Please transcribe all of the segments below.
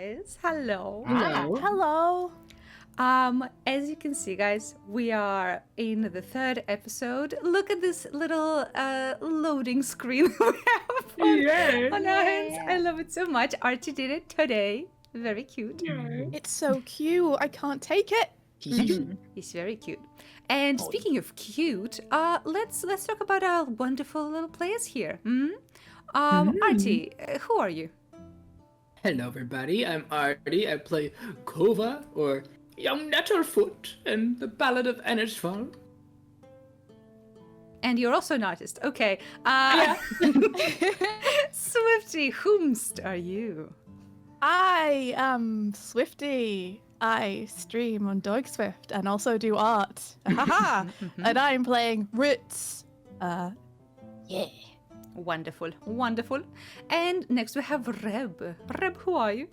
guys. Hello. Hello. As you can see, guys, we are in the third episode. Look at this little loading screen we have on our hands. I love it so much. Artie did it today. Very cute. It's so cute. I can't take it. He's very cute. And speaking of cute, let's talk about our wonderful little players here. Artie, who are you? Hello, everybody. I'm Artie. I play Kovah, or Young Netterfoot, in the Ballad of Ennersval. And you're also an artist. Okay. Swifty, whomst are you? I am Swifty. I stream on Dog Swift and also do art. Haha. And I'm playing Roots. Yeah. Wonderful, wonderful. And next we have Reb. Reb, who are you?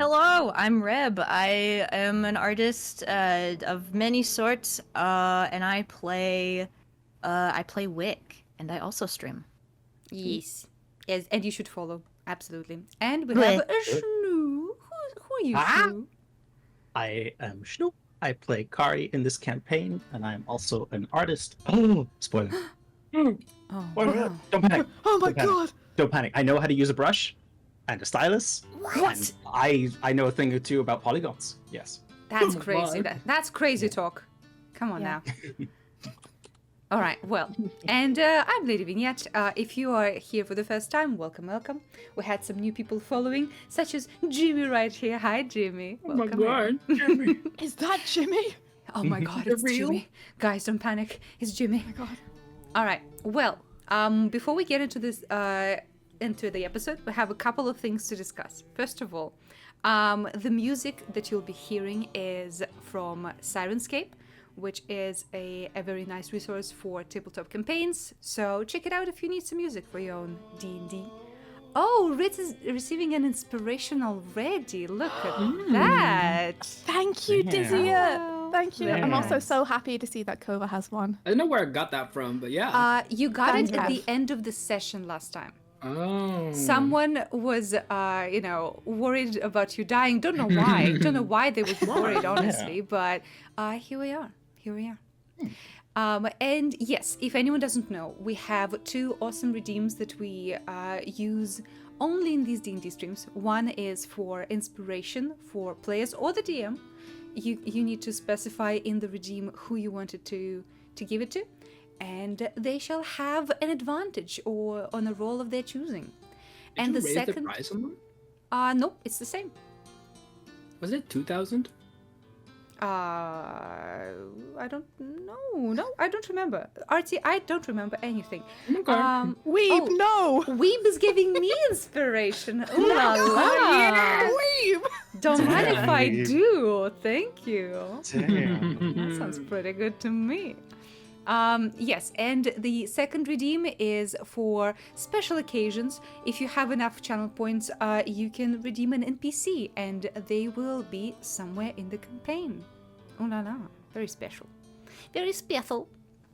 Hello, I'm Reb. I am an artist of many sorts, and I play Wick, and I also stream. Yes, and you should follow, absolutely. And we have Shnu. Who are you, Shnu? I am Shnu. I play Kari in this campaign, and I'm also an artist. Oh, spoiler. Oh, Spoiler. Don't panic. Oh my Don't panic. god. Don't panic. I know how to use a brush and a stylus. What? And I know a thing or two about polygons. Yes. That's Oh, crazy. God. That's crazy talk. Come on Yeah. now. All right, well, and I'm LadyVignette. If you are here for the first time, welcome, welcome. We had some new people following, such as Jimmy right here. Hi, Jimmy. Oh my Welcome in. god, Jimmy. Is that Jimmy? Oh my god, it's real? Jimmy. Guys, don't panic. It's Jimmy. Oh my god. All right. Well, before we get into this, into the episode, we have a couple of things to discuss. First of all, the music that you'll be hearing is from Syrinscape, which is a very nice resource for tabletop campaigns. So check it out if you need some music for your own D&D. Oh, Ritz is receiving an inspiration already. Look at that. Thank you, Yeah. Dizzy. Thank you. I'm also Yes. so happy to see that Kovah has one. I don't know where I got that from, but yeah. You got it at Fantastic. the end of the session last time. Oh. Someone was, worried about you dying. Don't know why. Don't know why they were worried, honestly. But here we are. Here we are. And yes, if anyone doesn't know, we have two awesome redeems that we use only in these D&D streams. One is for inspiration for players or the DM. You need to specify in the redeem who you wanted to give it to, and they shall have an advantage or on a roll of their choosing. Did And you the raise second, the price on them? nope, it's the same. Was it 2,000? I don't know. No, I don't remember. Artie, I don't remember anything. Okay. Weeb, no. Weeb is giving me inspiration. Ooh la la. Weeb. Don't mind if I Weeb. do. Thank you. Damn. That sounds pretty good to me. Yes, and the second redeem is for special occasions. If you have enough channel points, you can redeem an NPC, and they will be somewhere in the campaign. Oh la la, very special. Very special.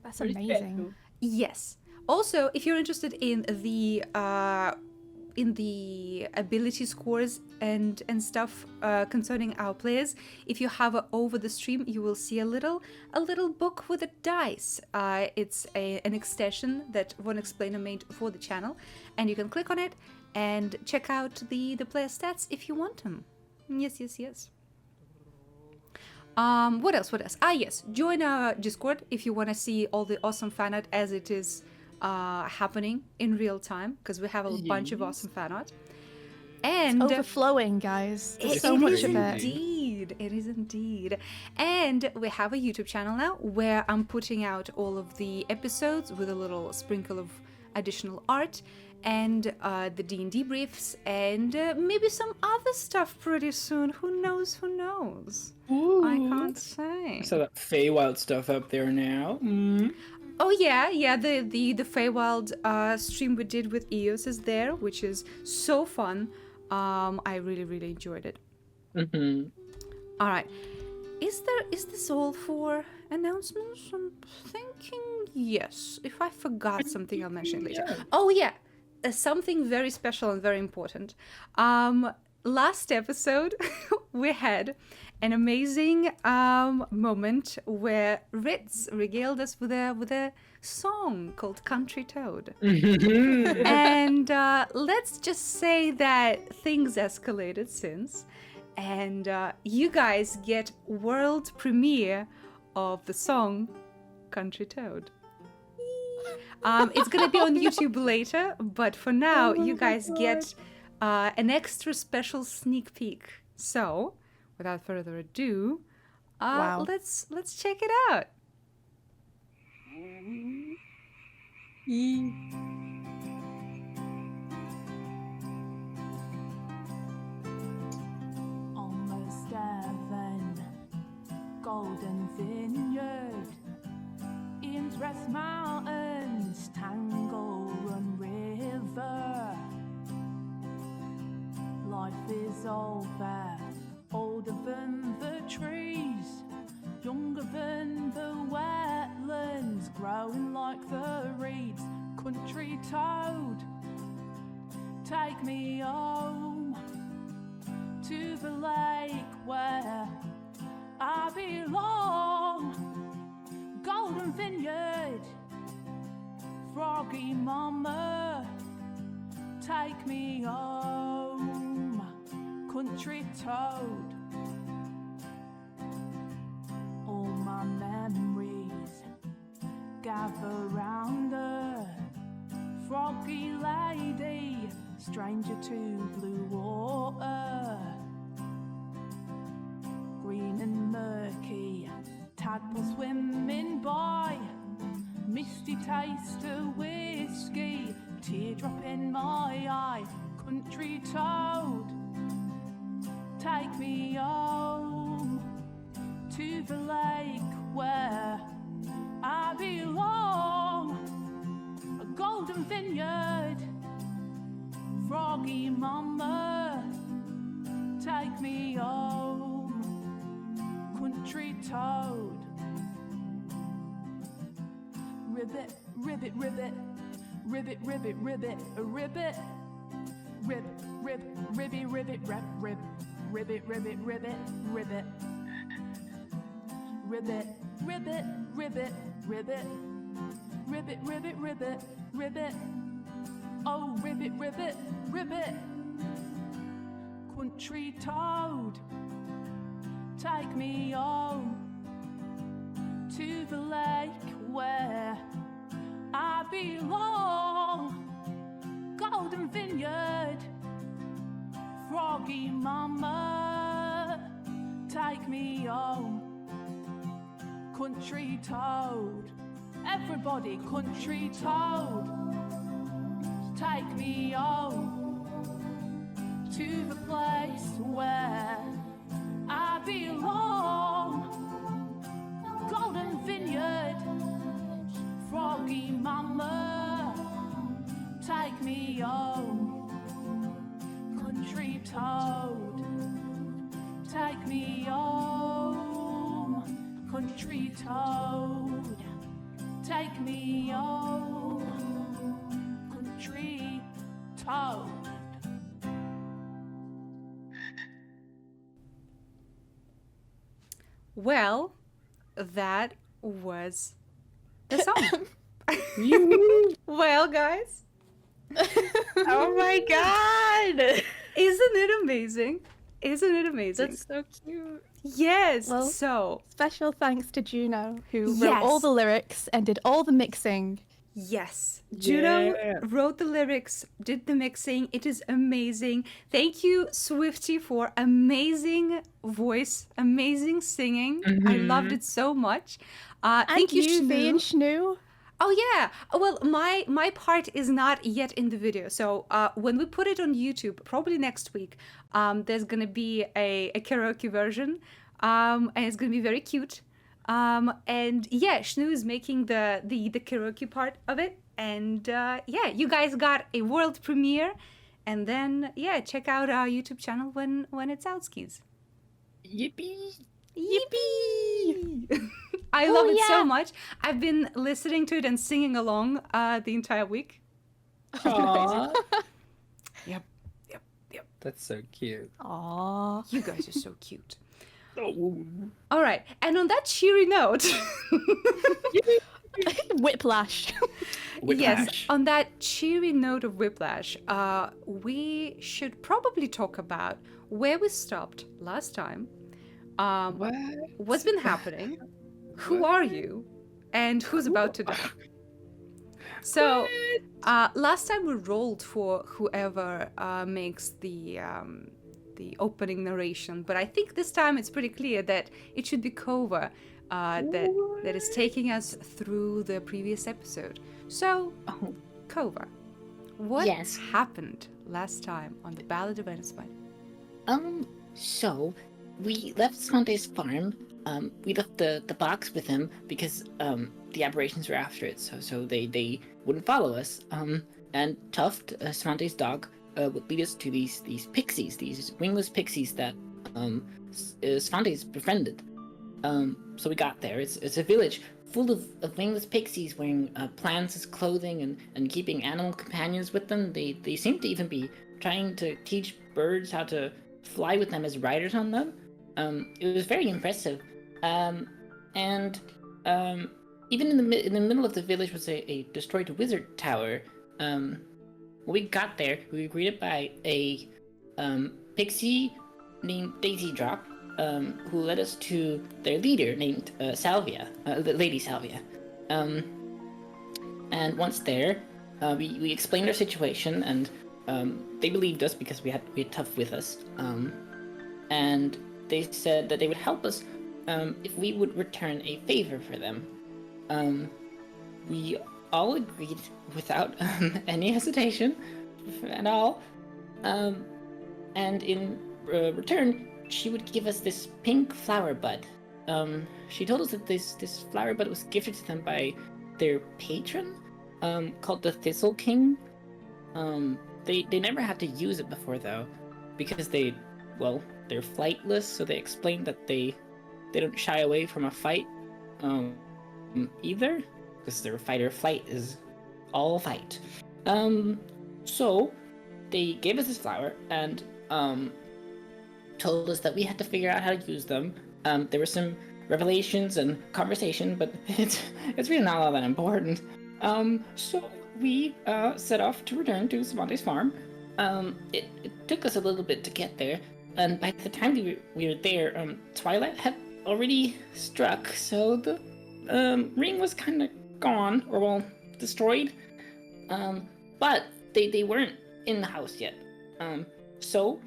That's amazing. Yes. Also, if you're interested in the ability scores and stuff concerning our players, if you hover over the stream, you will see a little book with a dice. It's an extension that One Explainer made for the channel, and you can click on it and check out the player stats if you want them. Yes, yes, yes. What else? Yes, join our Discord if you want to see all the awesome fan art as it is happening in real time, because we have a bunch of awesome fan art. And Overflowing, guys. There's it so much is of it. indeed. It is indeed. And we have a YouTube channel now where I'm putting out all of the episodes with a little sprinkle of additional art and the D&D briefs and maybe some other stuff pretty soon. Who knows? Who knows? I can't say. I saw that Feywild stuff up there now. Oh yeah, the Feywild stream we did with EOS is there, which is so fun. I really enjoyed it. All right, is this all for announcements? I'm thinking yes. If I forgot something, I'll mention it later. Oh yeah, something very special and very important. last episode, we had an amazing moment where Ritz regaled us with a song called Country Toad. And let's just say that things escalated since. And you guys get world premiere of the song Country Toad. It's gonna be on YouTube later, but for now, you guys get an extra special sneak peek. So, without further ado, Wow. let's check it out. Almost heaven, golden vineyard, interest mountains, Tangle Run River. Life is over, older than the trees, younger than the wetlands, growing like the reeds. Country toad, take me home to the lake where I belong. Golden vineyard, froggy mama, take me home. Country toad, all my memories gather round her. Froggy lady, stranger to blue water. Green and murky, tadpole swimming by. Misty taste of whiskey, teardrop in my eye. Country toad, take me home to the lake where I belong. A golden vineyard, froggy mama, take me home. Country toad, ribbit, ribbit, ribbit, ribbit, ribbit, ribbit, a ribbit, rib, rib, ribby, ribbit, rib, rib, ribbit, ribbit, ribbit, ribbit, ribbit, ribbit, ribbit, ribbit, ribbit, ribbit, ribbit, ribbit, oh ribbit, ribbit, ribbit. Country toad, take me home to the lake where I belong. Golden vineyard, froggy mama, take me home. Country toad, everybody, country toad, take me home to the place where I belong. Golden vineyard, froggy mama, take me home. Country toad, take me home. Country toad, take me home. Country toad. Well, that was the song. Well, guys, Oh my god! isn't it amazing? Isn't it amazing? That's so cute. Yes. Well, So, Special thanks to Juno, who wrote all Yes. the lyrics and did all the mixing. yes, Juno Yeah. wrote the lyrics, did the mixing. It is amazing. Thank you, Swifty, for amazing voice, amazing singing. I loved it so much. Thank you, V Shnu. and Shnu. Oh yeah. Well, my part is not yet in the video. So when we put it on YouTube, probably next week, there's gonna be a karaoke version, and it's gonna be very cute. And yeah, Shnu is making the karaoke part of it, and yeah, you guys got a world premiere, and then yeah, check out our YouTube channel when it's out, skis. Yippee! Yippee! I love it so much. I've been listening to it and singing along the entire week. Aww. Yep. That's so cute. Aww. You guys are so cute. Oh. All right, and on that cheery note, Whiplash. yes, Whiplash. on that cheery note of whiplash, we should probably talk about where we stopped last time. What? What's been happening? Who are you? And who's about to die? So, last time we rolled for whoever makes the opening narration, but I think this time it's pretty clear that it should be Kovah that is taking us through the previous episode. So, Kovah, what Yes. happened last time on the Ballad of Ennersval? So we left Svante's farm. We left the box with him because the aberrations were after it, so they wouldn't follow us. And Tuft, Svante's dog, would lead us to these pixies, these wingless pixies that Svante's befriended. So we got there. It's a village full of wingless pixies wearing plants as clothing and keeping animal companions with them. They seem to even be trying to teach birds how to fly with them as riders on them. It was very impressive. And even in the middle of the village was a destroyed wizard tower. When we got there, we were greeted by a pixie named Daisy Drop, who led us to their leader named Salvia, Lady Salvia. And once there, we explained our situation, and they believed us because we had Tuff with us. And they said that they would help us if we would return a favor for them. We all agreed without any hesitation at all. And in return, she would give us this pink flower bud. She told us that this flower bud was gifted to them by their patron, called the Thistle King. They never had to use it before though, because they're flightless, so they explained that they don't shy away from a fight either, because their fight or flight is all fight. So they gave us this flower and told us that we had to figure out how to use them. There were some revelations and conversation, but it's really not all that important. So we set off to return to Svante's farm. It took us a little bit to get there, and by the time we were there, twilight had already struck, so the ring was kind of gone, or destroyed. But they weren't in the house yet. So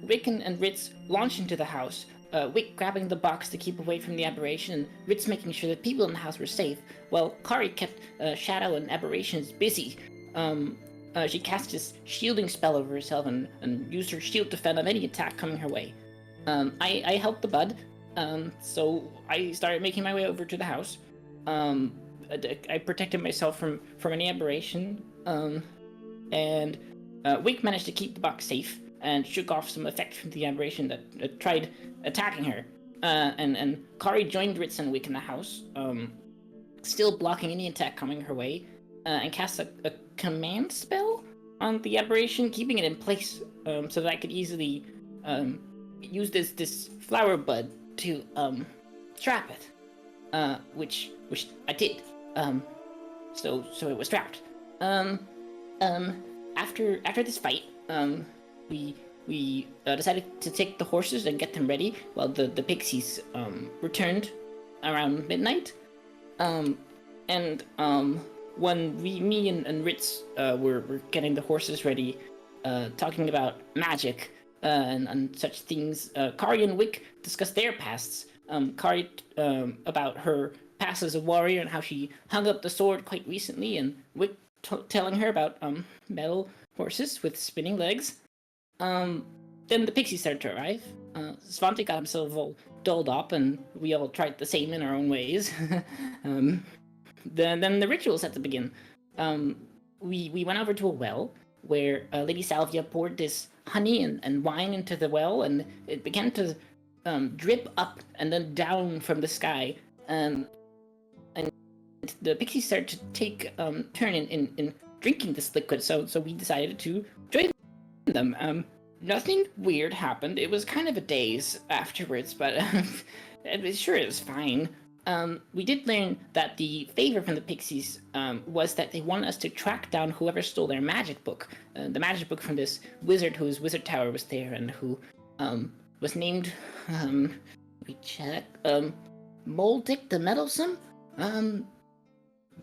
Wick and Ritz launched into the house, Wick grabbing the box to keep away from the aberration, and Ritz making sure that people in the house were safe, while Kari kept Shadow and Aberrations busy. She cast this shielding spell over herself and used her shield to fend off any attack coming her way. I helped the bud, so I started making my way over to the house. I protected myself from any aberration, and Wick managed to keep the box safe and shook off some effect from the aberration that tried attacking her. And Kari joined Ritz and Wick in the house, still blocking any attack coming her way, and cast a command spell on the aberration, keeping it in place so that I could easily use this flower bud to trap it, which I did. So it was trapped. After this fight, we decided to take the horses and get them ready while the pixies returned around midnight. When me and Ritz were getting the horses ready, talking about magic and such things, Kari and Wick discussed their pasts. Kari about her past as a warrior and how she hung up the sword quite recently, and Wick telling her about metal horses with spinning legs. Then the pixies started to arrive. Svante got himself all dolled up, and we all tried the same in our own ways. Then the rituals had to begin. We went over to a well where Lady Salvia poured this honey and wine into the well, and it began to drip up and then down from the sky. And the pixies started to take turn in drinking this liquid, so we decided to join them. nothing weird happened. It was kind of a daze afterwards, but sure, it was fine. We did learn that the favor from the pixies was that they wanted us to track down whoever stole their magic book. The magic book from this wizard whose wizard tower was there and who was named, we check, Moldick the Meddlesome?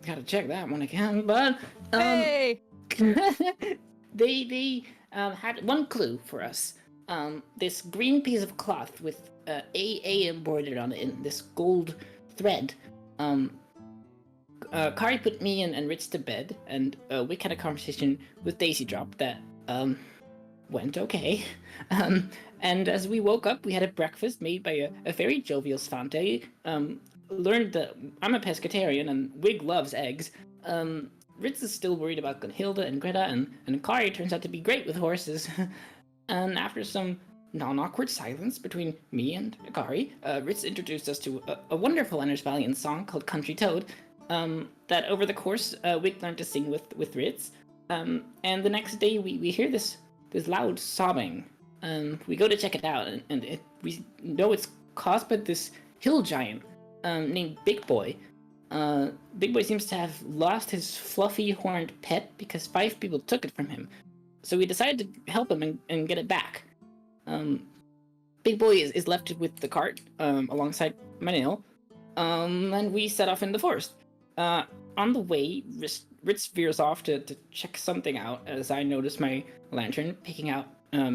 Gotta check that one again, but Hey! they had one clue for us. This green piece of cloth with AA embroidered on it in this gold thread. Kari put me and Ritz to bed, and we had a conversation with Daisy Drop that went okay. And as we woke up, we had a breakfast made by a very jovial Svante. Learned that I'm a pescatarian and Wig loves eggs. Ritz is still worried about Gunhilda and Greta, and Kari turns out to be great with horses. And after some non-awkward silence between me and Kari, Ritz introduced us to a wonderful Ennersvalian song called Country Toad, that over the course Wig learned to sing with Ritz. And the next day we hear this loud sobbing. We go to check it out, and we know it's caused by this hill giant named Big Boy. Big Boy seems to have lost his fluffy horned pet because 5 people took it from him. So we decided to help him and get it back. Big Boy is left with the cart alongside Manil, and we set off in the forest. On the way, Ritz veers off to check something out as I notice my lantern picking out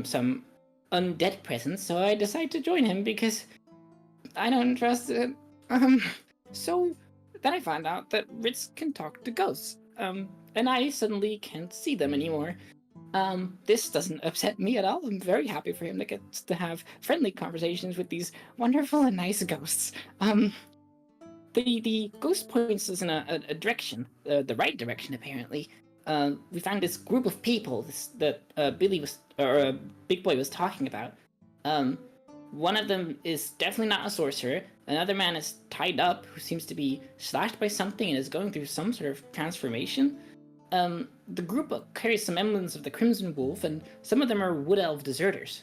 some undead presents, so I decide to join him because I don't trust it. So then I find out that Ritz can talk to ghosts, and I suddenly can't see them anymore. This doesn't upset me at all. I'm very happy for him that gets to have friendly conversations with these wonderful and nice ghosts. The ghost points us in a direction, the right direction apparently. We found this group of people that Big Boy was talking about. One of them is definitely not a sorcerer. Another man is tied up, who seems to be slashed by something and is going through some sort of transformation. The group carries some emblems of the Crimson Wolf, and some of them are Wood Elf deserters.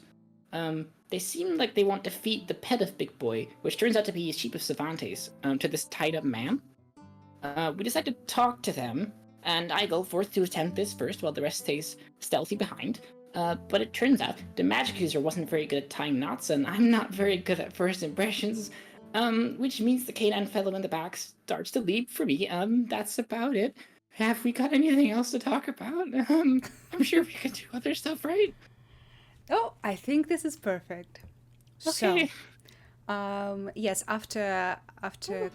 They seem like they want to feed the pet of Big Boy, which turns out to be a sheep of Cervantes, to this tied-up man. We decide to talk to them, and I go forth to attempt this first, while the rest stays stealthy behind. But it turns out the magic user wasn't very good at tying knots, and I'm not very good at first impressions, which means the canine fellow in the back starts to leap for me. That's about it. Have we got anything else to talk about? I'm sure we could do other stuff, right? Oh, I think this is perfect. Okay. So, yes, after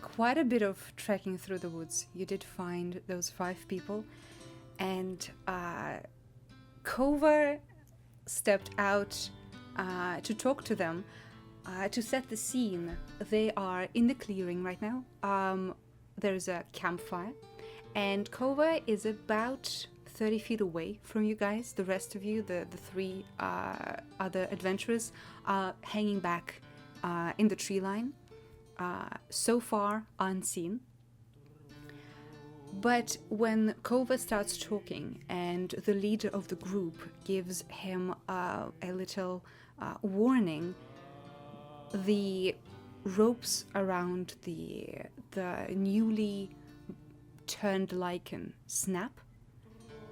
quite a bit of trekking through the woods, you did find those 5 people, and Kovah stepped out to talk to them, to set the scene. They are in the clearing right now. There's a campfire, and Kovah is about 30 feet away from you guys. The rest of you, the 3 other adventurers, are hanging back in the tree line, so far unseen. But when Kovah starts talking and the leader of the group gives him a little warning, the ropes around the newly turned lichen snap,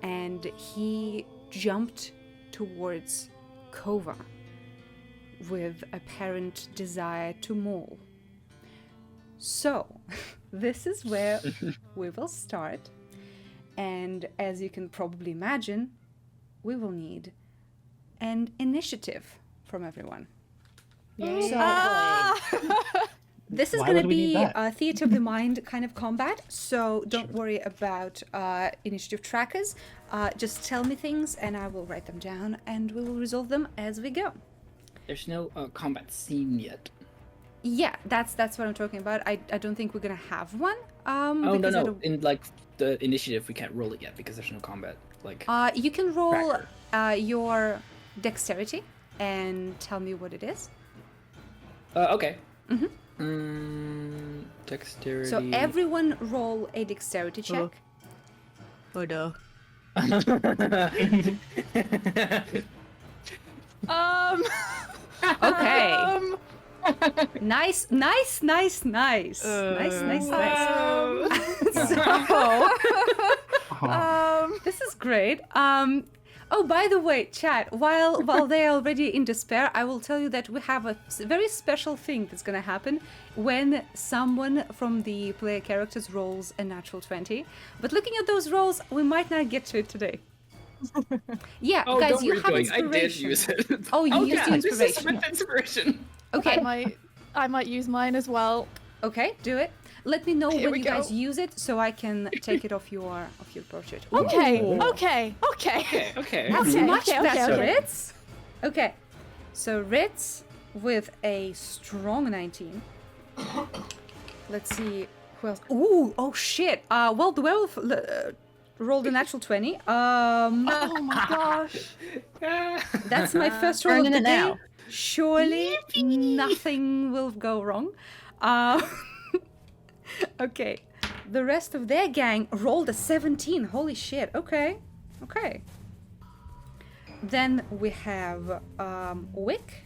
and he jumped towards Kovah with apparent desire to maul. So, this is where we will start, and as you can probably imagine, we will need an initiative from everyone. So, this is Why going would to we need be that? a theater of the mind kind of combat, so don't worry about initiative trackers. Just tell me things and I will write them down and we will resolve them as we go. There's no combat scene yet. Yeah, that's what I'm talking about. I don't think we're going to have one. Oh, no, because I no. don't- In, like, the initiative, we can't roll it yet because there's no combat. Like, you can roll tracker. your dexterity and tell me what it is. Okay. Mm-hmm. Dexterity. So everyone roll a dexterity check. Oh no. Okay. Nice. Nice. So, this is great. Oh, by the way, chat, while they're already in despair, I will tell you that we have a very special thing that's going to happen when someone from the player characters rolls a natural 20. But looking at those rolls, we might not get to it today. Yeah, Oh, guys, don't you worry, have Doink, inspiration. I did use it. Oh, you used the This is inspiration. with inspiration. Okay, I might use mine as well. okay, do it. Let me know Here when we you guys go. use it so I can take it off your portrait. Okay, Ooh. okay. Okay. That's Okay, much okay, better, okay. Ritz. Okay, so Ritz with a strong 19. Let's see who else. Ooh, oh shit. Well, the werewolf rolled a natural 20. Oh my gosh. That's my first roll of Burning the it day. now. Surely nothing will go wrong. Okay, the rest of their gang rolled a 17. Holy shit. Okay. Then we have Wick.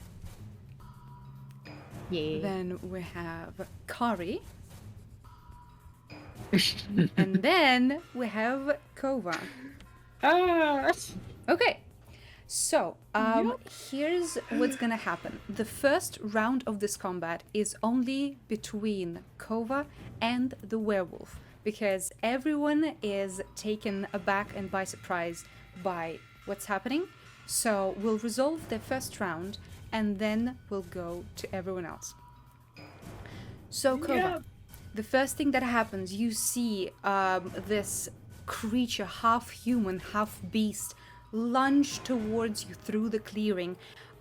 Yeah. Then we have Kari. And then we have Kovah. Okay. So, here's what's gonna happen. The first round of this combat is only between Kovah and the werewolf, because everyone is taken aback and by surprise by what's happening. So, we'll resolve the first round, and then we'll go to everyone else. So, Kovah, the first thing that happens, you see this creature, half human, half beast, lunge towards you through the clearing.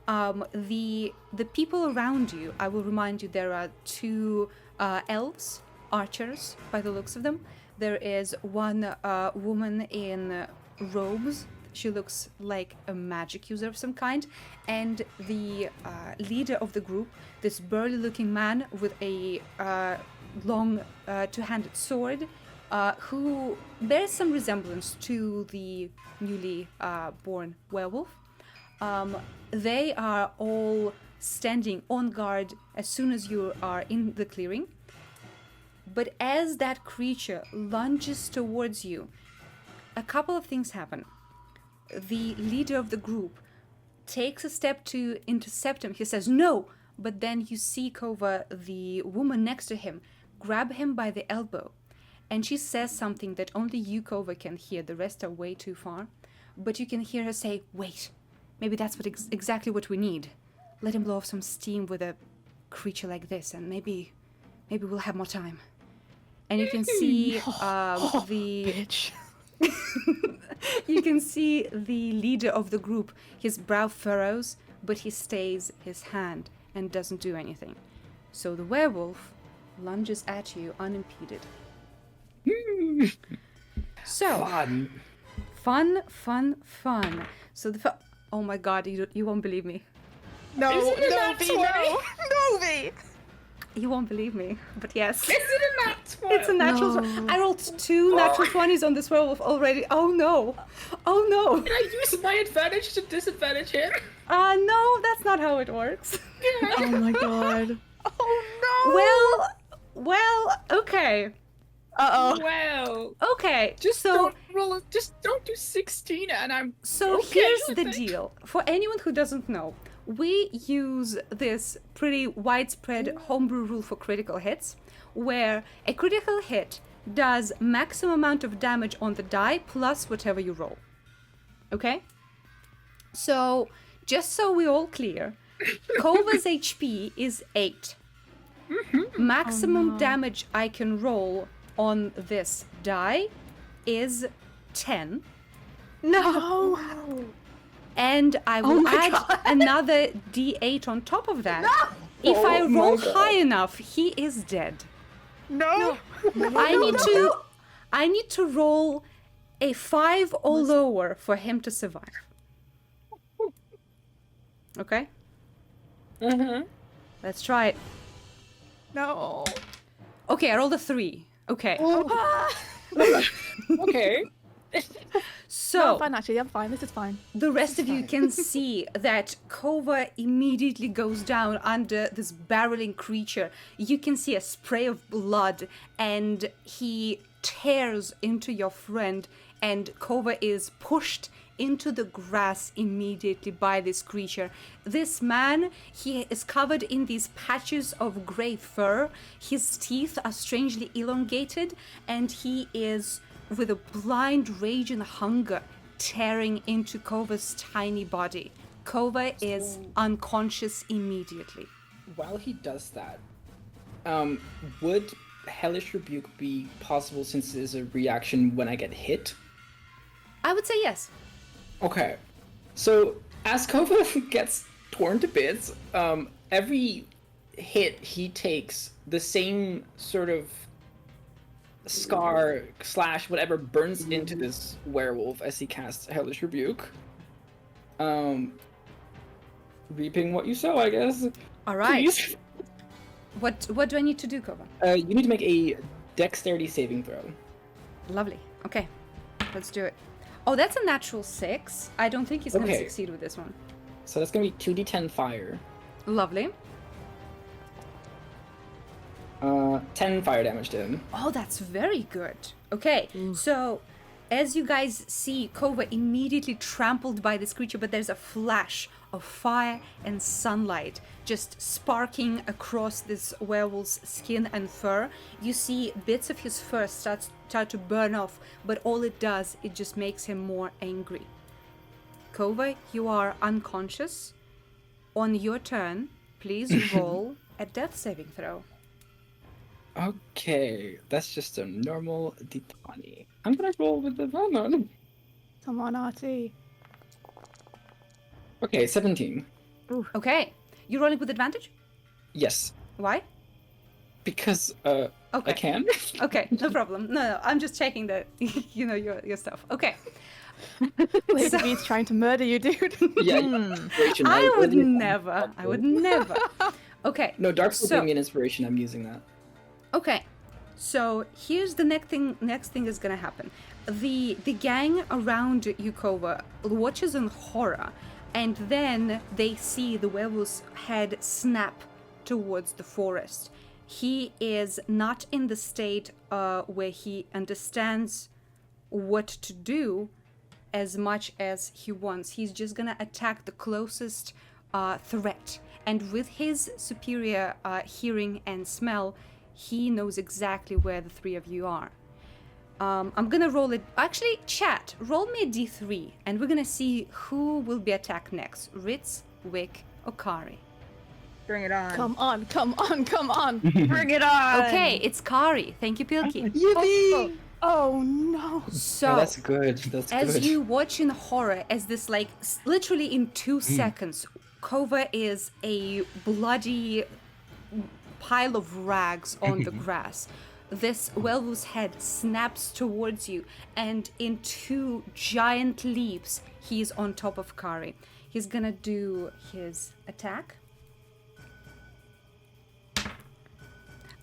The people around you, I will remind you, there are two elves, archers, by the looks of them. There is one woman in robes. She looks like a magic user of some kind. And the leader of the group, this burly-looking man with a long two-handed sword, who bears some resemblance to the newly born werewolf. They are all standing on guard as soon as you are in the clearing. But as that creature lunges towards you, a couple of things happen. The leader of the group takes a step to intercept him. He says, "No!" But then you see Kovah, the woman next to him, grab him by the elbow. And she says something that only you, Kovah, can hear. The rest are way too far. But you can hear her say, "Wait, maybe that's exactly what we need. Let him blow off some steam with a creature like this, and maybe we'll have more time." And you can see Bitch. you can see the leader of the group. His brow furrows, but he stays his hand and doesn't do anything. So the werewolf lunges at you unimpeded. So fun. So oh my god, you won't believe me. No, No, V. You won't believe me, but yes. Is it a nat 20? It's a natural. I rolled 2 natural 20s on this werewolf already. Oh no. Can I use my advantage to disadvantage him? No, that's not how it works. Oh my god. Oh Well, okay. no. Uh-oh. Well, Okay, just so don't roll. Just don't do 16, and I'm so okay here's with the it. deal. For anyone who doesn't know, we use this pretty widespread homebrew rule for critical hits, where a critical hit does maximum amount of damage on the die plus whatever you roll. Okay? So, just so we're all clear, Kovah's HP is 8. Maximum damage I can roll on this die is 10. No. And I will add another d8 on top of that. If I roll high enough, he is dead. No. I need to roll a 5 or lower for him to survive. Okay? Let's try it. No. Okay, I rolled a 3. Okay. Okay. So No, I'm fine, actually. I'm fine. This is fine. the rest of you can see that Kovah immediately goes down under this barreling creature. You can see a spray of blood, and he tears into your friend, and Kovah is pushed into the grass immediately by this creature. This man, he is covered in these patches of gray fur. His teeth are strangely elongated, and he is, with a blind rage and hunger, tearing into Kovah's tiny body. Kovah is unconscious immediately. While he does that, would Hellish Rebuke be possible since it is a reaction when I get hit? I would say yes. Okay. So, as Kovah gets torn to bits, every hit he takes, the same sort of scar / whatever burns into this werewolf as he casts Hellish Rebuke. Reaping what you sow, I guess. All right. Please. What do I need to do, Kovah? You need to make a dexterity saving throw. Lovely. Okay, let's do it. Oh, that's a natural 6. I don't think he's going to Okay. succeed with this one. So that's gonna be 2d10 fire. Lovely. 10 fire damage to him. Oh, that's very good. Okay, so as you guys see, Kovah immediately trampled by this creature, but there's a flash of fire and sunlight just sparking across this werewolf's skin and fur. You see bits of his fur start to burn off, but all it does, it just makes him more angry. Kovah, you are unconscious. On your turn, please roll a death saving throw. Okay, that's just a normal d20. I'm gonna roll with the venom. Come on, Artie. Okay, 17. Okay, you're rolling with advantage? Yes, Why? because I Okay. can. Okay, no problem. No, I'm just checking that you know your stuff. Okay. Lady So- V's trying to murder you, dude. Yeah, inspiration. I would really- never. I would never. Okay. No, Dark Soul So- gave me an inspiration. I'm using that. Okay. So here's the next thing is gonna happen. The gang around Kovah watches in horror, and then they see the werewolf's head snap towards the forest. He is not in the state where he understands what to do as much as he wants. He's just gonna attack the closest threat, and with his superior hearing and smell, he knows exactly where the three of you are. I'm gonna roll it. Actually, chat, roll me a d3, and we're gonna see who will be attacked next: Ritz, Wick, or Kari. Bring it on. Come on, come on, come on. Bring it on. Okay, it's Kari. Thank you, Pilky. Yippee! Oh no. So, Oh, that's good. That's as good. you watch in horror, as this like literally in 2 seconds, Kovah is a bloody pile of rags on the grass. This werewolf's head snaps towards you, and in 2 giant leaps, he's on top of Kari. He's gonna do his attack.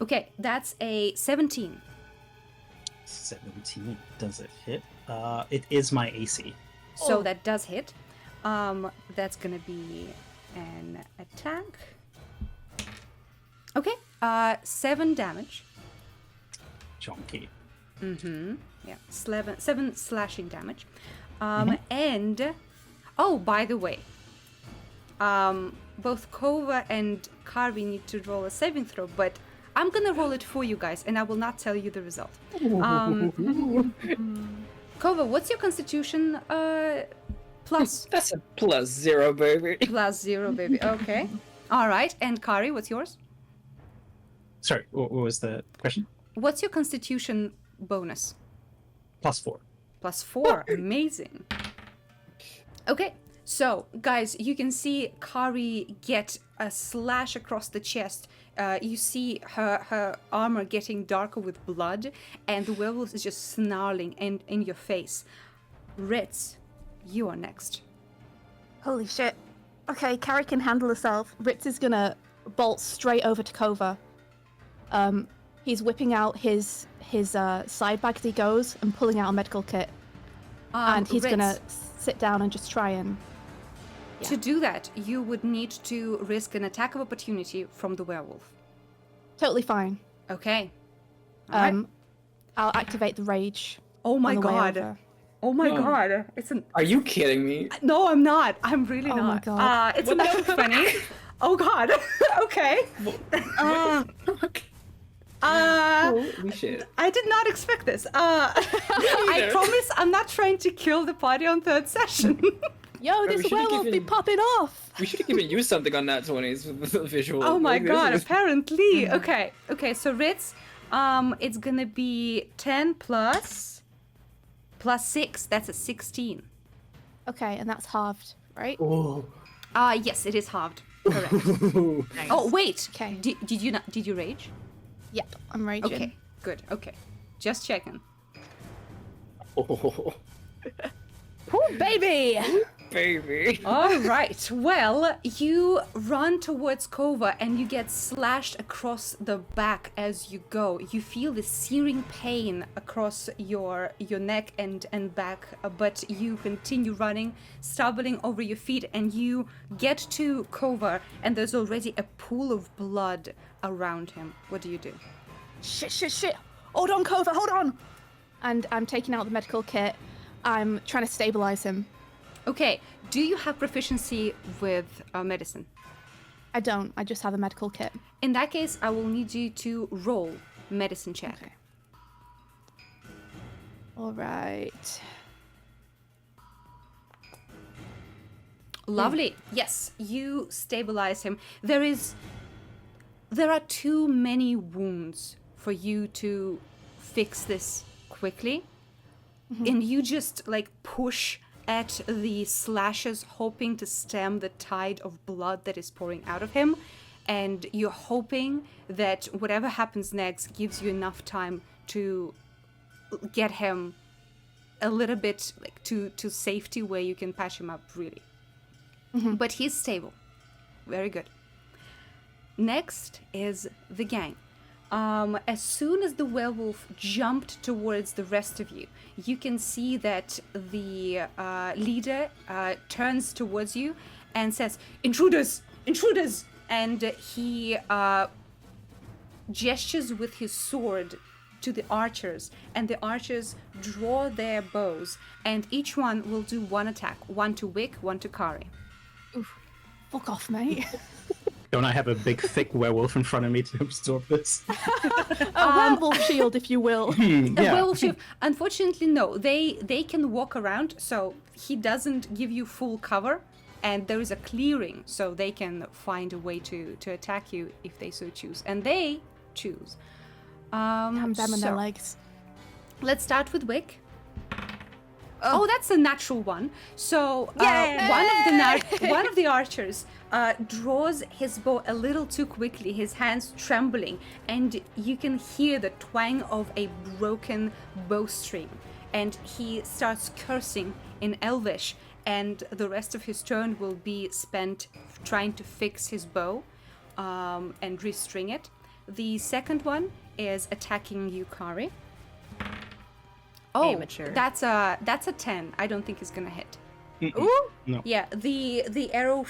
Okay, that's a 17. 17. Does it hit? It is my AC. So that does hit. That's gonna be an attack. Okay, 7 damage. Chonky. Yeah, 7 slashing damage. And, oh, by the way, both Kovah and Kari need to roll a saving throw, but I'm gonna roll it for you guys, and I will not tell you the result. Kovah, what's your constitution plus? That's a +0, baby. +0, baby. Okay. All right. And Kari, what's yours? Sorry, what was the question? What's your constitution bonus? +4. +4. Amazing. Okay. So, guys, you can see Kari get a slash across the chest. You see her armor getting darker with blood, and the werewolf is just snarling in your face. Ritz, you are next. Holy shit. Okay, Carrie can handle herself. Ritz is gonna bolt straight over to Kovah. He's whipping out his side bag as he goes and pulling out a medical kit. and he's Ritz, gonna sit down and just try and. To do that, you would need to risk an attack of opportunity from the werewolf. Totally fine. Okay. All right. I'll activate the rage. Oh my on the way god. over. Oh my god. It's an. Are you kidding me? No, I'm not. I'm really Oh not. my God. It's not funny. Oh god. Okay. Okay. Holy shit. I did not expect this. I promise I'm not trying to kill the party on third session. Yo, we this should've werewolf be given- popping off. We should have given you something on that 20s with the visual. Oh my Like, this god, is- apparently. Okay, so Ritz, it's gonna be 10 plus 6, that's a 16. Okay, and that's halved, right? Oh. Yes, it is halved. Correct. Oh, wait. Okay. Did you rage? Yep, I'm raging. Okay, good. Okay. Just checking. Oh, Ooh, baby! baby. All right. Well, you run towards Kovah and you get slashed across the back as you go. You feel the searing pain across your neck and back, but you continue running, stumbling over your feet, and you get to Kovah, and there's already a pool of blood around him. What do you do? Shit. Hold on, Kovah, hold on! And I'm taking out the medical kit. I'm trying to stabilize him. Okay. Do you have proficiency with medicine? I don't. I just have a medical kit. In that case, I will need you to roll medicine check. Okay. All right. Lovely. Yes, you stabilize him. There are too many wounds for you to fix this quickly. And you just like push at the slashes, hoping to stem the tide of blood that is pouring out of him. And you're hoping that whatever happens next gives you enough time to get him a little bit like to safety where you can patch him up really. But he's stable. Very good. Next is the gang. As soon as the werewolf jumped towards the rest of you, you can see that the leader turns towards you and says, "Intruders! Intruders!" And he gestures with his sword to the archers, and the archers draw their bows, and each one will do one attack, one to Wick, one to Kari. Fuck off, mate. Don't I have a big, thick werewolf in front of me to absorb this? A werewolf shield, if you will. A Yeah. werewolf shield. Unfortunately, no. They can walk around, so he doesn't give you full cover, and there is a clearing, so they can find a way to attack you if they so choose, and they choose. Damn them and their so legs. let's start with Wick. Oh, that's a natural one. So one of the archers draws his bow a little too quickly, his hands trembling, and you can hear the twang of a broken bowstring. And he starts cursing in Elvish, and the rest of his turn will be spent trying to fix his bow and restring it. The second one is attacking you, Kari. Oh, Amateur. that's a 10. I don't think he's gonna hit. Ooh. No. Yeah, the arrow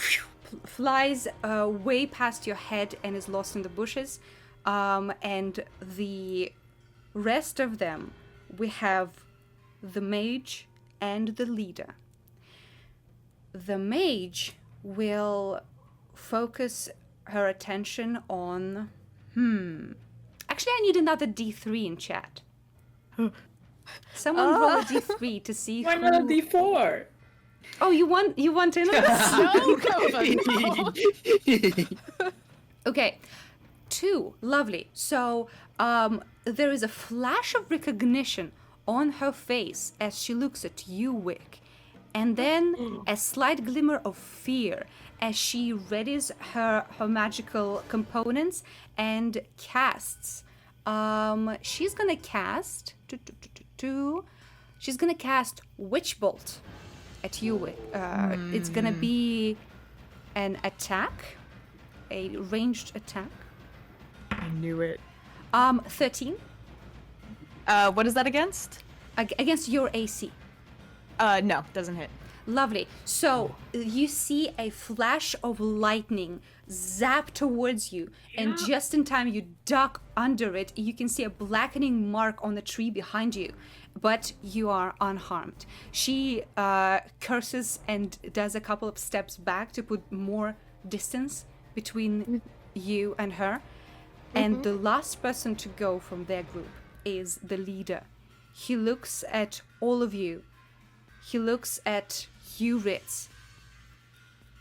flies way past your head and is lost in the bushes. And the rest of them, we have the mage and the leader. The mage will focus her attention on... Actually, I need another D3 in chat. Someone roll a D3 to see Why who... not a D4? Oh, you want in on this? No, Kovah, no. Okay, 2. Lovely. So there is a flash of recognition on her face as she looks at you, Wick. And then a slight glimmer of fear as she readies her magical components and casts. She's gonna cast... She's gonna cast Witch Bolt at you, Wick. It's gonna be an attack, a ranged attack. I knew it. 13 What is that against? against your AC. No, doesn't hit. Lovely. So you see a flash of lightning zap towards you, and just in time you duck under it. You can see a blackening mark on the tree behind you, but you are unharmed. She curses and does a couple of steps back to put more distance between you and her. And the last person to go from their group is the leader. He looks at all of you. He looks at you, Ritz.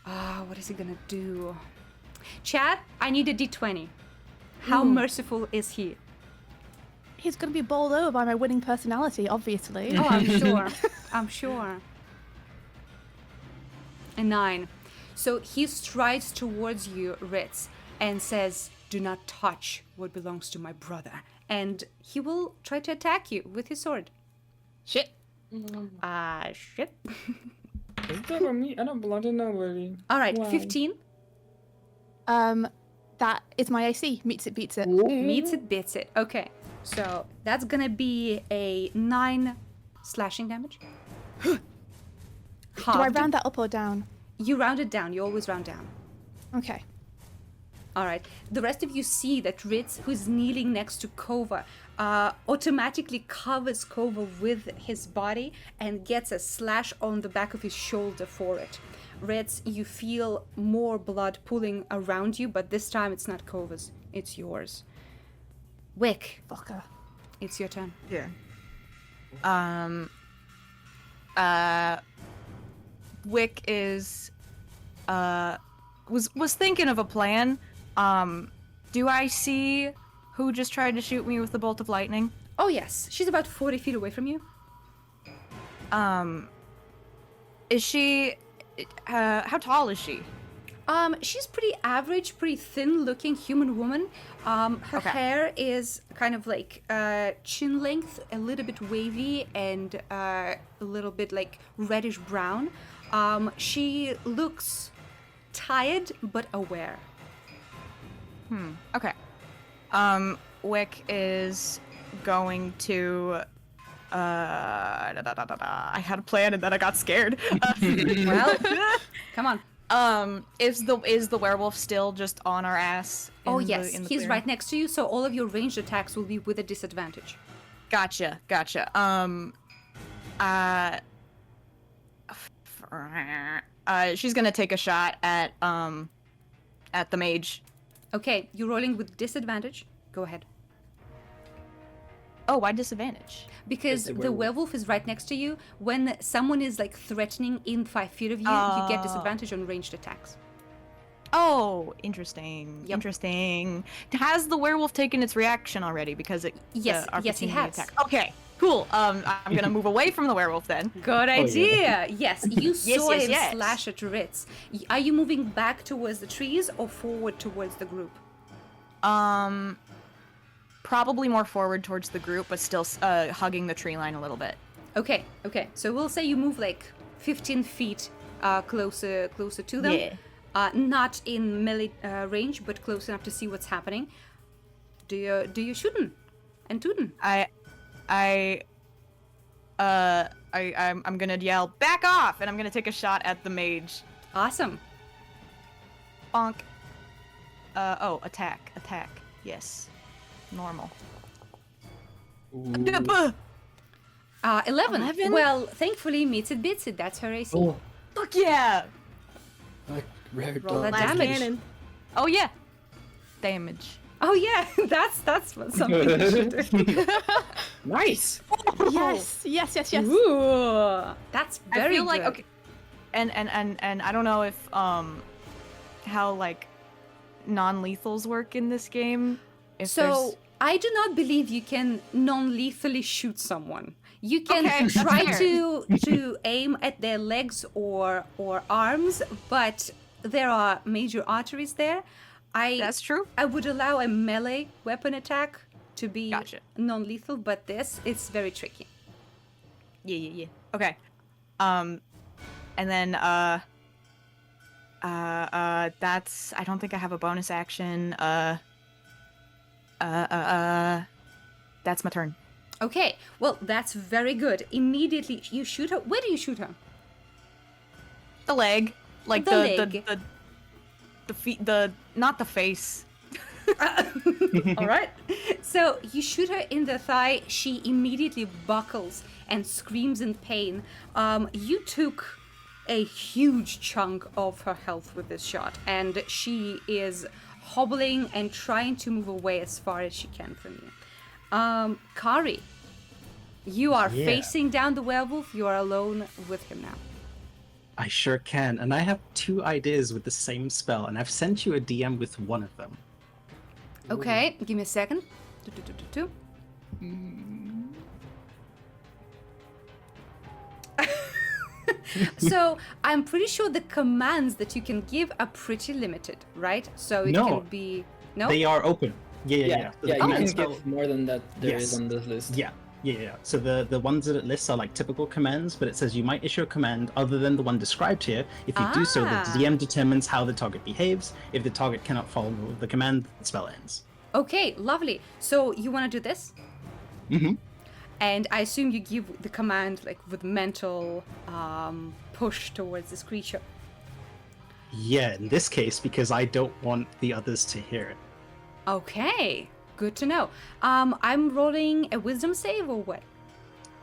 What is he gonna do? Chad, I need a d20. How merciful is he? He's going to be bowled over by my winning personality, obviously. Oh, I'm sure. I'm sure. A 9. So he strides towards you, Ritz, and says, "Do not touch what belongs to my brother." And he will try to attack you with his sword. Shit. Shit. Is that for me? I don't belong to nobody. All right, Wow. 15. That is my AC. Meets it, beats it. Meets it, beats it. Okay, so that's gonna be a 9 slashing damage. Do I Halved. round that up or down? You round it down. You always round down. Okay. All right. The rest of you see that Ritz, who's kneeling next to Kovah, automatically covers Kovah with his body and gets a slash on the back of his shoulder for it. Ritz, you feel more blood pooling around you, but this time it's not Kovah's, it's yours. Wick, Fucker. it's your turn. Yeah. Wick is was thinking of a plan. Do I see who just tried to shoot me with the bolt of lightning? Oh yes, she's about 40 feet away from you. Is she how tall is she? She's pretty average, pretty thin-looking human woman. Her Okay. hair is kind of like chin length, a little bit wavy, and a little bit like reddish brown. She looks tired but aware. Okay. Wick is going to I had a plan and then I got scared. Well, come on. Is the werewolf still just on our ass? Oh in yes, the he's clearing? right next to you, so all of your ranged attacks will be with a disadvantage. Gotcha. She's gonna take a shot at the mage. Okay, you're rolling with disadvantage. Go ahead. Oh, why disadvantage? Because It's a the werewolf. werewolf is right next to you. When someone is like threatening in 5 feet of you, you get disadvantage on ranged attacks. Oh, interesting. Yep. Interesting. Has the werewolf taken its reaction already? Because it Yes, the yes, he opportunity has. attack. Okay, cool. I'm gonna move away from the werewolf then. Good idea. Yes, you saw yes, him yes. slash at Ritz. Are you moving back towards the trees or forward towards the group? Probably more forward towards the group, but still hugging the tree line a little bit. Okay. So we'll say you move like 15 feet closer to them. Yeah. Not in melee range, but close enough to see what's happening. Do you shootin' and tootin'? I'm gonna yell, "Back off!" and I'm gonna take a shot at the mage. Awesome. Bonk. Attack. Yes. Normal. 11. 11? Well, thankfully, meets it, beats it. That's her AC. Oh, Fuck yeah! rare Roll that dog. damage. Cannon. Oh yeah. Damage. Oh yeah, that's what something you should do. Nice. Yes. Ooh, that's I very feel like good. okay. And I don't know if how like non-lethals work in this game. If So I do not believe you can non-lethally shoot someone. You can Okay, that's try fair. to aim at their legs or arms, but there are major arteries there. That's true. I would allow a melee weapon attack to be Gotcha. non-lethal, but this it's very tricky. Yeah. Okay. And then that's I don't think I have a bonus action. That's my turn. Okay, well, that's very good. Immediately, you shoot her. Where do you shoot her? The leg, like The leg. the feet, not the face. All right. So you shoot her in the thigh. She immediately buckles and screams in pain. You took a huge chunk of her health with this shot, and she is hobbling and trying to move away as far as she can from you. Kari, you are facing down the werewolf. You are alone with him now. I sure can. And I have 2 ideas with the same spell, and I've sent you a DM with one of them. Okay, give me a second. So I'm pretty sure the commands that you can give are pretty limited, right? So it can be They are open. Yeah. So the you command can spell- give more than that there is Yes. on this list. Yeah. So the ones that it lists are like typical commands, but it says you might issue a command other than the one described here. If you do so, the Ah. DM determines how the target behaves. If the target cannot follow the command, the spell ends. Okay, lovely. So you want to do this? Mm-hmm. And I assume you give the command like with mental push towards this creature. Yeah, in this case, because I don't want the others to hear it. Okay, good to know. I'm rolling a wisdom save or what?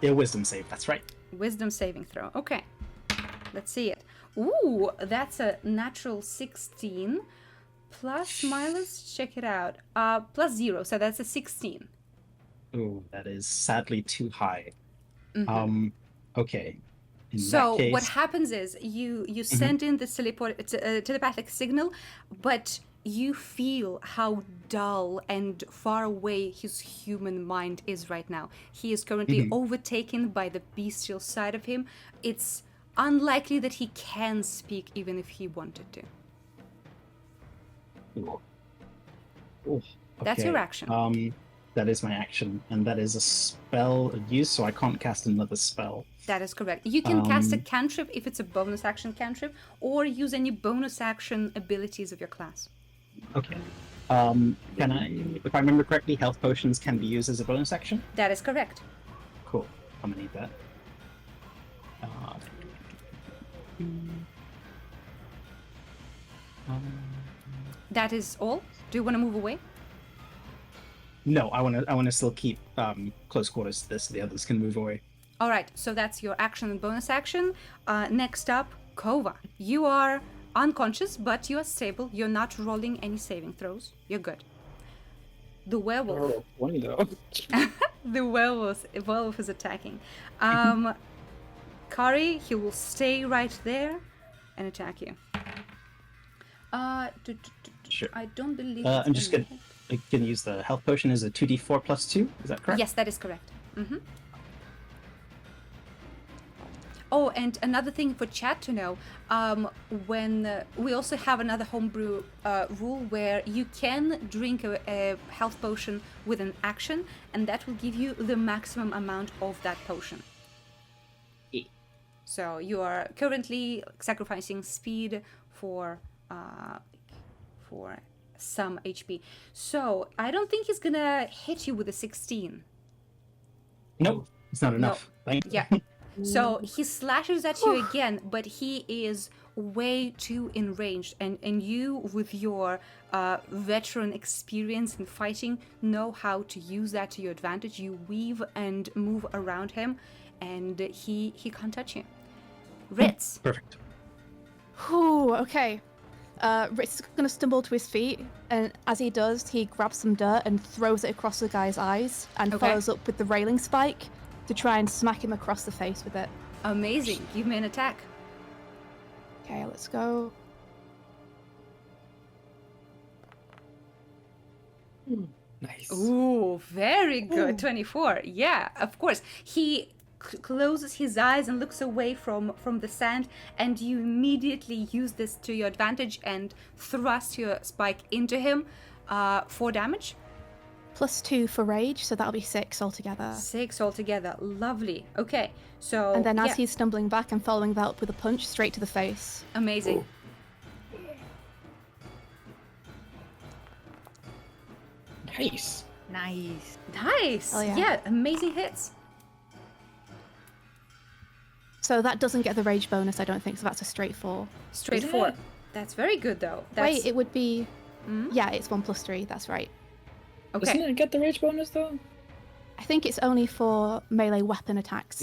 Yeah, wisdom save, that's right. Wisdom saving throw. Okay, let's see it. Ooh, that's a natural 16. Plus, let's check it out. Plus 0, so that's a 16. Ooh, that is sadly too high. Okay. In So that case, what happens is you send in this telepathic signal, but you feel how dull and far away his human mind is right now. He is currently overtaken by the bestial side of him. It's unlikely that he can speak even if he wanted to. Ooh, That's your okay. action. That is my action, and that is a spell use, so I can't cast another spell. That is correct. You can cast a cantrip if it's a bonus action cantrip, or use any bonus action abilities of your class. Okay. Can I, if I remember correctly, health potions can be used as a bonus action? That is correct. Cool. I'm gonna need that. That is all. Do you want to move away? No, I wanna still keep close quarters to this so the others can move away. All right, so that's your action and bonus action. Next up, Kovah. You are unconscious, but you are stable. You're not rolling any saving throws. You're good. The werewolf. Oh, 20 though. The werewolf is attacking. Kari, he will stay right there and attack you. Sure. I don't believe. I'm just gonna use the health potion as a 2d4 plus 2. Is that correct? Yes, that is correct. Oh, and another thing for chat to know, when we also have another homebrew rule where you can drink a health potion with an action, and that will give you the maximum amount of that potion. So you are currently sacrificing speed for some HP. So I don't think he's gonna hit you with a 16. Nope, it's not enough. Thank you. Yeah. So he slashes at you again, but he is way too enraged, and you, with your veteran experience in fighting, know how to use that to your advantage. You weave and move around him, and he can't touch you. Ritz. Perfect. Whew, okay. Ritz is gonna stumble to his feet, and as he does, he grabs some dirt and throws it across the guy's eyes, and Okay. follows up with the railing spike to try and smack him across the face with it. Amazing. Give me an attack. Okay, let's go. Nice. Ooh, very good. 24. Yeah, of course. He closes his eyes and looks away from the sand, and you immediately use this to your advantage and thrust your spike into him. 4 damage. +2 for rage, so that'll be 6 altogether. 6 altogether. Lovely. Okay, so And then as yeah, he's stumbling back and following that up with a punch straight to the face. amazing. Nice. Nice. Nice. Oh, yeah. Yeah, amazing hits. So that doesn't get the rage bonus, I don't think. So that's a straight 4. Straight Isn't 4. it? That's very good though. That's, Wait, it would be. Hmm? Yeah, it's 1 + 3. That's right. Doesn't Okay. it get the rage bonus though? I think it's only for melee weapon attacks.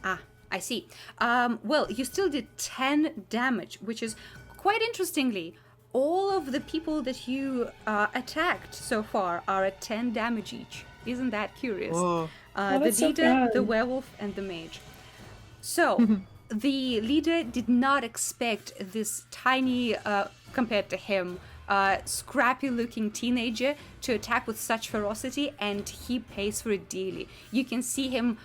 Ah, I see. Well, you still did 10 damage, which is quite interestingly. All of the people that you attacked so far are at 10 damage each. Isn't that curious? Whoa. The that's so leader, the bad. werewolf, and the mage. So, the leader did not expect this tiny, compared to him, scrappy-looking teenager to attack with such ferocity, and he pays for it dearly. You can see him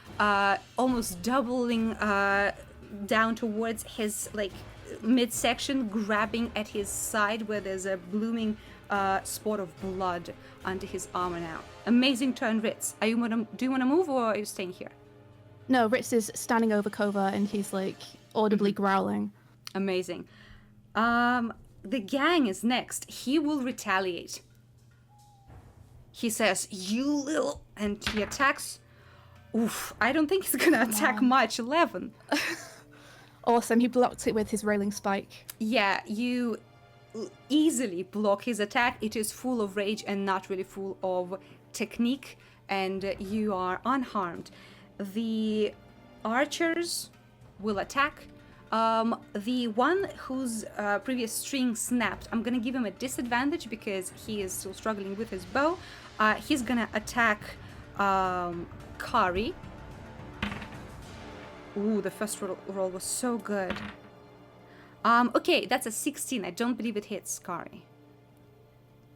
almost doubling down towards his midsection, grabbing at his side where there's a blooming spot of blood under his armor now. Amazing turn, Ritz. Do you want to move, or are you staying here? No, Ritz is standing over Kovah and he's audibly growling. Amazing. The gang is next. He will retaliate. He says, "You little," and he attacks. Oof, I don't think he's gonna attack much. 11. Awesome, he blocks it with his railing spike. Yeah, you easily block his attack. It is full of rage and not really full of technique, and you are unharmed. The archers will attack. The one whose previous string snapped, I'm gonna give him a disadvantage because he is still struggling with his bow. He's gonna attack Kari. Ooh, the first roll was so good. Okay, that's a 16. I don't believe it hits Kari.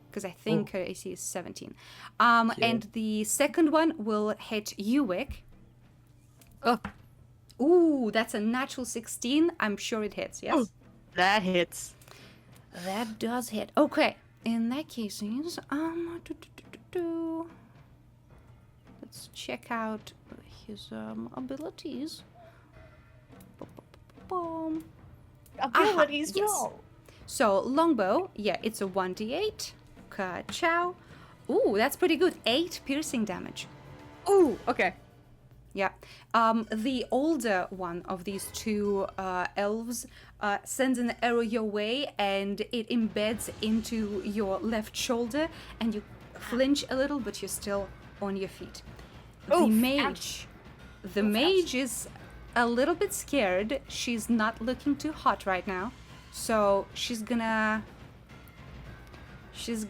Because I think her AC is 17. And the second one will hit you, Wick. Oh, Ooh, that's a natural 16. I'm sure it hits, yes? Oh. that hits. That does hit. Okay, in that case, let's check out his abilities. Abilities, yes. no. So, longbow, yeah, it's a 1d8. Ka-chow. Ooh, that's pretty good. 8 piercing damage. Ooh, okay. Yeah. The older one of these two elves sends an arrow your way, and it embeds into your left shoulder, and you flinch a little, but you're still on your feet. The mage. The mage is a little bit scared. She's not looking too hot right now. So she's gonna use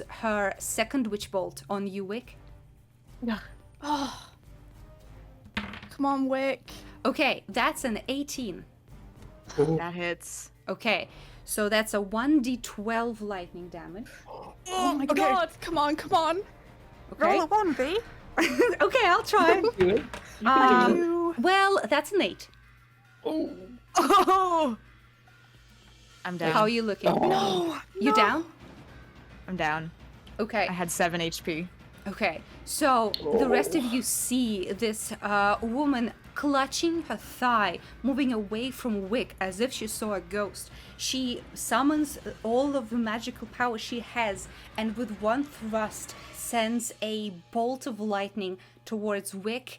her second witch bolt on you, Wick. Oh. Come on, Wick. Okay, that's an 18. That hits. Okay, so that's a 1d12 lightning damage. Oh my god. Come on. Okay. Roll a 1, Okay, I'll try. Do it. Well, that's an 8. Oh! I'm down. How are you looking? No. You down? I'm down. Okay. I had 7 HP. Okay, so the rest of you see this woman clutching her thigh, moving away from Wick as if she saw a ghost. She summons all of the magical power she has, and with one thrust sends a bolt of lightning towards Wick.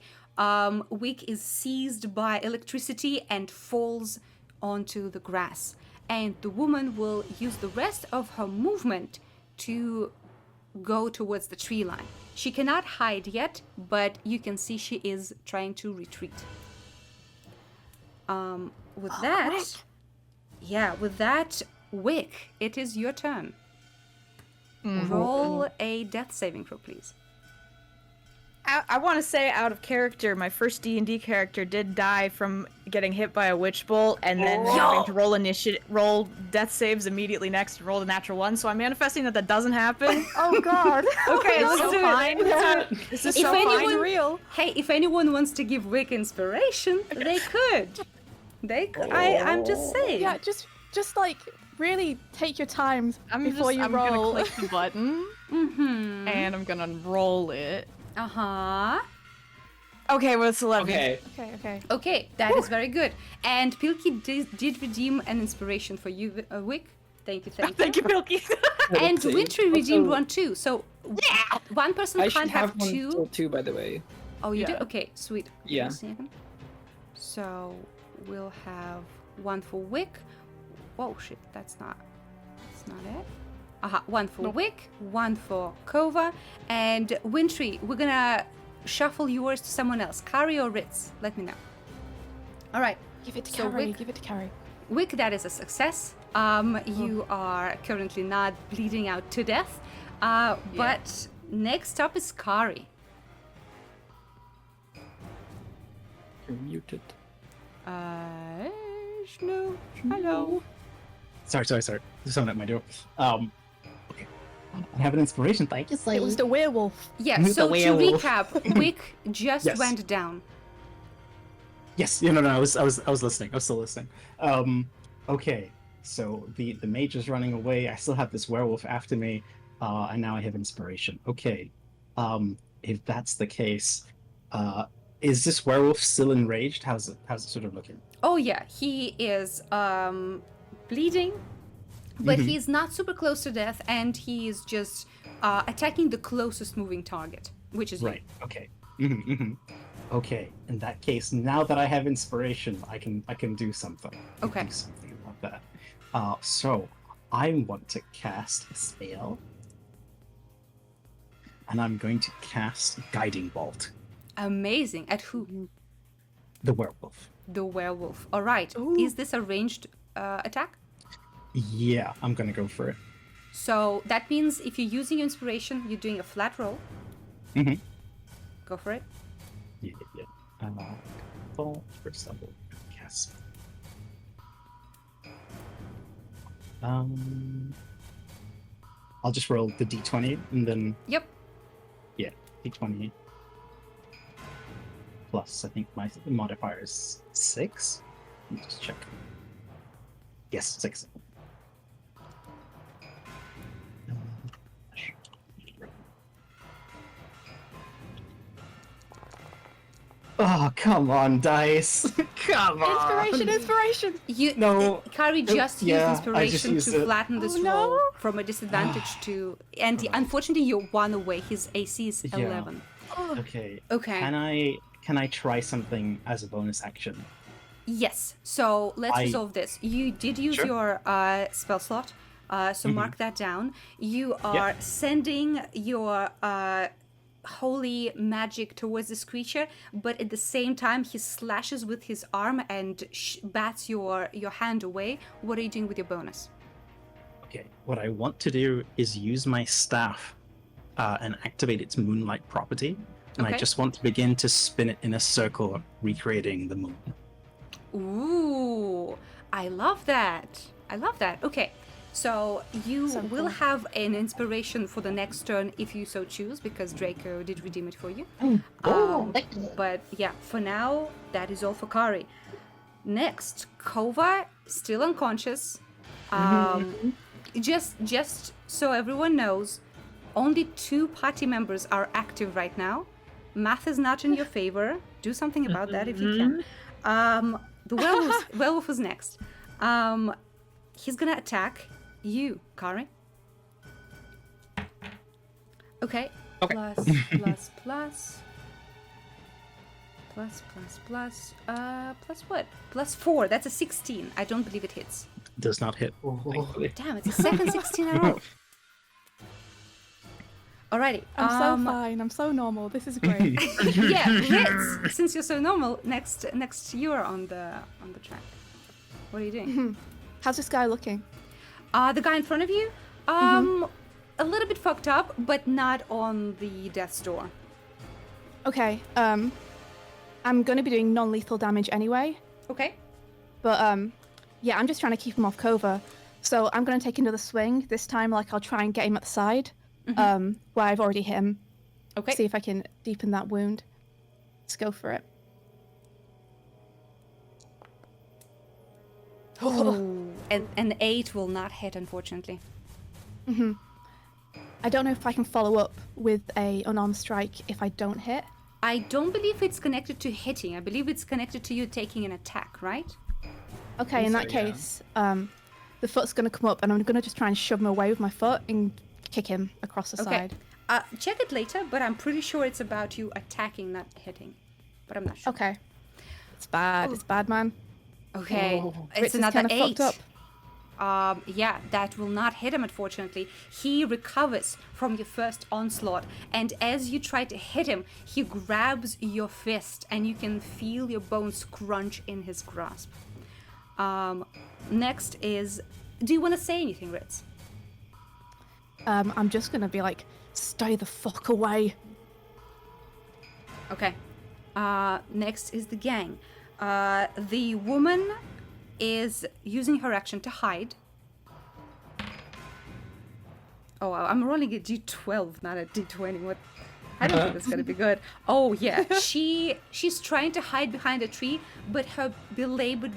Wick is seized by electricity and falls onto the grass. And the woman will use the rest of her movement to go towards the tree line. She cannot hide yet, but you can see she is trying to retreat. With that, Wick, it is your turn. Roll a death saving throw, please. I want to say, out of character, my first D&D character did die from getting hit by a witch bolt, and then having to roll death saves immediately next, and roll the natural 1. So I'm manifesting that doesn't happen. Oh god. Okay, let's so do fine. it. This is so fine. Real. Hey, if anyone wants to give Wick inspiration, they could. I'm just saying. Yeah, just really take your time before you I'm roll. gonna click the button, and I'm gonna roll it. Uh-huh. Okay, well, it's 11. Okay. Okay. Okay, that is very good. And Pilky did redeem an inspiration for you, Wick. Thank you, thank you. Thank you, Pilky. And see. Wintry redeemed Also- one too. So one person I can't should have one two. still too, by the way. Oh, you do? Yeah. Okay, sweet. Yeah. 1 second. So we'll have one for Wick. Whoa, shit, that's not it. One for Wick, one for Kovah, and Wintry. We're gonna shuffle yours to someone else. Kari or Ritz? Let me know. All right. Give it to So Carrie. Wick- Give it to Carrie. Wick, that is a success. You are currently not bleeding out to death. But next up is Kari. You're muted. No. Hello. Sorry. There's someone at my door. Okay. I have an inspiration. Thank you, It was the werewolf. Yeah, The so to werewolf. recap, Wick just Yes. went down. Yes. Yeah. No. I was listening. I was still listening. Okay. So the mage is running away. I still have this werewolf after me, and now I have inspiration. Okay. If that's the case, is this werewolf still enraged? How's it sort of looking? Oh yeah, he is bleeding, but Mhm. he's not super close to death, and he is just attacking the closest moving target, which is Right. Okay. Okay. In that case, now that I have inspiration, I can do something. I can Okay. do something about that. So I want to cast a spell, and I'm going to cast Guiding Bolt. you. Amazing. At who? The werewolf. The werewolf. All right. Is this a ranged attack? Yeah, I'm gonna go for it. So that means if you're using your inspiration, you're doing a flat roll. Mhm. Go for it. Yeah. Bolt first level. Cast. I'll just roll the d20 and then Yep. d20 plus. I think my modifier is 6. Let me just check. Yes, 6. Oh, come on, dice. Come on. Inspiration. You No. Kari just Yeah, I used just inspiration used to it. flatten this Oh, roll no. from a disadvantage to, and unfortunately you're 1 away. His AC is Yeah. 11. Okay. Okay. Can I try something as a bonus action? Yes. So let's I- resolve this. You did use Sure. your spell slot, so mark that down. You are sending your holy magic towards this creature, but at the same time he slashes with his arm and bats your hand away. What are you doing with your bonus? Okay. What I want to do is use my staff and activate its moonlight property. And I Okay. just want to begin to spin it in a circle, recreating the moon. Ooh, I love that. I love that. Okay, so you So will cool. have an inspiration for the next turn if you so choose, because Draco did redeem it for you. But yeah, for now, that is all for Kari. Next, Kovah, still unconscious. Just so everyone knows, only 2 party members are active right now. Math is not in your favor. Do something about that if you can. The werewolf is next. He's gonna attack you, Kari. Okay. Plus what? Plus 4. That's a 16. I don't believe it hits. Does not hit. Thankfully. Damn, it's a second 16 in a row. Alrighty. I'm so fine. I'm so normal. This is great. Yeah, Ritz, since you're so normal, next you are on the track. What are you doing? How's this guy looking? The guy in front of you, a little bit fucked up, but not on the death's door. Okay. I'm gonna be doing non-lethal damage anyway, Okay. but yeah, I'm just trying to keep him off Kovah. So I'm gonna take another swing. This time, like I'll try and get him at the side, where I've already hit him. Okay. See if I can deepen that wound. Let's go for it. Ooh, and an 8 will not hit, unfortunately. I don't know if I can follow up with a unarmed strike if I don't hit. I don't believe it's connected to hitting. I believe it's connected to you taking an attack, right? Okay, in that so, yeah. case, the foot's gonna come up, and I'm gonna just try and shove him away with my foot and kick him across the Okay. side. Check it later, but I'm pretty sure it's about you attacking, not hitting. But I'm not sure. Okay. It's bad. It's bad, man. Okay. It's Ritz is another kinda 8. fucked up. Yeah, that will not hit him, unfortunately. He recovers from your first onslaught, and as you try to hit him, he grabs your fist, and you can feel your bones crunch in his grasp. Next is... Do you want to say anything, Ritz? I'm just gonna be like, stay the fuck away. Okay. Next is the gang. The woman is using her action to hide. Oh, I'm rolling a d12, not a d20. What? I don't think that's gonna be good. Oh yeah, she's trying to hide behind a tree, but her belabored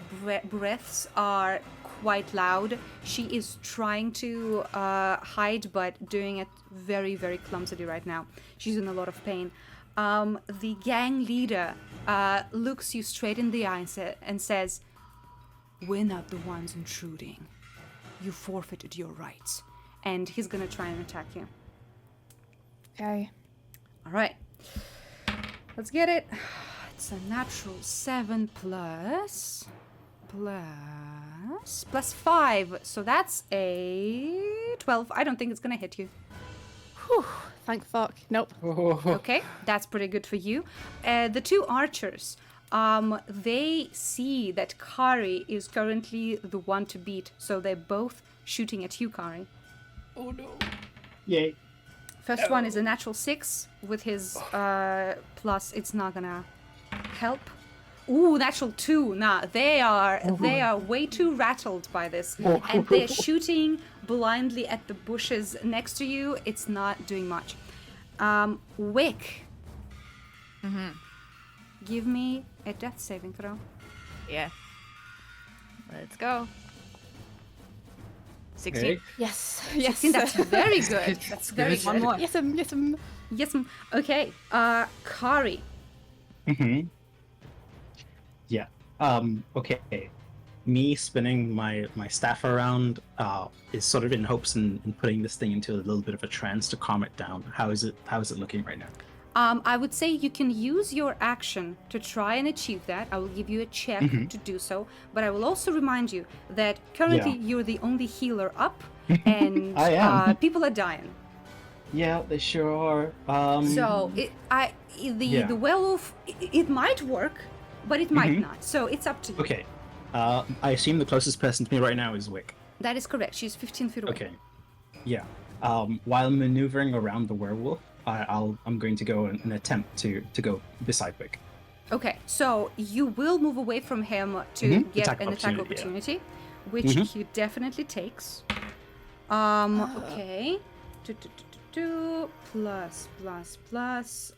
breaths are quite loud. She is trying to hide, but doing it very, very clumsily right now. She's in a lot of pain. The gang leader looks you straight in the eye and says, "We're not the ones intruding. You forfeited your rights." And he's gonna try and attack you. Okay. All right. Let's get it. It's a natural 7 plus 5. So that's a 12. I don't think it's gonna hit you. Whew. Thank fuck. Nope. Okay, that's pretty good for you. The 2 archers, they see that Kari is currently the one to beat, so they're both shooting at you, Kari. Oh no. Yay. First one is a natural 6 with his plus. It's not gonna help. Ooh, natural 2. Nah, they are way too rattled by this, and they're shooting blindly at the bushes next to you. It's not doing much. Wick. Give me a death saving throw. Yeah. Let's go. 16. Okay. Yes. I Yes. think that's very good. That's very good. good. One more. Yes. Yes. Yes. Okay. Kari. Yeah. Okay. Me spinning my staff around is sort of in hopes in putting this thing into a little bit of a trance to calm it down. How is it looking right now? I would say you can use your action to try and achieve that. I will give you a check to do so, but I will also remind you that currently you're the only healer up, and I am. People are dying. Yeah, they sure are. So the werewolf, it might work, but it might not. So it's up to you. Okay. I assume the closest person to me right now is Wick. That is correct. She's 15 feet away. Okay. Yeah. While maneuvering around the werewolf, I'm going to go and attempt to go beside Wick. Okay, so you will move away from him to get Attack an attack opportunity, opportunity, which he definitely takes. Okay. Plus. That's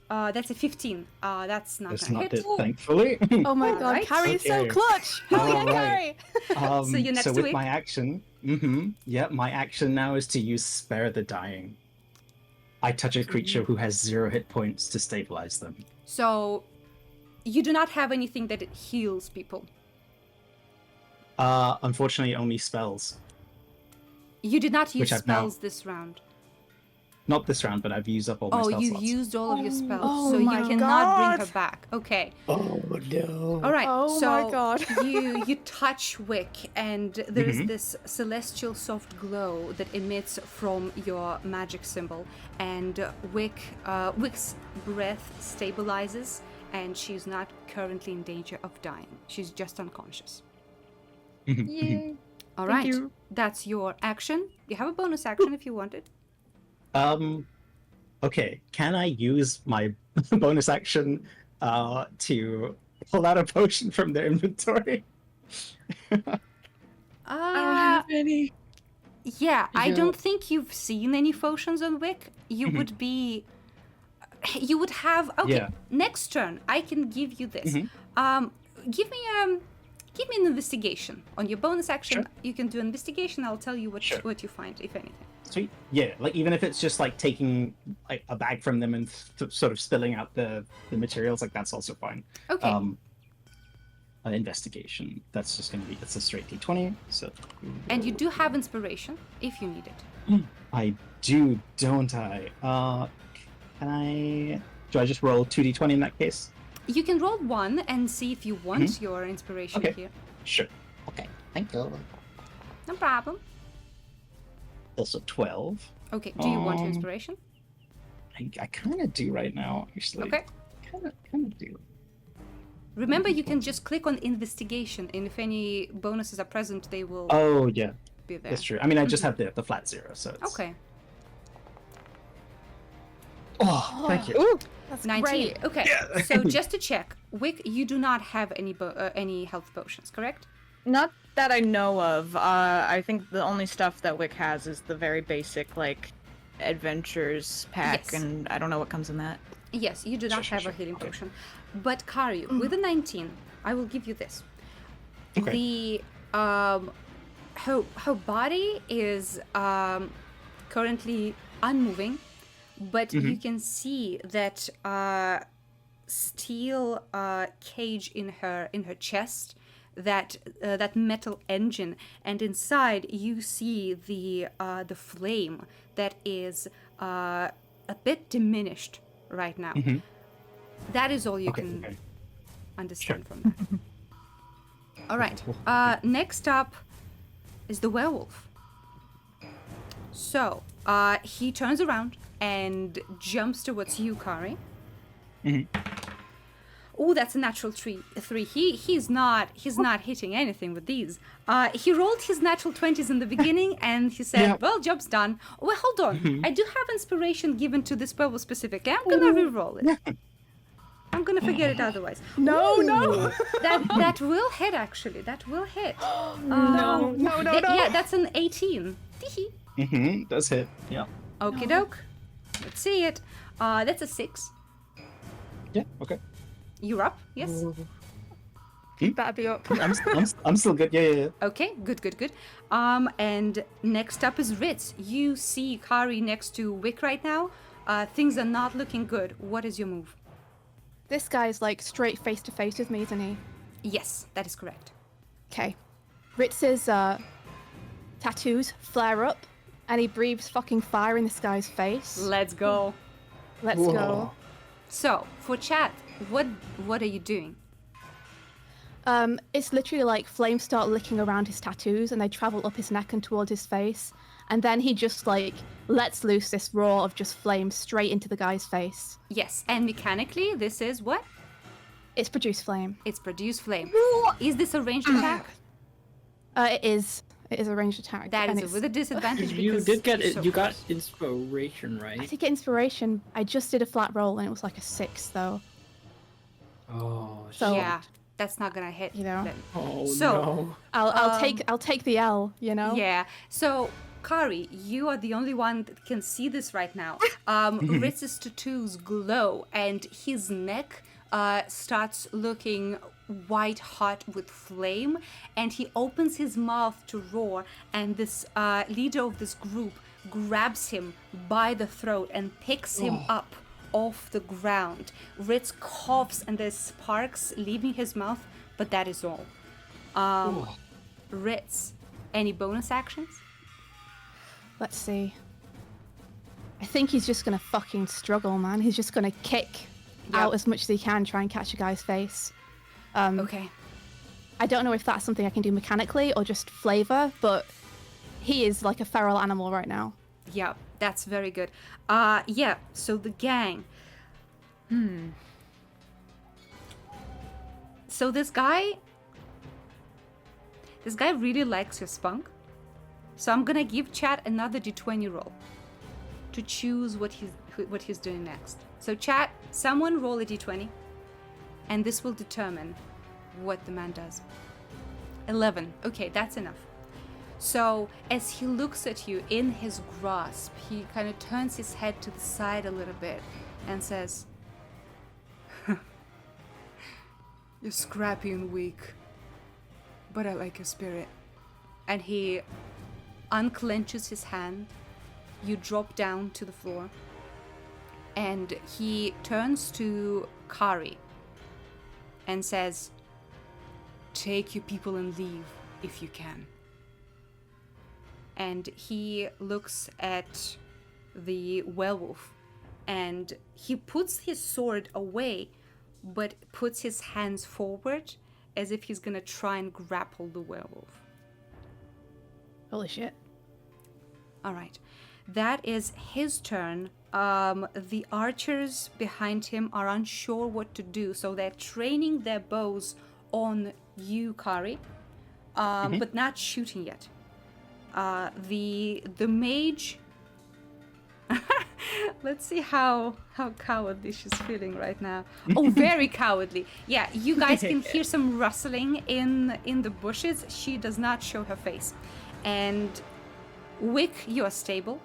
a 15. That's not That's gonna not hit. it, thankfully. Oh my god, Alright. Carrie is so Okay. clutch. Hell yeah, Alright. Carrie. So you're next so to with Wick? my action, my action now is to use Spare the Dying. I touch a creature who has 0 hit points to stabilize them. So you do not have anything that it heals people. Unfortunately, only spells. You did not use Which I've now- spells this round. Not this round, but I've used up all my Oh, spell you slots. used all of your spells, Oh so you my cannot bring God. her back. Okay. Oh no. All right. Oh so my God. you touch Wick, and there's this celestial soft glow that emits from your magic symbol, and Wick's breath stabilizes, and she's not currently in danger of dying. She's just unconscious. Yay. All Thank right. you. That's your action. You have a bonus action if you want it. Okay, can I use my bonus action to pull out a potion from their inventory? Any. Yeah, I Yeah. don't think you've seen any potions on Wick. You would be. You would have. Okay, Yeah. next turn I can give you this. Give me an investigation on your bonus action. Sure. You can do an investigation. I'll tell you Sure. what you find, if anything. Sweet. Yeah, like even if it's just like taking like a bag from them and sort of spilling out the materials, like that's also fine. Okay. investigation. That's just going to be, it's a straight d20. So. And you do have inspiration if you need it. I do, don't I? Do I just roll 2d20 in that case? You can roll one and see if you want your inspiration Okay. here. Sure. Okay, thank you. No problem. Also 12. Okay, do you want your inspiration? I kind of do right now, actually. Okay. Kind of do. Remember, you can just click on investigation, and if any bonuses are present, they will Oh, yeah. be there. That's true. I mean, I just have the flat 0, so it's... Okay. Oh, thank you. Ooh, that's 19. great. Okay. So just to check, Wick, you do not have any health potions, correct? Not that I know of. I think the only stuff that Wick has is the very basic, like, adventures pack, Yes. and I don't know what comes in that. Yes, you do not Sure, have sure. a healing potion. But Kari, with a 19, I will give you this. Okay. The her body is currently unmoving, but you can see that steel cage in her chest, that metal engine, and inside you see the flame that is a bit diminished right now. That is all you can Okay. understand from that. All right. Next up is the werewolf. So he turns around and jumps towards you, Kari. Oh, that's a natural 3. He's not hitting anything with these. He rolled his natural 20s in the beginning, and he said, Yeah. "Well, job's done." Well, hold on. I do have inspiration given to this werewolf specifically. I'm gonna re-roll it. I'm gonna forget it otherwise. No, no. That will hit, actually. That will hit. No. Yeah, that's an 18. Teehee. Does hit. Yeah. Okie doke. Let's see it. That's a 6. Yeah, okay. You're up, yes? Better be up. I'm still good. Yeah. Okay, good. And next up is Ritz. You see Kari next to Wick right now. Things are not looking good. What is your move? This guy's like straight face to face with me, isn't he? Yes, that is correct. Okay. Ritz's tattoos flare up, and he breathes fucking fire in this guy's face. Let's go. Let's go. So, for chat, what are you doing? It's literally like flames start licking around his tattoos, and they travel up his neck and towards his face, and then he just like lets loose this roar of just flames straight into the guy's face. Yes, and mechanically, this is what? It's produce flame. It's produce flame. Is this a ranged attack? It is. It is a ranged attack. That and is it's- with a disadvantage. You because did get you're it. so You got close. inspiration, I right? did get inspiration. I just did a flat roll, and it was like a 6, though. Oh, So Yeah, that's not gonna hit. You know. then. Oh So- no. I'll take the L. You know. Yeah. So, Kari, you are the only one that can see this right now. Ritz's tattoos glow, and his neck starts looking white hot with flame, and he opens his mouth to roar, and this leader of this group grabs him by the throat and picks him up off the ground. Ritz coughs, and there's sparks leaving his mouth, but that is all. Ritz, any bonus actions? Let's see. I think he's just gonna fucking struggle, man. He's just gonna kick out as much as he can, try and catch a guy's face. Okay. I don't know if that's something I can do mechanically or just flavor, but he is like a feral animal right now. Yeah, that's very good. Yeah, so the gang. So this guy really likes your spunk. So I'm gonna give chat another d20 roll to choose what he's doing next. So chat, someone roll a d20, and this will determine what the man does. 11. Okay, that's enough. So as he looks at you in his grasp, he kind of turns his head to the side a little bit and says, "You're scrappy and weak, but I like your spirit." And he unclenches his hand. You drop down to the floor, and he turns to Kari and says, take your people and leave if you can. And he looks at the werewolf and he puts his sword away, but puts his hands forward as if he's gonna try and grapple the werewolf. Holy shit. All right, that is his turn. The archers behind him are unsure what to do, so they're training their bows on you, Kari, but not shooting yet. The mage. Let's see how cowardly she's feeling right now. Oh, very cowardly. Yeah, you guys can hear some rustling in the bushes. She does not show her face. And Wick, you are stable.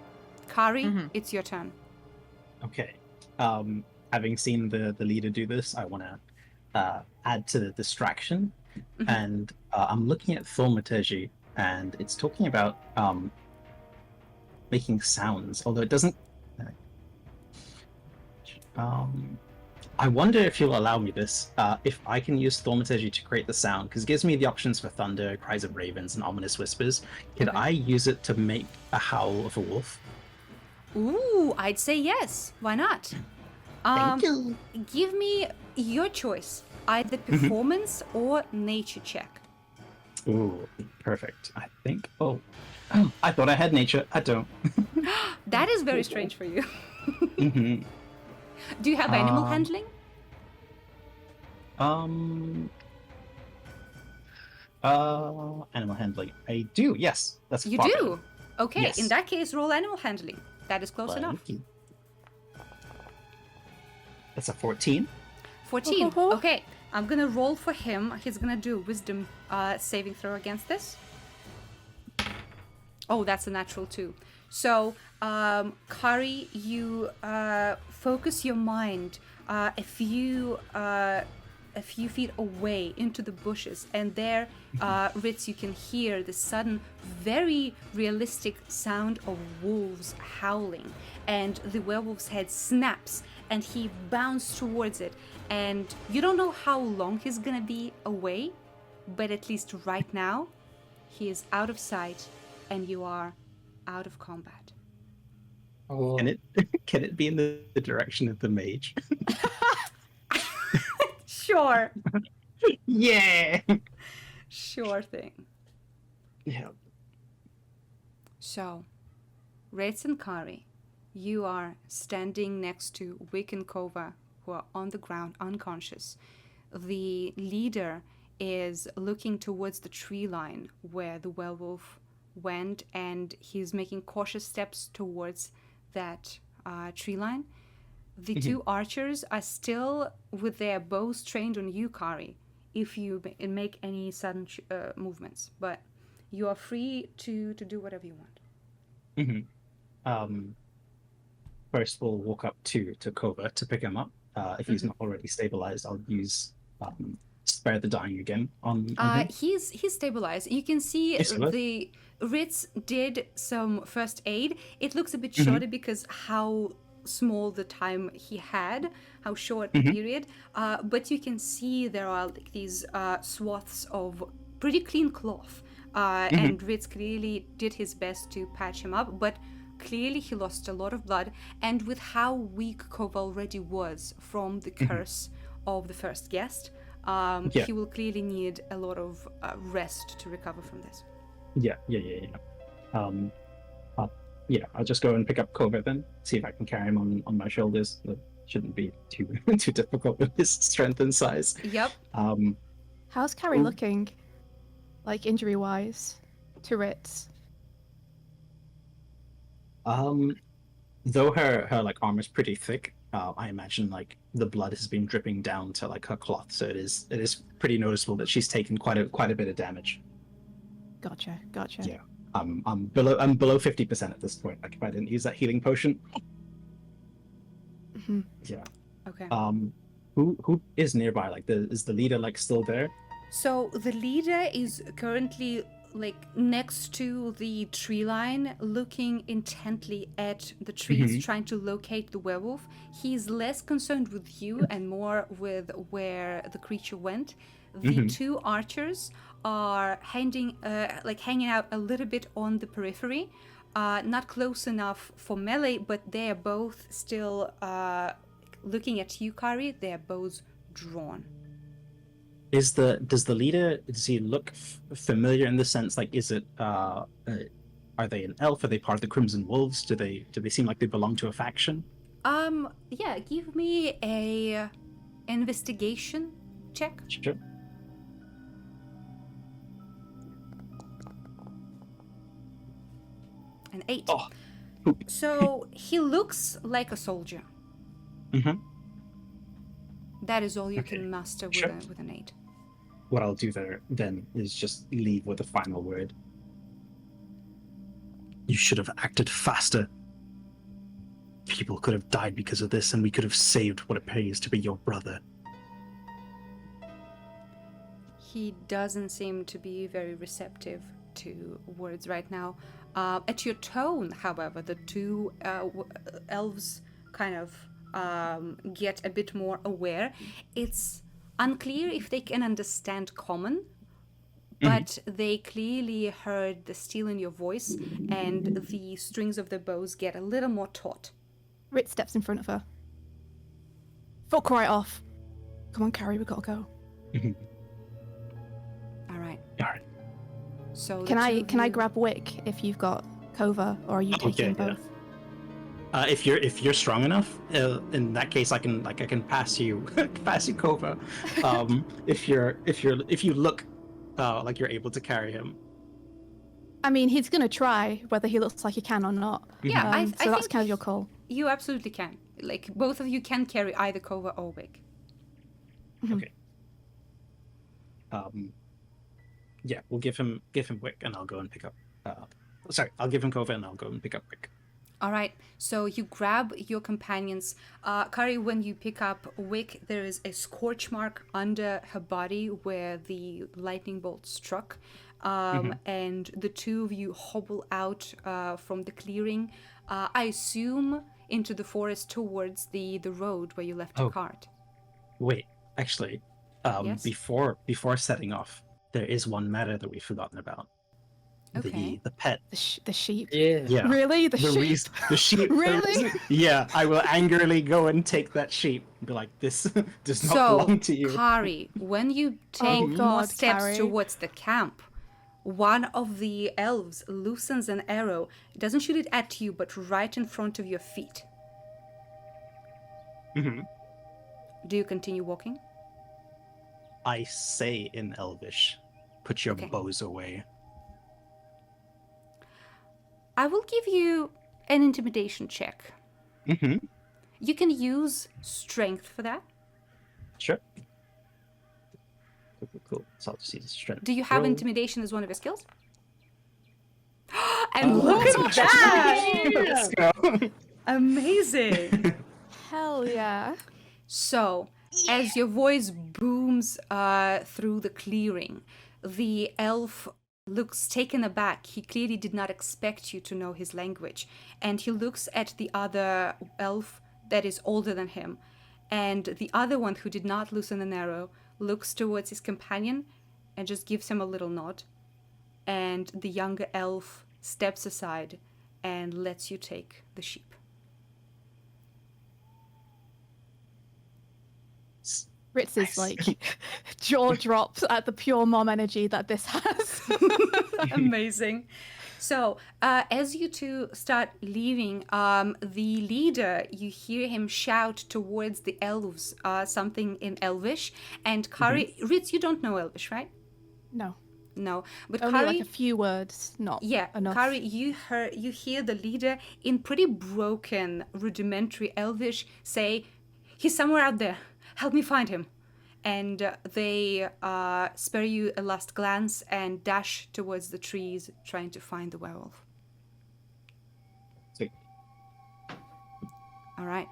Kari, it's your turn. Okay. Having seen the leader do this, I want to add to the distraction, and I'm looking at thaumaturgy, and it's talking about making sounds, although it doesn't. I wonder if you'll allow me this, if I can use thaumaturgy to create the sound, because it gives me the options for thunder, cries of ravens, and ominous whispers. Could I use it to make a howl of a wolf? Ooh, I'd say yes. Why not? Thank you. Give me your choice, either performance or nature check. Ooh, perfect. I think. Oh, I thought I had nature. I don't. That is very strange for you. Mm-hmm. Do you have animal handling? Animal handling. I do. Yes, that's. You fine. do? Okay, Yes. in that case, roll animal handling. That is close enough. Thank you. That's a 14. 14. Okay, I'm gonna roll for him. He's gonna do a wisdom saving throw against this. Oh, that's a natural 2. So, Kari, you focus your mind a few feet away into the bushes, and there, Ritz, you can hear the sudden, very realistic sound of wolves howling, and the werewolf's head snaps, and he bounds towards it, and you don't know how long he's gonna be away, but at least right now, he is out of sight, and you are out of combat. Oh, Can it be in the direction of the mage? Sure. Yeah. Sure thing. Yeah. So, Ritz and Kari, you are standing next to Wick and Kovah, who are on the ground, unconscious. The leader is looking towards the tree line where the werewolf went, and he's making cautious steps towards that tree line. The two archers are still with their bows trained on you, Kari, if you make any sudden movements. But you are free to do whatever you want. First, we'll walk up to Kovah to pick him up. If he's not already stabilized, I'll use spare the dying again on him. He's stabilized. You can see Yes, he was. the Ritz did some first aid. It looks a bit shorter because how small the time he had, how short the period. But you can see there are like these swaths of pretty clean cloth. And Ritz clearly did his best to patch him up, but clearly he lost a lot of blood. And with how weak Kovah already was from the curse of the first guest, he will clearly need a lot of rest to recover from this. Yeah. I'll just go and pick up Kovah then, see if I can carry him on my shoulders. That shouldn't be too difficult with his strength and size. Yep. How's Carrie looking, like injury-wise, to Ritz? Though her like armor's pretty thick, I imagine like the blood has been dripping down to like her cloth, so it is pretty noticeable that she's taken quite a bit of damage. Gotcha. Yeah. I'm below 50% at this point. Like if I didn't use that healing potion. Yeah. Okay. Who is nearby? Like is the leader like still there? So the leader is currently like next to the tree line, looking intently at the trees, trying to locate the werewolf. He's less concerned with you and more with where the creature went. The two archers are hanging out a little bit on the periphery, not close enough for melee, but they are both still looking at you, Kari. Their bows drawn. Does the leader, does he look familiar in the sense, like, is it are they an elf? Are they part of the Crimson Wolves? Do they seem like they belong to a faction? Yeah, give me a investigation check. Sure. An 8. Oh. So he looks like a soldier. Mm-hmm. That is all you Okay, can muster with, sure. with an 8. What I'll do there then is just leave with a final word. You should have acted faster. People could have died because of this, and we could have saved what appears to be your brother. He doesn't seem to be very receptive to words right now. At your tone, however, the two elves kind of get a bit more aware. It's unclear if they can understand common, but they clearly heard the steel in your voice, and the strings of the bows get a little more taut. Rit steps in front of her. Fuck right off. Come on, Carrie, we gotta go. All right. All right. So Can I grab Wick if you've got Kovah, or are you taking yeah. both? If you're strong enough, in that case, I can pass you Kovah. If you look like you're able to carry him. I mean, he's gonna try whether he looks like he can or not. Yeah, I so that's think kind of your call. You absolutely can. Like, both of you can carry either Kovah or Wick. Okay. Yeah, we'll give him Wick, and I'll go and pick up. I'll give him Kovah, and I'll go and pick up Wick. All right, so you grab your companions. Kari, when you pick up Wick, there is a scorch mark under her body where the lightning bolt struck. And the two of you hobble out from the clearing, I assume into the forest towards the road where you left your cart. Wait, actually, Yes? before setting off, there is one matter that we've forgotten about. Okay. The pet. The sheep. Yeah. Really? The sheep? The sheep. Really? Yeah, I will angrily go and take that sheep and be like, this does not belong to you. Kari, when you take more God, steps Kari. towards the camp, one of the elves loosens an arrow. It doesn't shoot it at you, but right in front of your feet. Mm-hmm. Do you continue walking? I say in Elvish, put your Okay. bows away. I will give you an intimidation check. Mm-hmm. You can use strength for that. Sure. Cool. So I'll just use strength. Do you have roll. intimidation as one of your skills? And look at that! Let's go. Amazing! Hell yeah. So, as your voice booms through the clearing, the elf looks taken aback. He clearly did not expect you to know his language. And he looks at the other elf that is older than him. And the other one who did not loosen an arrow looks towards his companion and just gives him a little nod. And the younger elf steps aside and lets you take the sheep. Ritz's like jaw drops at the pure mom energy that this has. Amazing. So, as you two start leaving, the leader, you hear him shout towards the elves something in Elvish. And Kari, Ritz, you don't know Elvish, right? No. No, but Only Kari, like a few words, not yeah, enough. Kari, you hear the leader in pretty broken, rudimentary Elvish say, "He's somewhere out there. Help me find him." And they spare you a last glance and dash towards the trees, trying to find the werewolf. Sweet. All right.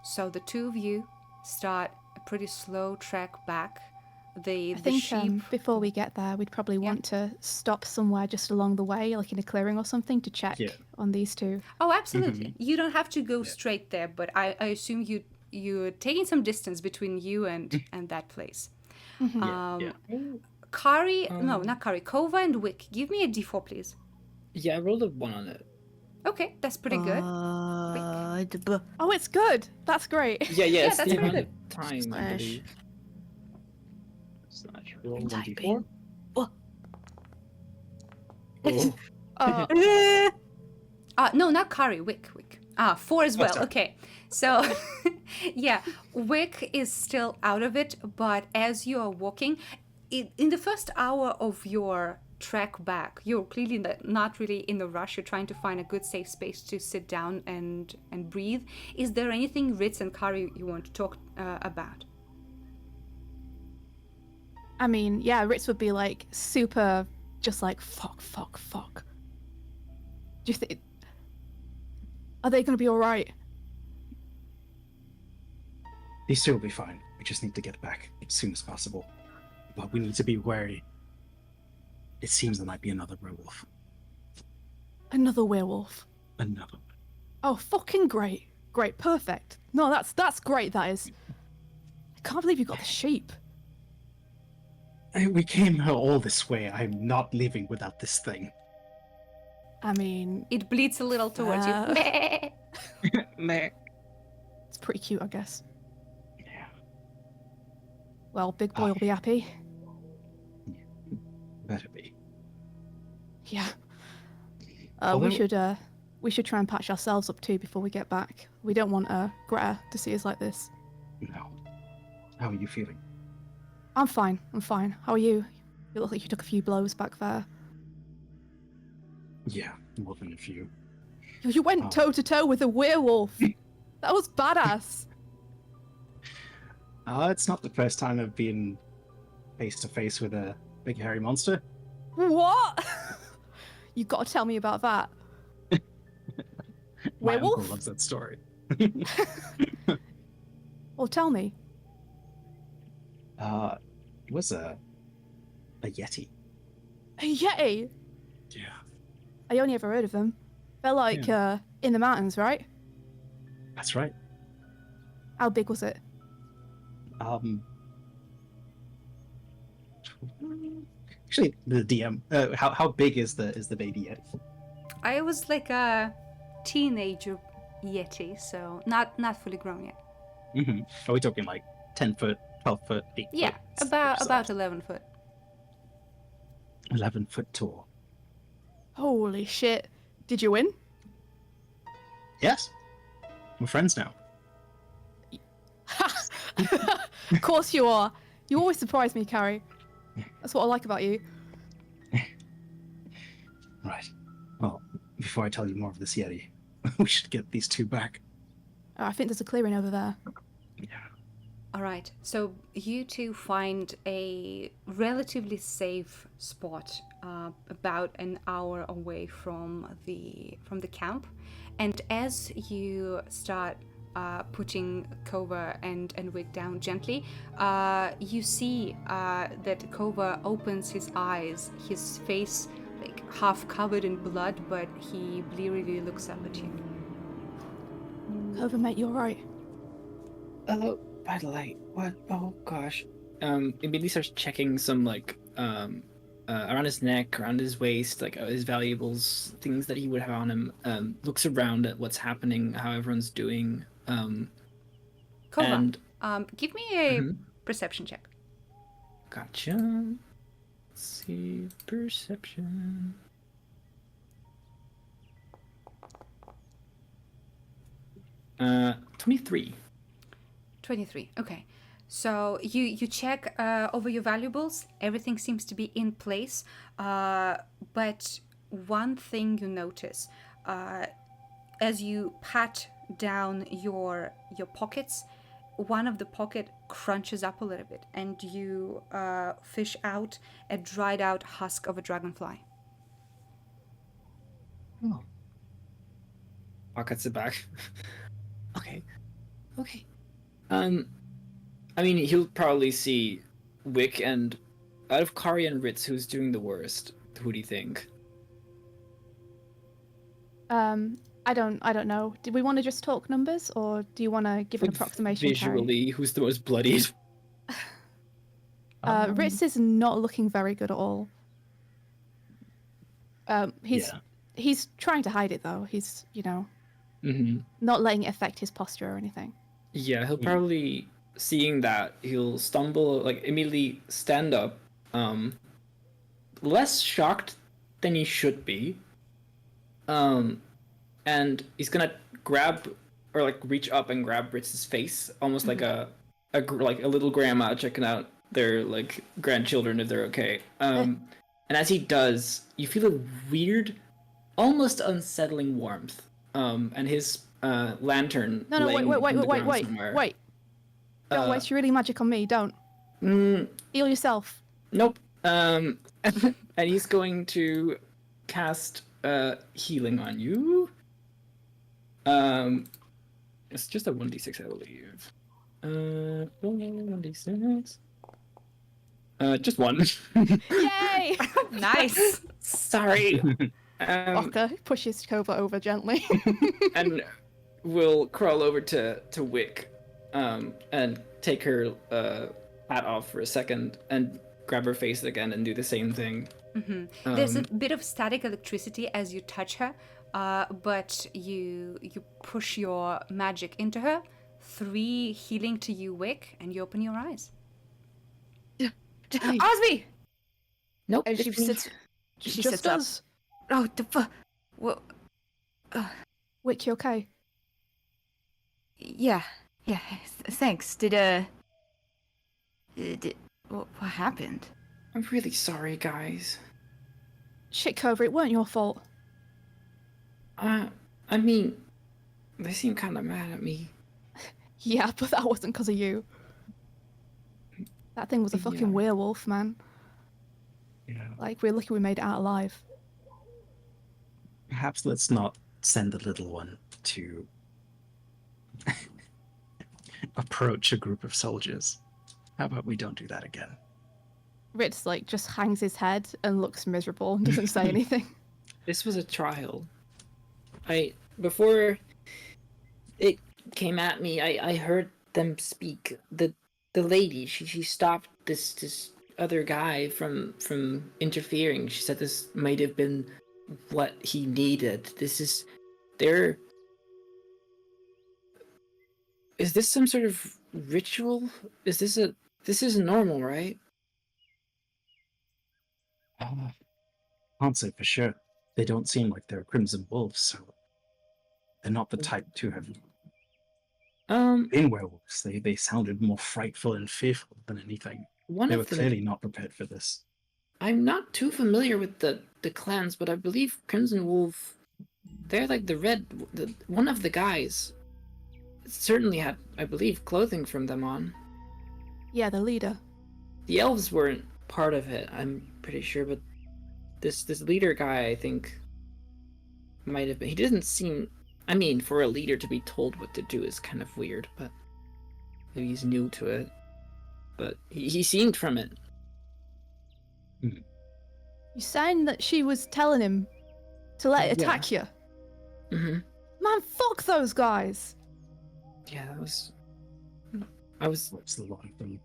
So the two of you start a pretty slow trek back. The I think sheep. before we get there, we'd probably want to stop somewhere just along the way, like in a clearing or something, to check on these two. Oh, absolutely. You don't have to go straight there, but I assume you're taking some distance between you and that place. Yeah. Kari, no, not Kari, Kovah and Wick, give me a d4, please. Yeah, I rolled a 1 on it. Okay, that's pretty good. Oh, it's good. That's great. Yeah, Yeah, it's that's the pretty amount of time, I believe. Slash roll Typing. 1d4. Oh, No, not Kari, Wick. 4 as well. sorry. Okay, so yeah, Wick is still out of it, but as you are walking, in the first hour of your trek back, you're clearly not really in a rush. You're trying to find a good safe space to sit down and breathe. Is there anything, Ritz and Kari, you want to talk about? I mean, yeah, Ritz would be like super, just like fuck. Do you think? Are they gonna be all right? These two will be fine. We just need to get back as soon as possible. But we need to be wary. It seems there might be another werewolf. Another werewolf. Another. Oh, fucking great. Great, perfect. No, that's great, that is. I can't believe you got the sheep. We came all this way. I'm not leaving without this thing. I mean, It bleeds a little towards you. Meh. Meh. it's pretty cute, I guess. Yeah. Well, big boy will be happy. Better be. Yeah. Although- We should try and patch ourselves up too before we get back. We don't want Greta to see us like this. No. How are you feeling? I'm fine. How are you? You look like you took a few blows back there. Yeah, more than a few. You went toe to toe with a werewolf. That was badass. It's not the first time I've been face to face with a big hairy monster. What? You got to tell me about that. My uncle Werewolf? loves that story. Well, tell me. It was a yeti. A yeti? Yeah. I only ever heard of them. They're like in the mountains, right? That's right. How big was it? Actually, the DM. How big is the baby yeti? I was like a teenager yeti, so not fully grown yet. Mm-hmm. Are we talking like 10 foot, 12 foot, 8 Yeah, foot? about 11 foot. 11 foot tall. Holy shit. Did you win? Yes. We're friends now. Of course you are. You always surprise me, Carrie. That's what I like about you. Right. Well, before I tell you more of this yeti, we should get these two back. I think there's a clearing over there. Yeah. All right, so you two find a relatively safe spot about an hour away from the camp, and as you start putting Kovah and Wick down gently, you see that Kovah opens his eyes, his face like half covered in blood, but he blearily looks up at you. Kovah, mate, you alright? Oh, by the light. What? Oh gosh. Immediately starts checking some like around his neck, around his waist, like his valuables, things that he would have on him. Looks around at what's happening, how everyone's doing. Kovah, give me a Mhm. perception check. Gotcha. Let's see, perception. Uh, 23. 23. Okay. So you check over your valuables. Everything seems to be in place. But one thing you notice as you pat down your pockets, one of the pocket crunches up a little bit, and you fish out a dried out husk of a dragonfly. Oh. Pockets it back. Okay. I mean, he'll probably see Wick, and out of Kari and Ritz, who's doing the worst? Who do you think? I don't know. Do we want to just talk numbers, or do you want to give an Like, approximation, Carrie? visually, who's the most bloodied? Ritz is not looking very good at all. He's trying to hide it though. He's, not letting it affect his posture or anything. Yeah, he'll probably, seeing that, he'll stumble, like, immediately stand up, less shocked than he should be, and he's gonna grab, or, like, reach up and grab Ritz's face, almost like a little grandma checking out their, like, grandchildren if they're okay. And as he does, you feel a weird, almost unsettling warmth. And his lantern. No, wait. Don't waste your really magic on me. Don't. Heal yourself. Nope. And he's going to cast healing on you. It's just a 1d6, I believe. 1d6. Just one. Yay! Nice. Sorry. Oka pushes Kovah over gently. And we'll crawl over to Wick, and take her hat off for a second, and grab her face again, and do the same thing. There's a bit of static electricity as you touch her, but you push your magic into her. 3 healing to you, Wick, and you open your eyes. Osby! Nope. And she sits. She sits up. Oh, the fuck. Well, Wick, you okay? yeah. Thanks. What happened? I'm really sorry, guys. Shit, Kovah, it weren't your fault. I mean, they seem kind of mad at me. Yeah, but that wasn't because of you. That thing was a fucking werewolf, man. Yeah. Like, we're lucky we made it out alive. Perhaps let's not send the little one to approach a group of soldiers. How about we don't do that again? Ritz, like, just hangs his head and looks miserable and doesn't say anything. This was a trial. Before it came at me, I heard them speak. The lady, she stopped this other guy from interfering. She said this might have been what he needed. Is this some sort of ritual? This is normal, right? Can't say for sure. They don't seem like they're crimson wolves, so they're not the type to have been werewolves. They sounded more frightful and fearful than anything. They were clearly not prepared for this. I'm not too familiar with the clans, but I believe Crimson Wolf, they're like one of the guys certainly had, I believe, clothing from them on. Yeah, the leader. The elves weren't part of it, I'm pretty sure, but this leader guy, I think, might have been. He doesn't seem, I mean, for a leader to be told what to do is kind of weird, but maybe he's new to it. But he seemed from it. You saying that she was telling him to let it attack you? Mm-hmm. Man, fuck those guys! Yeah, that was... What's the line from?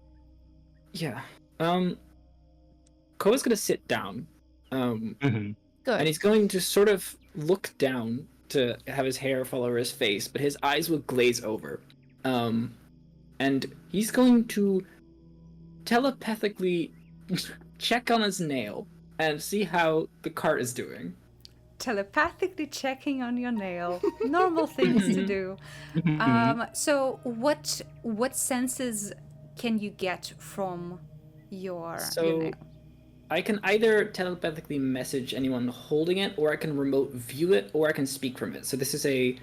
Yeah. Kovah's gonna sit down. Good. And he's going to sort of look down to have his hair fall over his face, but his eyes will glaze over. And he's going to telepathically check on his nail and see how the cart is doing. Telepathically checking on your nail. Normal things to do. So what senses can you get from your nail? I can either telepathically message anyone holding it, or I can remote view it, or I can speak from it. So this is a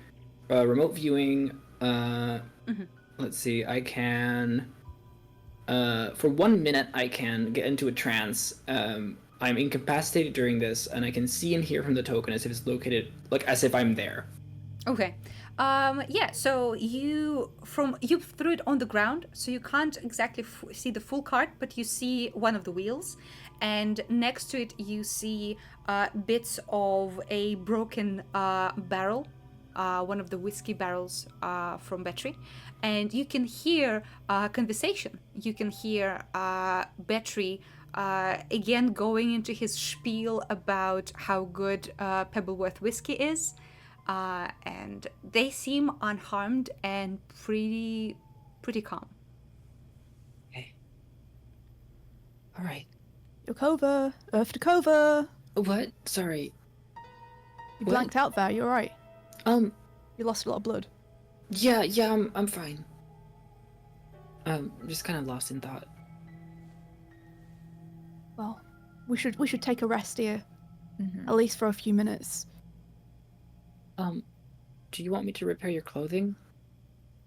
remote viewing. Let's see, I can... for 1 minute, I can get into a trance. I'm incapacitated during this, and I can see and hear from the token as if it's located, like as if I'm there. Okay. Yeah, so you threw it on the ground, so you can't exactly see the full cart, but you see one of the wheels, and next to it you see bits of a broken barrel one of the whiskey barrels from Battery, and you can hear conversation. You can hear Battery again going into his spiel about how good Pebbleworth whiskey is, and they seem unharmed and pretty calm. Okay. All right. Yo, Kovah. Earth to Kovah. What? Sorry. You What? blanked out there. You alright? You lost a lot of blood. Yeah, I'm fine. I'm just kind of lost in thought. Well, we should take a rest here, Mhm. at least for a few minutes. Do you want me to repair your clothing?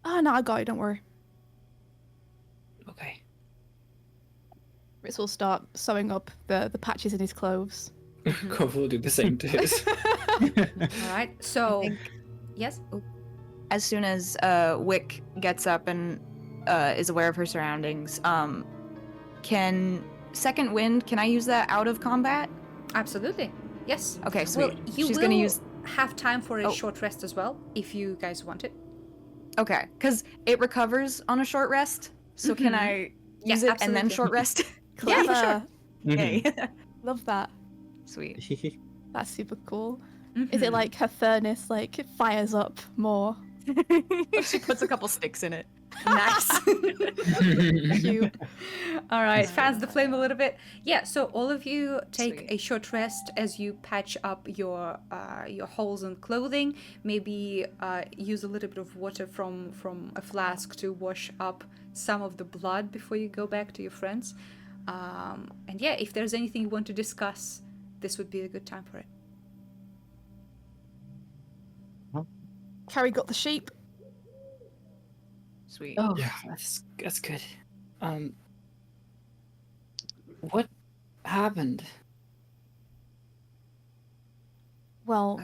Ah, no, I got it. Don't worry. Okay. Ritz will start sewing up the patches in his clothes. Kovah will do the same to his. All right. So, think- yes. Oh, As soon as Wick gets up and is aware of her surroundings, can Second Wind, can I use that out of combat? absolutely. Yes. Okay, sweet. Well, you She's will gonna use. have time for a Oh. short rest as well, if you guys want it. Okay, because it recovers on a short rest. So can Mhm. I Yeah, use it and then absolutely. short rest? Yeah, for Clever. Yay. Love that. Sweet. That's super cool. Is Mhm. it like her furnace like fires up more? She puts a couple sticks in it. Nice. Cute. All right, fans the flame a little bit. Yeah, so all of you take Sweet. a short rest as you patch up your holes in clothing. Maybe use a little bit of water from a flask to wash up some of the blood before you go back to your friends. And yeah, if there's anything you want to discuss, this would be a good time for it. Carrie got the sheep. Sweet. Oh, Yeah. that's good. What happened? Well,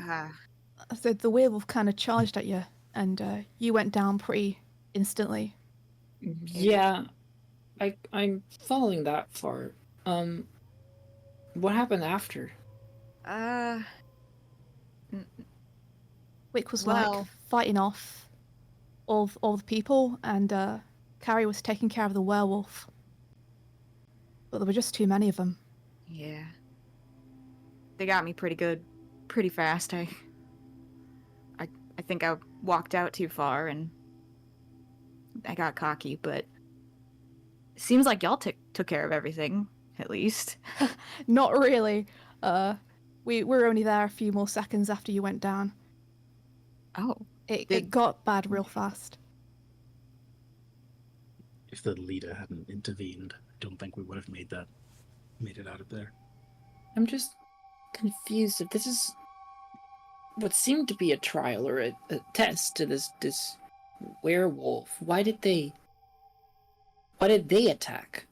the werewolf kind of charged at you, and you went down pretty instantly. Yeah, I'm following that far. What happened after? Wick was Well- like fighting off all the people, and Carrie was taking care of the werewolf. But there were just too many of them. Yeah. They got me pretty good, pretty fast. I think I walked out too far and I got cocky, but it seems like y'all took care of everything, at least. Not really. We were only there a few more seconds after you went down. Oh. It Did- got bad real fast. If the leader hadn't intervened, I don't think we would have made it out of there. I'm just confused if this is what seemed to be a trial or a test to this werewolf. Why did they attack?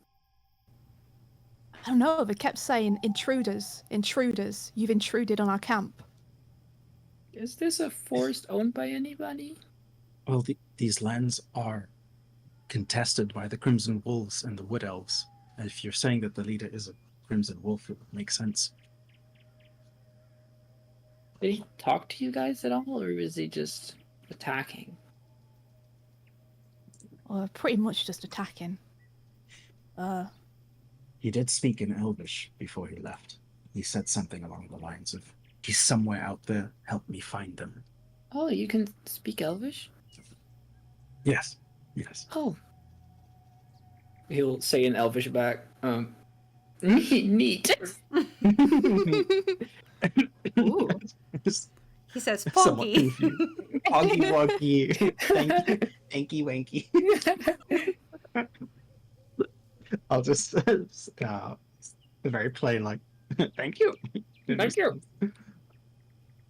I don't know, they kept saying, intruders, intruders, you've intruded on our camp. Is this a forest owned by anybody? Well, these lands are contested by the Crimson Wolves and the Wood Elves. And if you're saying that the leader is a Crimson Wolf, it would make sense. Did he talk to you guys at all, or was he just attacking? Or pretty much just attacking. He did speak in Elvish before he left. He said something along the lines of, "He's somewhere out there, help me find them." Oh, you can speak Elvish? Yes. Oh. He'll say in Elvish back, neat. Ooh. Just He says, somewhat "Foggy." confused. Foggy woggy. Thanky wanky. I'll just very plain, like, thank you. Thank you.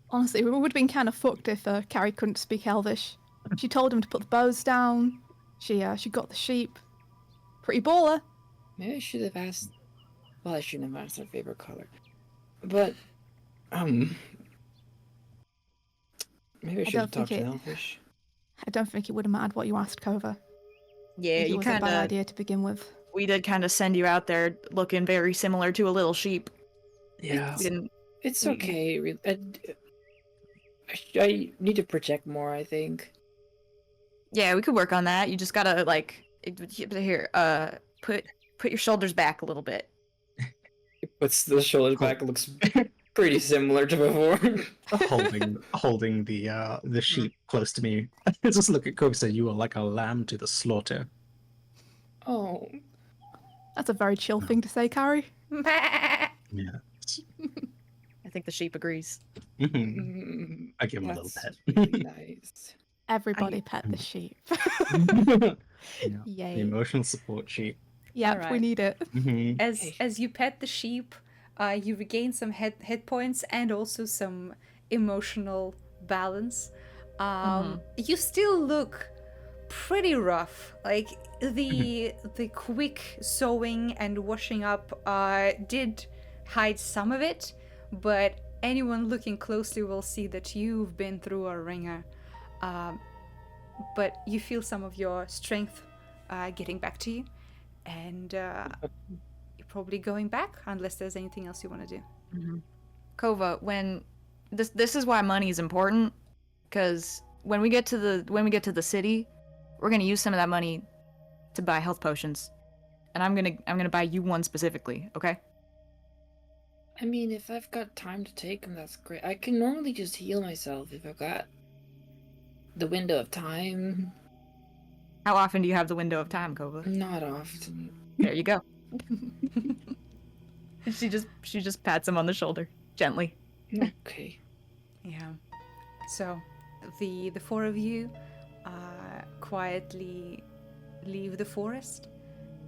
Honestly, we would have been kind of fucked if Carrie couldn't speak Elvish. She told him to put the bows down. She got the sheep. Pretty baller. Maybe I should have asked. Well, I shouldn't have asked their favorite color. But, maybe I should have don't talked to think Elvish. I don't think it would have mattered what you asked, Kovah. I Yeah, think it you was a bad kind of. idea to begin with. We did kind of send you out there looking very similar to a little sheep. Yeah. We didn't. It's we- okay. I need to project more, I think. Yeah, we could work on that. You just gotta like here. Put your shoulders back a little bit. Puts the shoulders back. Looks pretty similar to before. holding the sheep close to me. Just look at Kovah. Say, "You are like a lamb to the slaughter." Oh. That's a very chill thing to say, Carrie. Yeah. I think the sheep agrees. I give him a little That's pet. really nice. Everybody pet the sheep. Yeah. Yay. The emotional support sheep. Yep, we Alright. need it. As you pet the sheep, you regain some hit points and also some emotional balance. You still look pretty rough. Like the quick sewing and washing up did hide some of it, but anyone looking closely will see that you've been through a ringer. But you feel some of your strength getting back to you, and you're probably going back unless there's anything else you want to do. Kovah, when this is why money is important, because when we get to the city, we're gonna use some of that money to buy health potions, and I'm gonna buy you one specifically. Okay? I mean, if I've got time to take them, that's great. I can normally just heal myself if I've got the window of time. How often do you have the window of time, Kovah? Not often. There you go. she just pats him on the shoulder gently. Okay. Yeah. So, the four of you quietly leave the forest,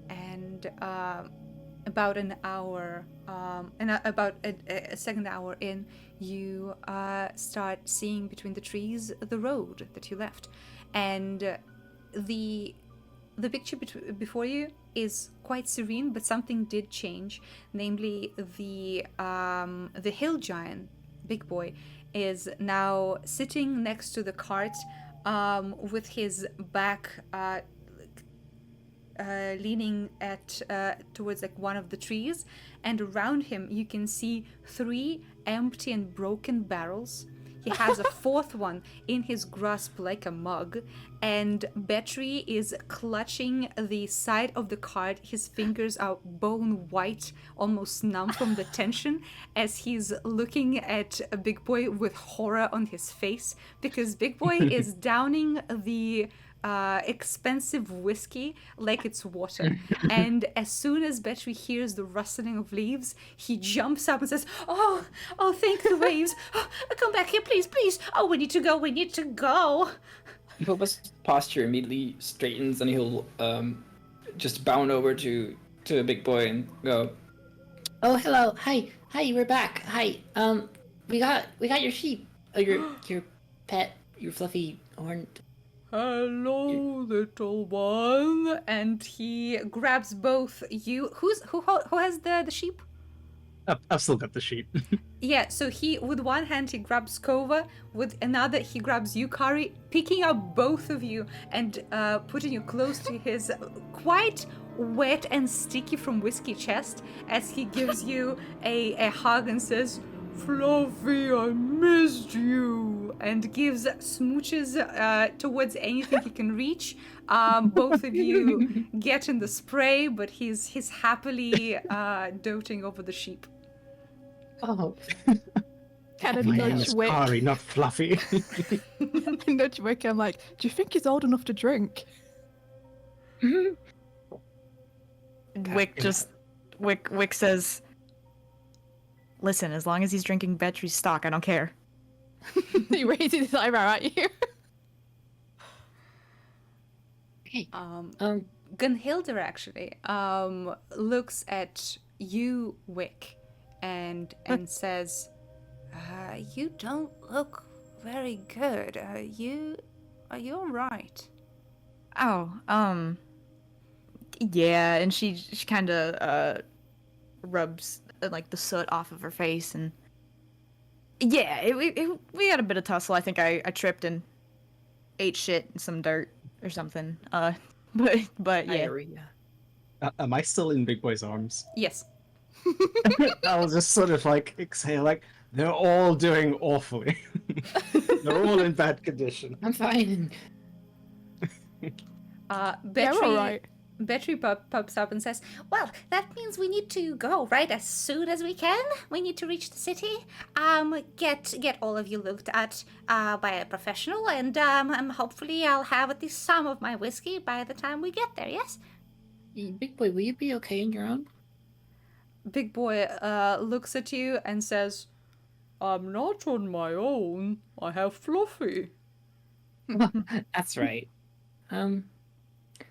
and about an hour, about a second hour in, you start seeing between the trees the road that you left, and the picture before you is quite serene, but something did change. Namely, the hill giant, Big Boy, is now sitting next to the cart, with his back leaning towards like one of the trees, and around him you can see 3 empty and broken barrels. He has a 4th one in his grasp like a mug, and Betry is clutching the side of the cart. His fingers are bone white, almost numb from the tension, as he's looking at a Big Boy with horror on his face, because Big Boy is downing the expensive whiskey like it's water. And as soon as Betry hears the rustling of leaves, he jumps up and says, oh, thank the waves. Oh, come back here, please. Oh, we need to go. Kovah's posture immediately straightens, and he'll just bound over to Big Boy and go, Oh, hello. Hi, we're back. Hi. We got your sheep. Oh, your pet, your fluffy horned. Hello, little one. And he grabs both you. Who has the sheep? I've still got the sheep. Yeah, so he, with one hand, he grabs Kovah, with another, he grabs you, Kari, picking up both of you and putting you close to his quite wet and sticky from whiskey chest, as he gives you a hug and says, Fluffy, I missed you, and gives smooches towards anything he can reach. Both of you get in the spray, but he's happily doting over the sheep. oh. Kind of My name nudge is Wick. Kari, not Fluffy. Nudge Wick. I'm like, do you think he's old enough to drink? Wick says, listen, as long as he's drinking Betry's stock, I don't care. He raises his eyebrow at you. Hey. Gunhilder actually looks at you, Wick, and says, "You don't look very good. Are you all right?" Oh, yeah, and she kind of rubs like the soot off of her face, and yeah, we had a bit of tussle. I think I tripped and ate shit in some dirt or something. But yeah. Diarrhea. Am I still in Big Boy's arms? Yes. I'll just sort of like exhale, like they're all doing awfully. They're all in bad condition. I'm fine. Yeah, Betry, we're all right. Betry pops up and says, "Well, that means we need to go right as soon as we can. We need to reach the city. Get all of you looked at by a professional, and hopefully I'll have at least some of my whiskey by the time we get there. Yes." Big boy, will you be okay on your own? Big Boy looks at you and says, "I'm not on my own. I have Fluffy." That's right.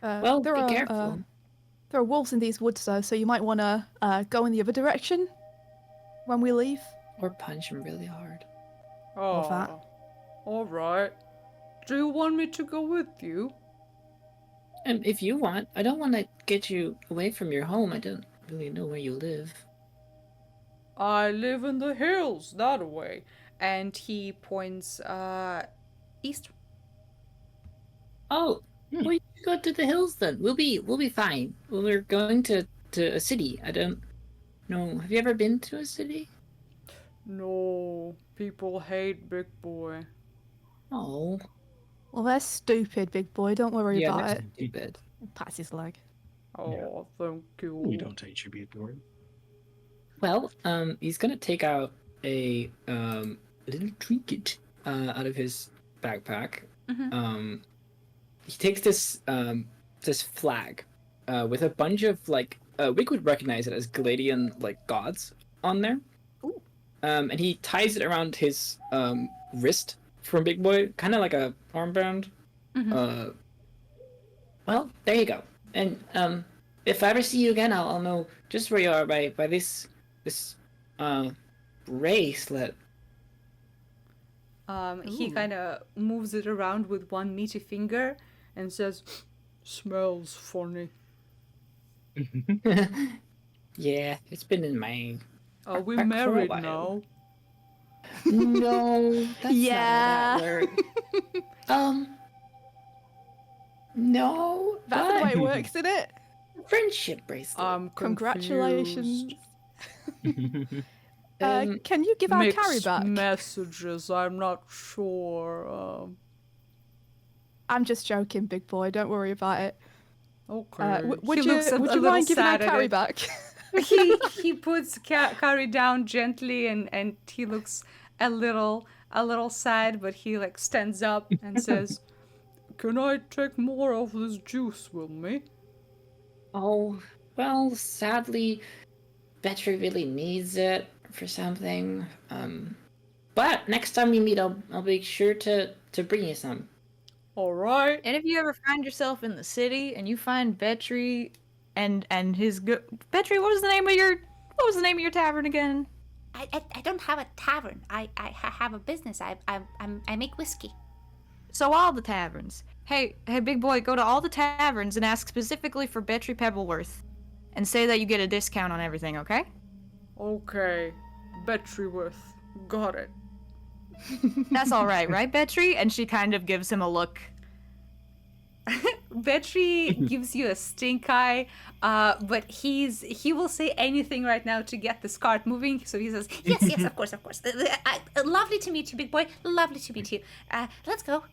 Well, there be are, careful. There are wolves in these woods, though, so you might want to go in the other direction when we leave. Or punch him really hard. Or that. All right. Do you want me to go with you? And if you want, I don't want to get you away from your home. I don't really know where you live. I live in the hills that way. And he points east. Oh, well, you should go to the hills then. We'll be fine. We're going to a city. I don't know. Have you ever been to a city? No, people hate Big Boy. Oh, Well, they're stupid, Big Boy. Don't worry yeah, about that's it. too bad. Pats his leg. Oh, thank you. We don't take you, Bjorn. Well, he's gonna take out a little trinket out of his backpack. Mhm. He takes this flag with a bunch of we would recognize it as Galadian gods on there. Ooh. And he ties it around his wrist from Big Boy, kind of like a armband. Mhm. Well, there you go. And if I ever see you again, I'll know just where you are by this bracelet. He kind of moves it around with one meaty finger and says, "Smells funny. Yeah, it's been in my Are we back for a married while. now?" No, that's Yeah. not how that works. No, That's the way it but works, isn't it? friendship bracelet. I'm Congratulations. confused. Can you give our Mixed carry back? messages. I'm not sure. I'm just joking, Big Boy. Don't worry about it. Okay. Would He you looks a mind little giving our sad at carry it. back? he puts Carrie down gently and he looks a little sad, but he stands up and says, "Can I take more of this juice with me?" Oh, well, sadly, Betry really needs it for something. But next time we meet, I'll be sure to bring you some. All right. And if you ever find yourself in the city and you find Betry and his Betry, what was the name of your tavern again? I don't have a tavern. I have a business. I make whiskey. So all the taverns. Hey, Big Boy, go to all the taverns and ask specifically for Betry Pebbleworth, and say that you get a discount on everything, okay? Okay. Betryworth. Got it. That's all right, right, Betry? And she kind of gives him a look. Betry gives you a stink eye, but he will say anything right now to get this cart moving. So he says, "Yes, of course. Lovely to meet you, Big Boy. Lovely to meet you. Let's go."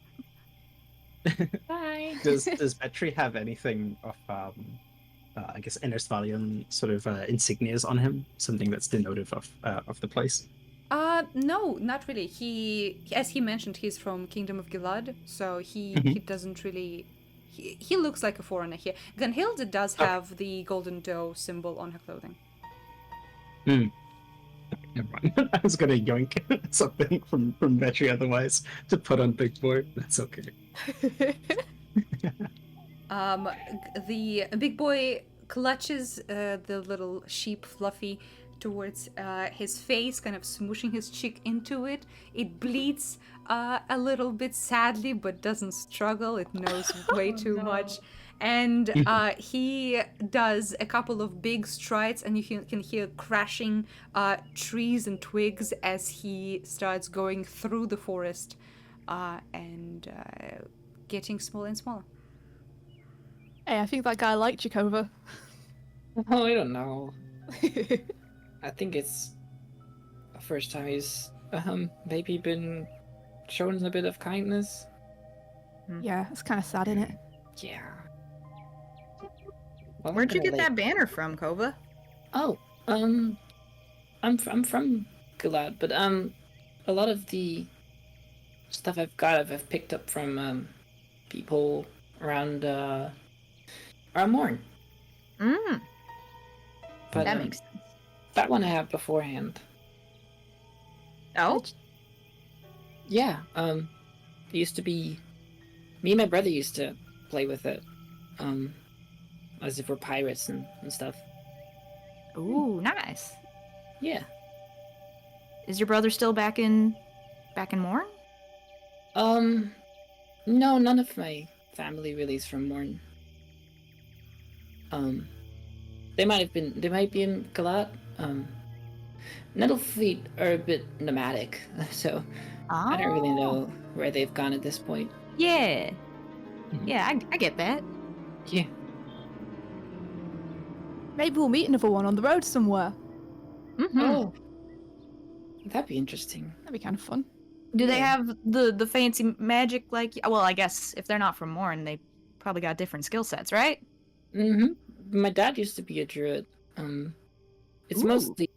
Bye. Does Betry have anything of I guess Ennersvalian sort of insignias on him? Something that's denotive of the place? No, not really. As he mentioned, he's from Kingdom of Gilad, so he doesn't really. He looks like a foreigner here. Gunhilde does have the golden doe symbol on her clothing. Never mind. I was gonna yoink something from Betry otherwise to put on Big Boy. That's okay. The Big Boy clutches the little sheep Fluffy towards his face, kind of smooshing his cheek into it. It bleeds a little bit sadly, but doesn't struggle. It knows way too much. And he does a couple of big strides, and you can hear crashing trees and twigs as he starts going through the forest and getting smaller and smaller. Hey, I think that guy liked you, Kovah. Oh, I don't know. I think it's the first time he's maybe been shown a bit of kindness. Yeah, it's kind of sad, isn't it? Yeah. Well, Where'd you I'm gonna get that banner from, Kovah? Oh, I'm from Ballad, but a lot of the stuff I've picked up from people around Morn. Mm, But that makes sense. that one I have beforehand. Oh? Yeah, it used to be me and my brother used to play with it. As if we're pirates and stuff. Ooh, nice. Yeah. Is your brother still back in Morn? No, none of my family really is from Morn. They might be in Galat. Nettlefleet are a bit nomadic, so I don't really know where they've gone at this point. Yeah. Yeah, I get that. Yeah. Maybe we'll meet another one on the road somewhere. Mm-hmm. Oh. That'd be interesting. That'd be kind of fun. Do they Yeah. have the fancy magic like? Well, I guess if they're not from Morn, they probably got different skill sets, right? Mm-hmm. My dad used to be a druid. It's Ooh. mostly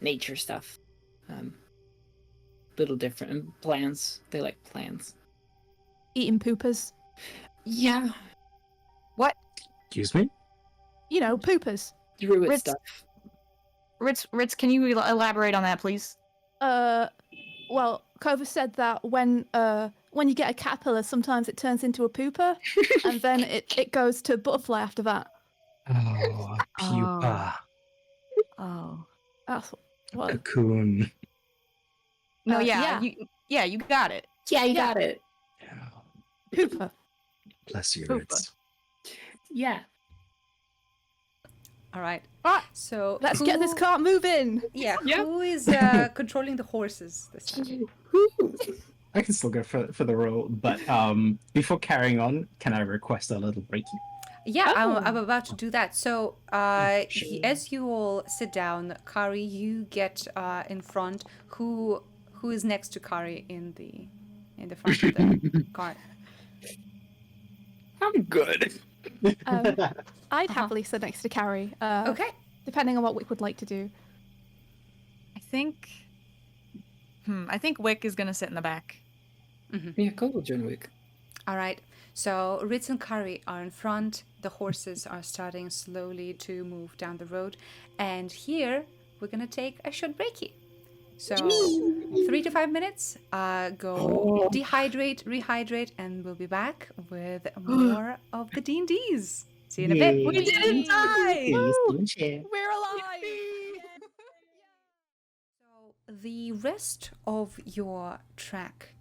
nature stuff. Little different. And plants. They like plants. Eating poopers. Yeah. Excuse me? You know, poopers. Druid Ritz- stuff. Ritz, can you elaborate on that, please? Well, Kovah said that when you get a caterpillar, sometimes it turns into a pooper, and then it goes to butterfly after that. Oh, a pupa. Oh. That's what. Cocoon. No, Yeah. you got it. Yeah, you Yeah. got it. Pooper. Bless you, Pupa. Ritz. Yeah. All right. Right, So let's get this cart moving. Yeah. Yeah. Who is controlling the horses this time? I can still go for the role, but before carrying on, can I request a little break? Yeah, Oh. I'm about to do that. So, Sure. as you all sit down, Kari, you get in front. Who is next to Kari in the front of the cart? I'm good. I'd happily sit next to Carrie. Okay. Depending on what Wick would like to do. I think Wick is gonna sit in the back. Yeah, go John Wick. All right. So Ritz and Kari are in front. The horses are starting slowly to move down the road, and here we're gonna take a short breaky. So 3 to 5 minutes. Go dehydrate, rehydrate, and we'll be back with more of the D&Ds. See you in a bit. We didn't die! We're alive! So the rest of your track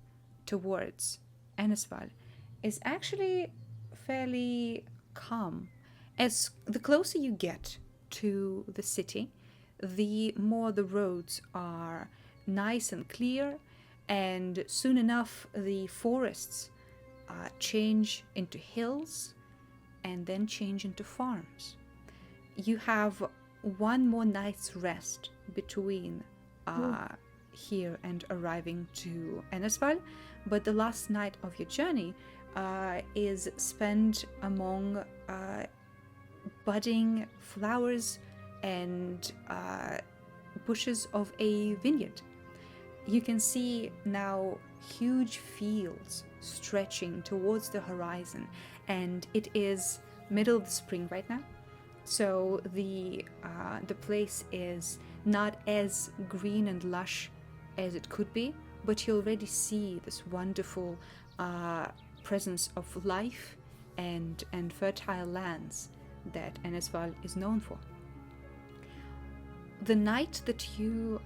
towards Ennersval is actually fairly calm. As the closer you get to the city, the more the roads are nice and clear, and soon enough the forests change into hills and then change into farms. You have one more night's rest between here and arriving to Ennersval, but the last night of your journey is spent among budding flowers and bushes of a vineyard. You can see now huge fields stretching towards the horizon, and it is middle of the spring right now, so the place is not as green and lush as it could be, but you already see this wonderful presence of life and fertile lands that Ennersval is known for. The night that you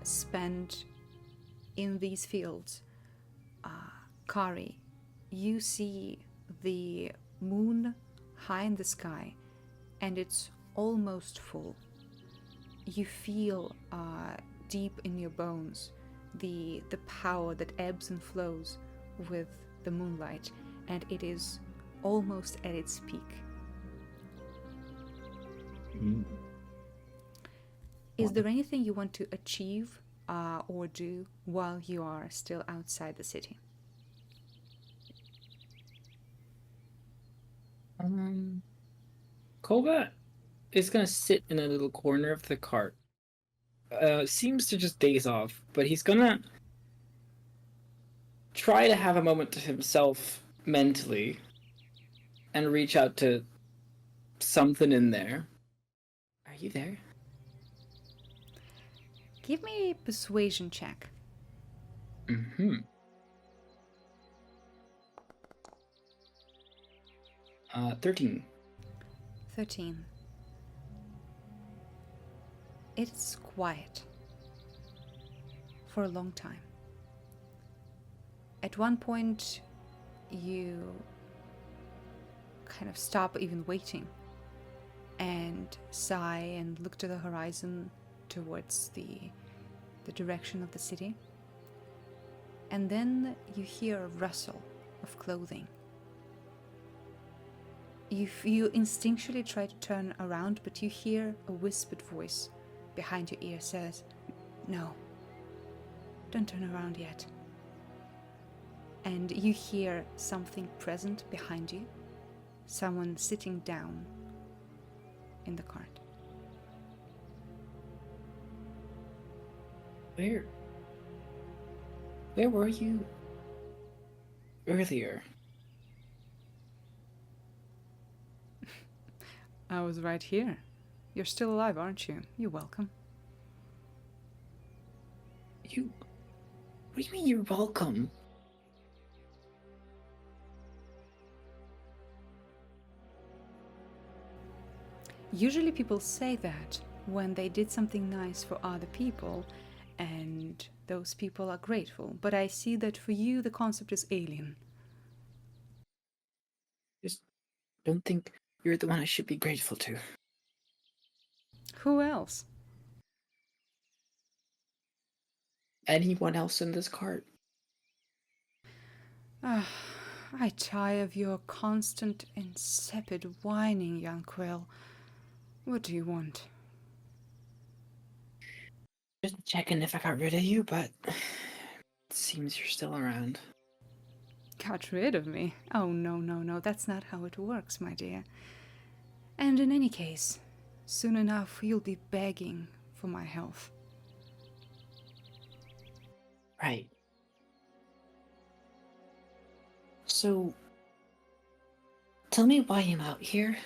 spend in these fields, Kari, you see the moon high in the sky, and it's almost full. You feel deep in your bones the power that ebbs and flows with the moonlight, and it is almost at its peak. Is there anything you want to achieve or do while you are still outside the city? Kovah is gonna sit in a little corner of the cart. Seems to just daze off, but he's gonna try to have a moment to himself mentally and reach out to something in there. Are you there? Give me a persuasion check. Mm-hmm. 13. 13. It's quiet for a long time. At one point, you kind of stop even waiting and sigh and look to the horizon towards the direction of the city. And then you hear a rustle of clothing. You instinctually try to turn around, but you hear a whispered voice behind your ear says, "No, don't turn around yet." And you hear something present behind you, someone sitting down in the cart. Where were you earlier? I was right here. You're still alive, aren't you? You're welcome. What do you mean you're welcome? Usually people say that when they did something nice for other people and those people are grateful, but I see that for you the concept is alien. Just don't think you're the one I should be grateful to. Who else? Anyone else in this cart? I tire of your constant insipid whining, young Quill. What do you want? Just checking if I got rid of you, but it seems you're still around. Got rid of me? Oh, no, that's not how it works, my dear. And in any case, soon enough you'll be begging for my health. Right. So, tell me why I'm out here.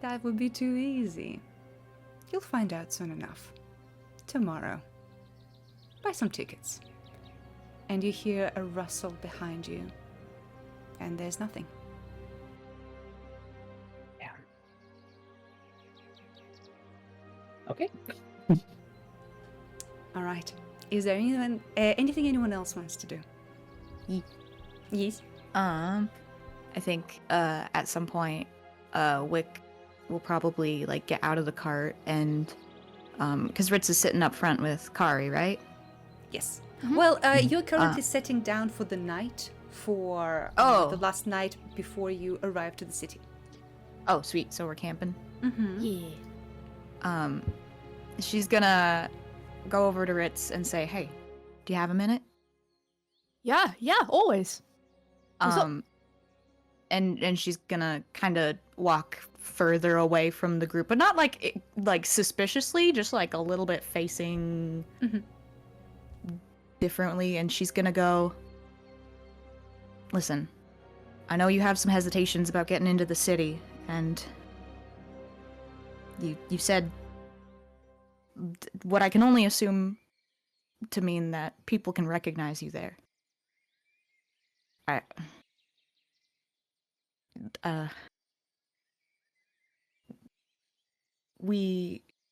That would be too easy. You'll find out soon enough. Tomorrow. Buy some tickets. And you hear a rustle behind you. And there's nothing. Yeah. Okay. All right. Is there anything anyone else wants to do? Yes. I think at some point, Wick will probably like get out of the cart and because Ritz is sitting up front with Kari, right? Yes. Well, you're currently setting down for the night for the last night before you arrive to the city. Oh, sweet. So we're camping. Mm-hmm. Yeah. She's gonna go over to Ritz and say, "Hey, do you have a minute?" Yeah, always. And she's gonna kind of walk further away from the group, but not like suspiciously, just like a little bit facing differently. And she's gonna go, "Listen, I know you have some hesitations about getting into the city, and you said what I can only assume to mean that people can recognize you there.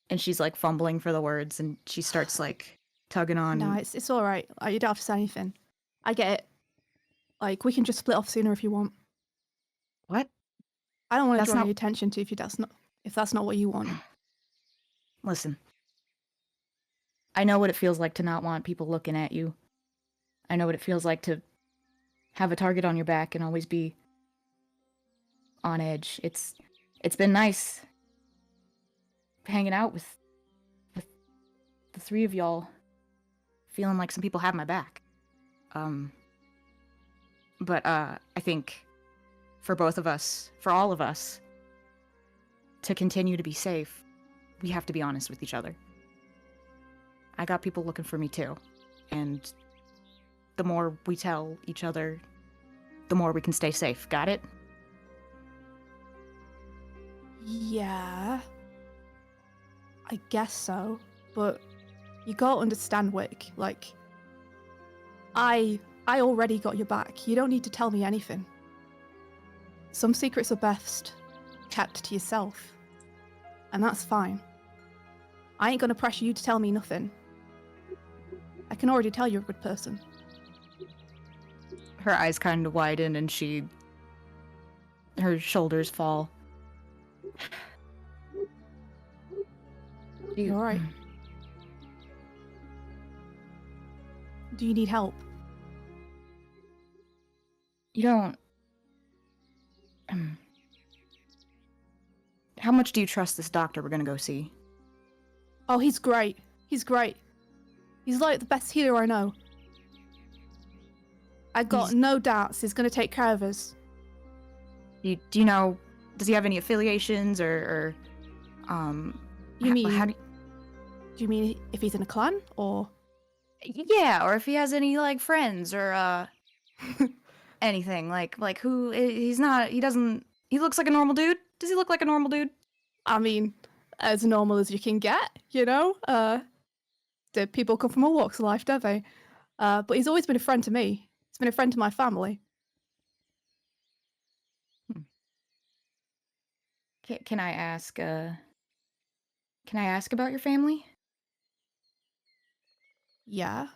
And she's like fumbling for the words, and she starts like tugging on. No, it's all right. You don't have to say anything. I get it. Like, we can just split off sooner if you want. What? I don't want to That's draw not- any attention to if that's not what you want. Listen, I know what it feels like to not want people looking at you. I know what it feels like to have a target on your back and always be on edge. It's been nice. hanging out with the three of y'all, feeling like some people have my back. But I think for both of us, for all of us, to continue to be safe, we have to be honest with each other. I got people looking for me too, and the more we tell each other, the more we can stay safe. Got it? Yeah. I guess so, but you gotta understand, Wick. Like, I already got your back. You don't need to tell me anything. Some secrets are best kept to yourself, and that's fine. I ain't gonna pressure you to tell me nothing. I can already tell you're a good person. Her eyes kind of widen and her shoulders fall. You alright? Do you need help? You don't... How much do you trust this doctor we're gonna go see? Oh, he's great. He's great. He's like the best healer I know. I got no doubts he's gonna take care of us. Do you know... Does he have any affiliations or You mean... How do you mean if he's in a clan, or... Yeah, or if he has any, like, friends, or, anything, like, who, he looks like a normal dude? Does he look like a normal dude? I mean, as normal as you can get, you know? The people come from all walks of life, don't they? But he's always been a friend to me. He's been a friend to my family. Can I ask about your family? Yeah.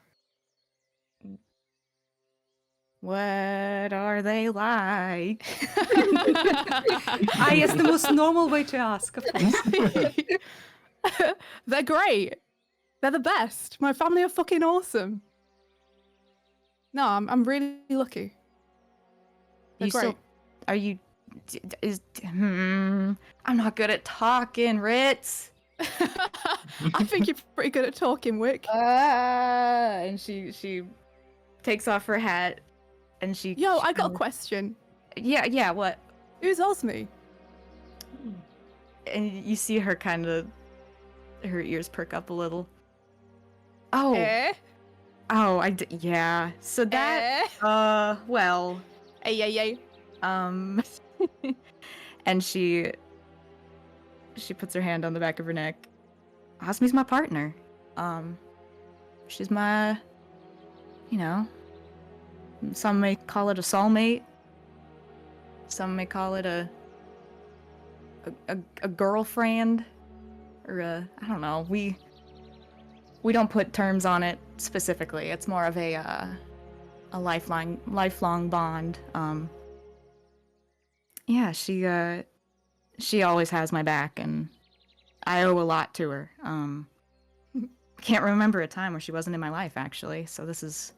What are they like? It's the most normal way to ask, of course. They're great. They're the best. My family are fucking awesome. No, I'm really lucky. They're great. Are you... I'm not good at talking, Ritz. I think you're pretty good at talking, Wick. And she takes off her hat, and she... Yo, I got a question. Yeah, what? Who's Osmi? And you see her kind of... Her ears perk up a little. Oh. Eh? Oh, yeah. So that... well... Ay. And she puts her hand on the back of her neck. Osmi's my partner. She's my, some may call it a soulmate. Some may call it a girlfriend, or I don't know. We don't put terms on it specifically. It's more of a lifelong bond. Yeah, she always has my back, and I owe a lot to her. Can't remember a time where she wasn't in my life, actually, so this is...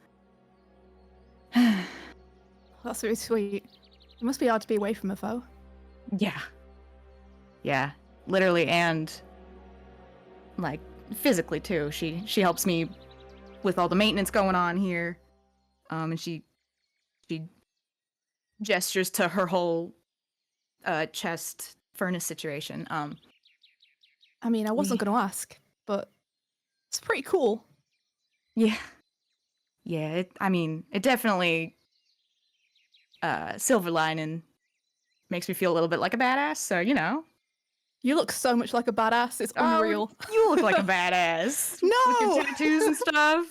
That's really sweet. It must be hard to be away from her, though. Yeah, literally, and, like, physically, too. She helps me with all the maintenance going on here, and she gestures to her whole chest furnace situation. I mean, I wasn't going to ask, but it's pretty cool. Yeah, it definitely silver lining makes me feel a little bit like a badass, so, You look so much like a badass, it's unreal. You look like a badass. No! With your tattoos and stuff.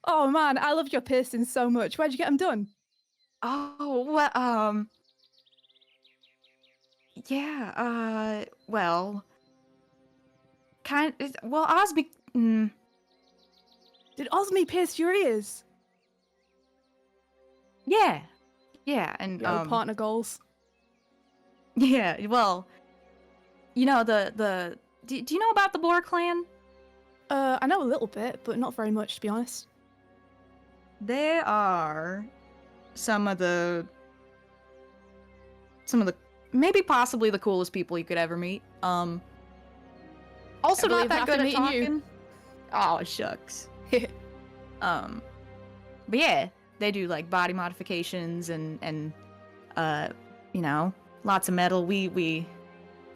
Oh man, I love your piercings so much. Where'd you get them done? Oh, well, yeah, well, Osby, Did Osmi pierce your ears? yeah, and, Yo, partner goals. yeah, well, do you know about the Boar clan? I know a little bit, but not very much, to be honest. They are some of the maybe possibly the coolest people you could ever meet. Also I not believe that after good at meeting you. talking. Oh, shucks. But yeah, they do like body modifications and you know, lots of metal. We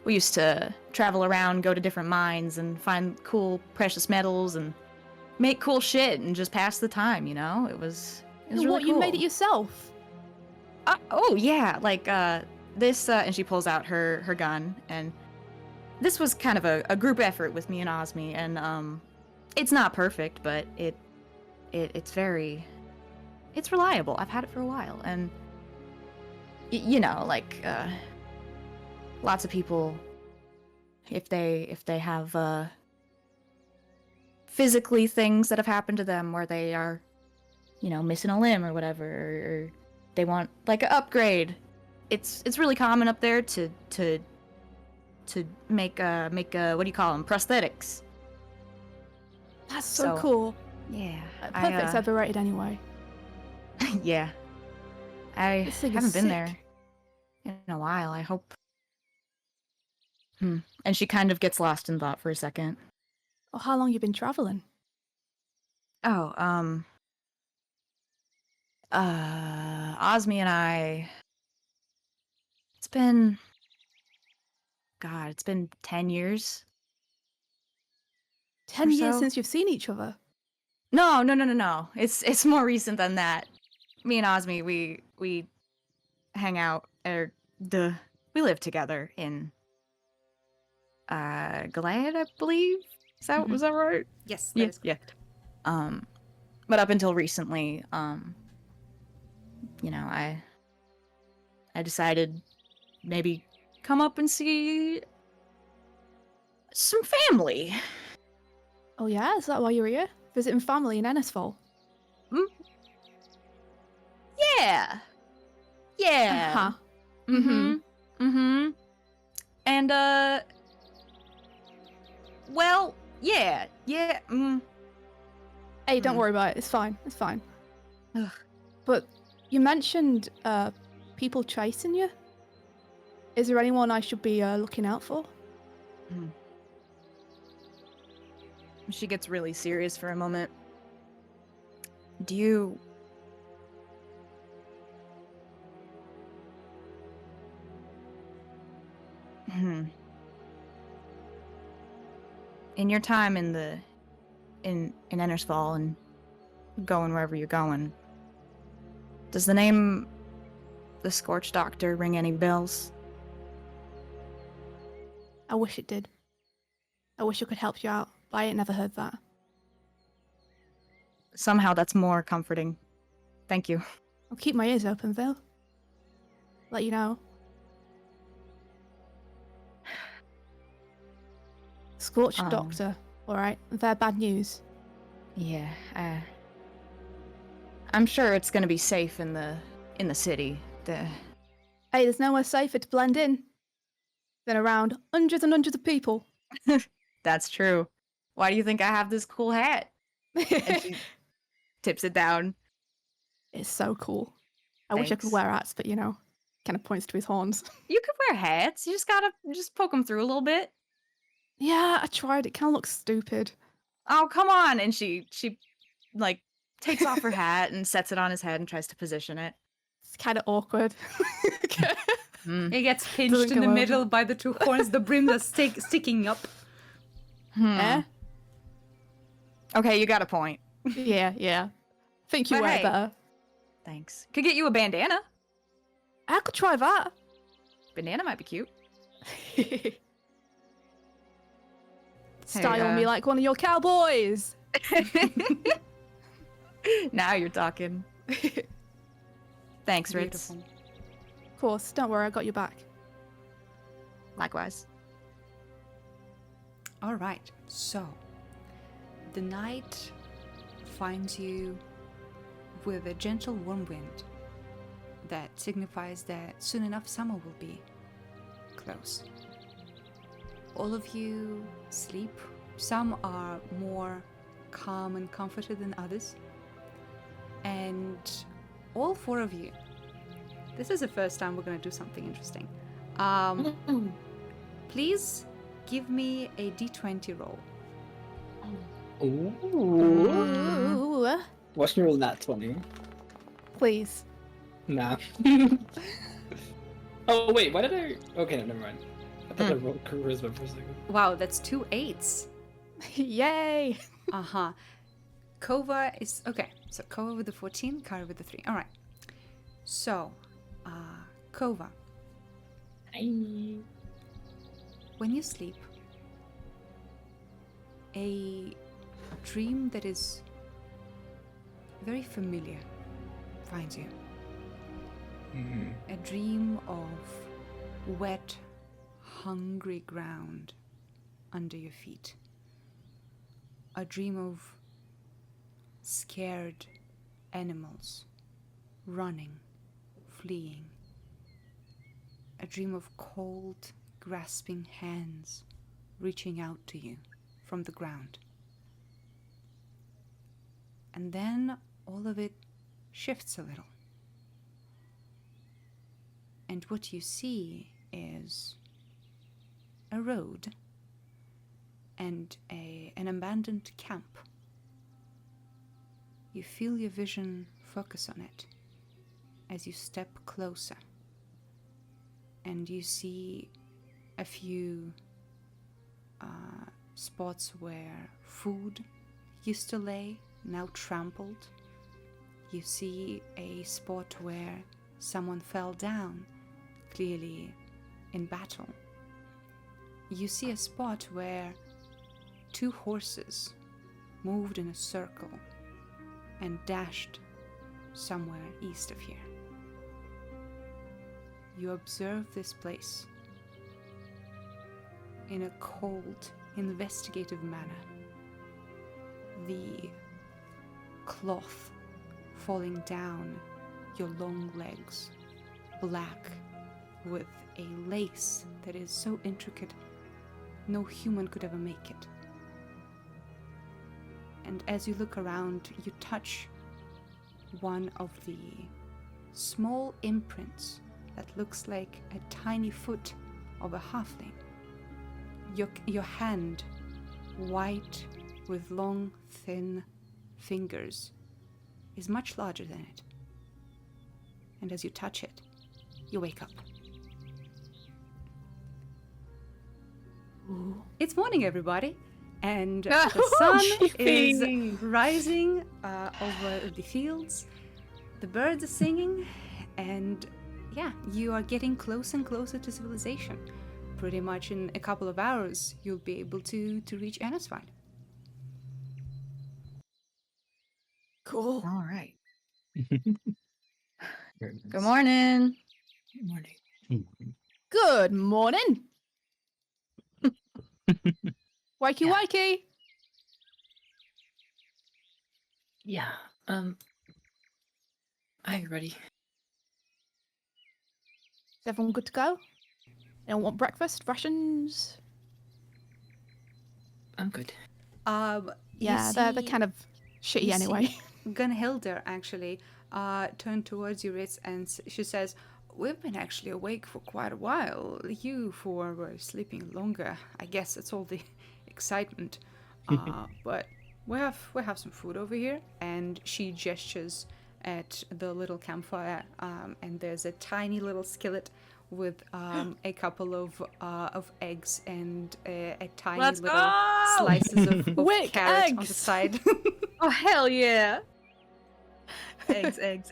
used to travel around, go to different mines and find cool precious metals and make cool shit and just pass the time, you know? It was really What, cool. you made it yourself? Oh yeah, like this and she pulls out her gun, and this was kind of a group effort with me and Osmi, and it's not perfect, but it's reliable. I've had it for a while, and you know, like lots of people, if they have physically things that have happened to them where they are, you know, missing a limb or whatever, or they want like an upgrade, it's really common up there to make what do you call them, prosthetics. That's so cool. Yeah, Perfect's overrated anyway. yeah, I This thing is haven't been sick. there in a while. I hope. And she kind of gets lost in thought for a second. Oh, how long you been traveling? Oh, Osmi and I. It's been 10 years. 10 Or years so. since you've seen each other. No. It's more recent than that. Me and Osmi, we hang out, we live together in Glad, I believe. Was that right? Yes, that is correct. But up until recently, you know, I decided maybe come up and see some family. Oh yeah, is that why you're here? Visiting family in Ennersval? Yeah. Uh-huh. And well, yeah. Hey, don't worry about it. It's fine. It's fine. Ugh. But you mentioned people chasing you. Is there anyone I should be looking out for? She gets really serious for a moment. Do you... In your time in Ennersval and going wherever you're going, does the name the Scorch Doctor ring any bells? I wish it did. I wish I could help you out, but I ain't never heard that. Somehow that's more comforting. Thank you. I'll keep my ears open, though. Let you know. Scorched Doctor. Alright, they're bad news. Yeah, I'm sure it's gonna be safe in the city. Hey, there's nowhere safer to blend in than around hundreds and hundreds of people. That's true. Why do you think I have this cool hat? And she tips it down. It's so cool. I wish I could Thanks. wear hats, but you know, kind of points to his horns. You could wear hats. You just gotta poke them through a little bit. Yeah, I tried. It kind of looks stupid. Oh, come on. And she like takes off her hat and sets it on his head and tries to position it. It's kind of awkward. It gets pinched Doesn't in the go middle over. by the two horns, the brim that's sticking up. Eh? Okay, you got a point. Yeah. Think you But wear it hey. better. Thanks. Could get you a bandana. I could try that. Bandana might be cute. Style me like one of your cowboys. Now you're talking. Thanks, Ritz. Beautiful. Of course, don't worry, I got your back. Likewise. All right, so the night finds you with a gentle warm wind that signifies that soon enough summer will be close. All of you sleep. Some are more calm and comforted than others. And all four of you, this is the first time we're going to do something interesting. Please give me a d20 roll. Ooh. Ooh. Watch me roll that 20. Please. Nah. Oh, wait, why did I... Okay, no, never mind. I thought I rolled charisma for a second. Wow, that's 2 8s. Yay! Uh-huh. Kovah is... Okay, so Kovah with the 14, Kari with the 3. All right. So, Kovah, Hi. when you sleep, a dream that is very familiar finds you. A dream of wet, hungry ground under your feet. A dream of scared animals running, fleeing. A dream of cold, grasping hands reaching out to you from the ground. And then all of it shifts a little. And what you see is a road and an abandoned camp. You feel your vision focus on it as you step closer. And you see a few spots where food used to lay, now trampled. You see a spot where someone fell down, clearly in battle. You see a spot where 2 horses moved in a circle and dashed somewhere east of here. You observe this place in a cold, investigative manner. The cloth falling down your long legs, black with a lace that is so intricate no human could ever make it. And as you look around, you touch one of the small imprints that looks like a tiny foot of a halfling. Your hand, white with long, thin fingers, is much larger than it. And as you touch it, you wake up. Ooh. It's morning, everybody, and the sun is rising over the fields. The birds are singing, and yeah, you are getting closer and closer to civilization. Pretty much in a couple of hours, you'll be able to reach Ennersval. Cool. All right. Very nice. Good morning. Good morning. Good morning. Wakey Yeah. wakey. Yeah, Hi, everybody. Is everyone good to go? Anyone want breakfast? Rations? I'm good. Yeah, they're kind of shitty you anyway. see Gunhilda actually turned towards you, Ritz, and she says, "We've been actually awake for quite a while. You four were sleeping longer. I guess it's all the excitement. But we have some food over here." And she gestures at the little campfire, and there's a tiny little skillet with a couple of eggs and a tiny Let's little go! slices of Wick carrot on the eggs! side. Oh, hell yeah. Eggs.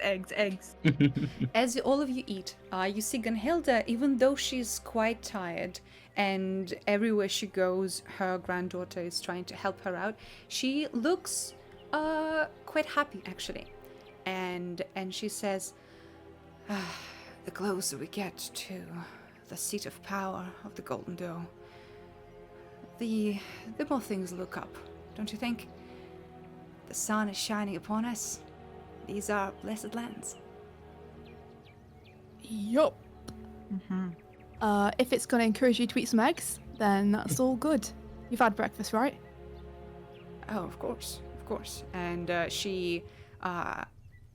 As all of you eat, you see Gunhilda, even though she's quite tired, and everywhere she goes, her granddaughter is trying to help her out. She looks quite happy, actually, and she says, "The closer we get to the seat of power of the Golden Doe, the more things look up, don't you think? The sun is shining upon us. These are blessed lands." Yup. If it's going to encourage you to eat some eggs, then that's all good. You've had breakfast, right? Oh, of course. And she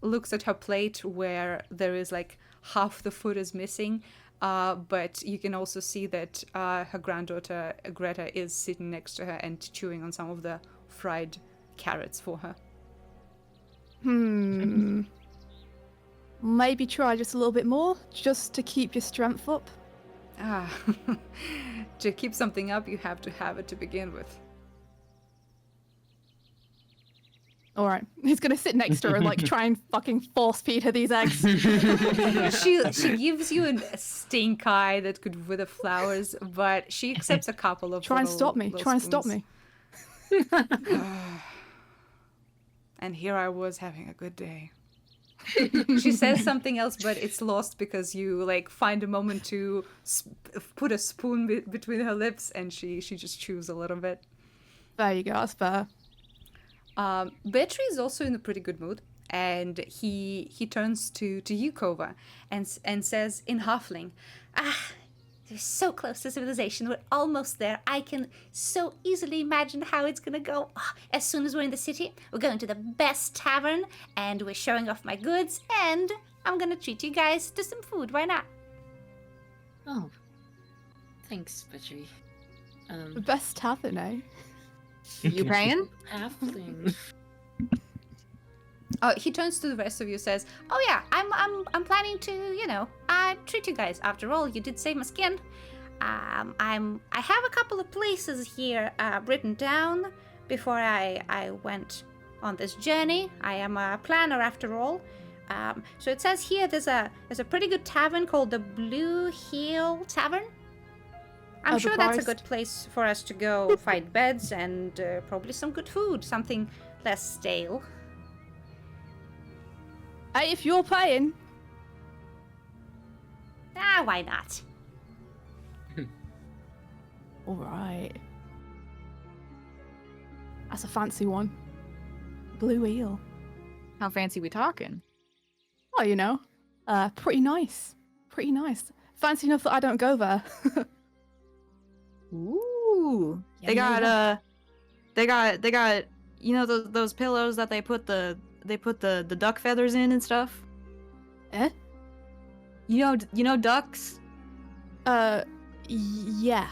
looks at her plate where there is like half the food is missing, but you can also see that her granddaughter Greta is sitting next to her and chewing on some of the fried carrots for her. Maybe try just a little bit more, just to keep your strength up. To keep something up, you have to have it to begin with. All right, he's gonna sit next to her and like try and fucking force feed her these eggs. She gives you a stink eye that could wither flowers, but she accepts a couple of Try and stop me. little Try and stop spoons. me. And here I was having a good day. She says something else, but it's lost because you like find a moment to put a spoon between her lips, and she just chews a little bit. There you go. That's fair. Betri is also in a pretty good mood, and he turns to you, Kovah, and says in Halfling, we're so close to civilization. We're almost there. I can so easily imagine how it's gonna go. As soon as we're in the city, we're going to the best tavern, and we're showing off my goods, and I'm gonna treat you guys to some food. Why not? Oh, thanks, Petri. The best tavern, eh? You paying? Halfling. He turns to the rest of you, says, "Oh yeah, I'm planning to, treat you guys. After all, you did save my skin. I have a couple of places here written down before I went on this journey. I am a planner after all. So it says here there's a pretty good tavern called the Blue Heel Tavern. I'm sure that's a good place for us to go find beds and probably some good food, something less stale." Hey, if you're paying. Why not? All right. That's a fancy one. Blue eel. How fancy we talking? Oh, pretty nice. Pretty nice. Fancy enough that I don't go there. Ooh. They got those pillows that they put the duck feathers in and stuff. Eh? You know ducks? Yeah.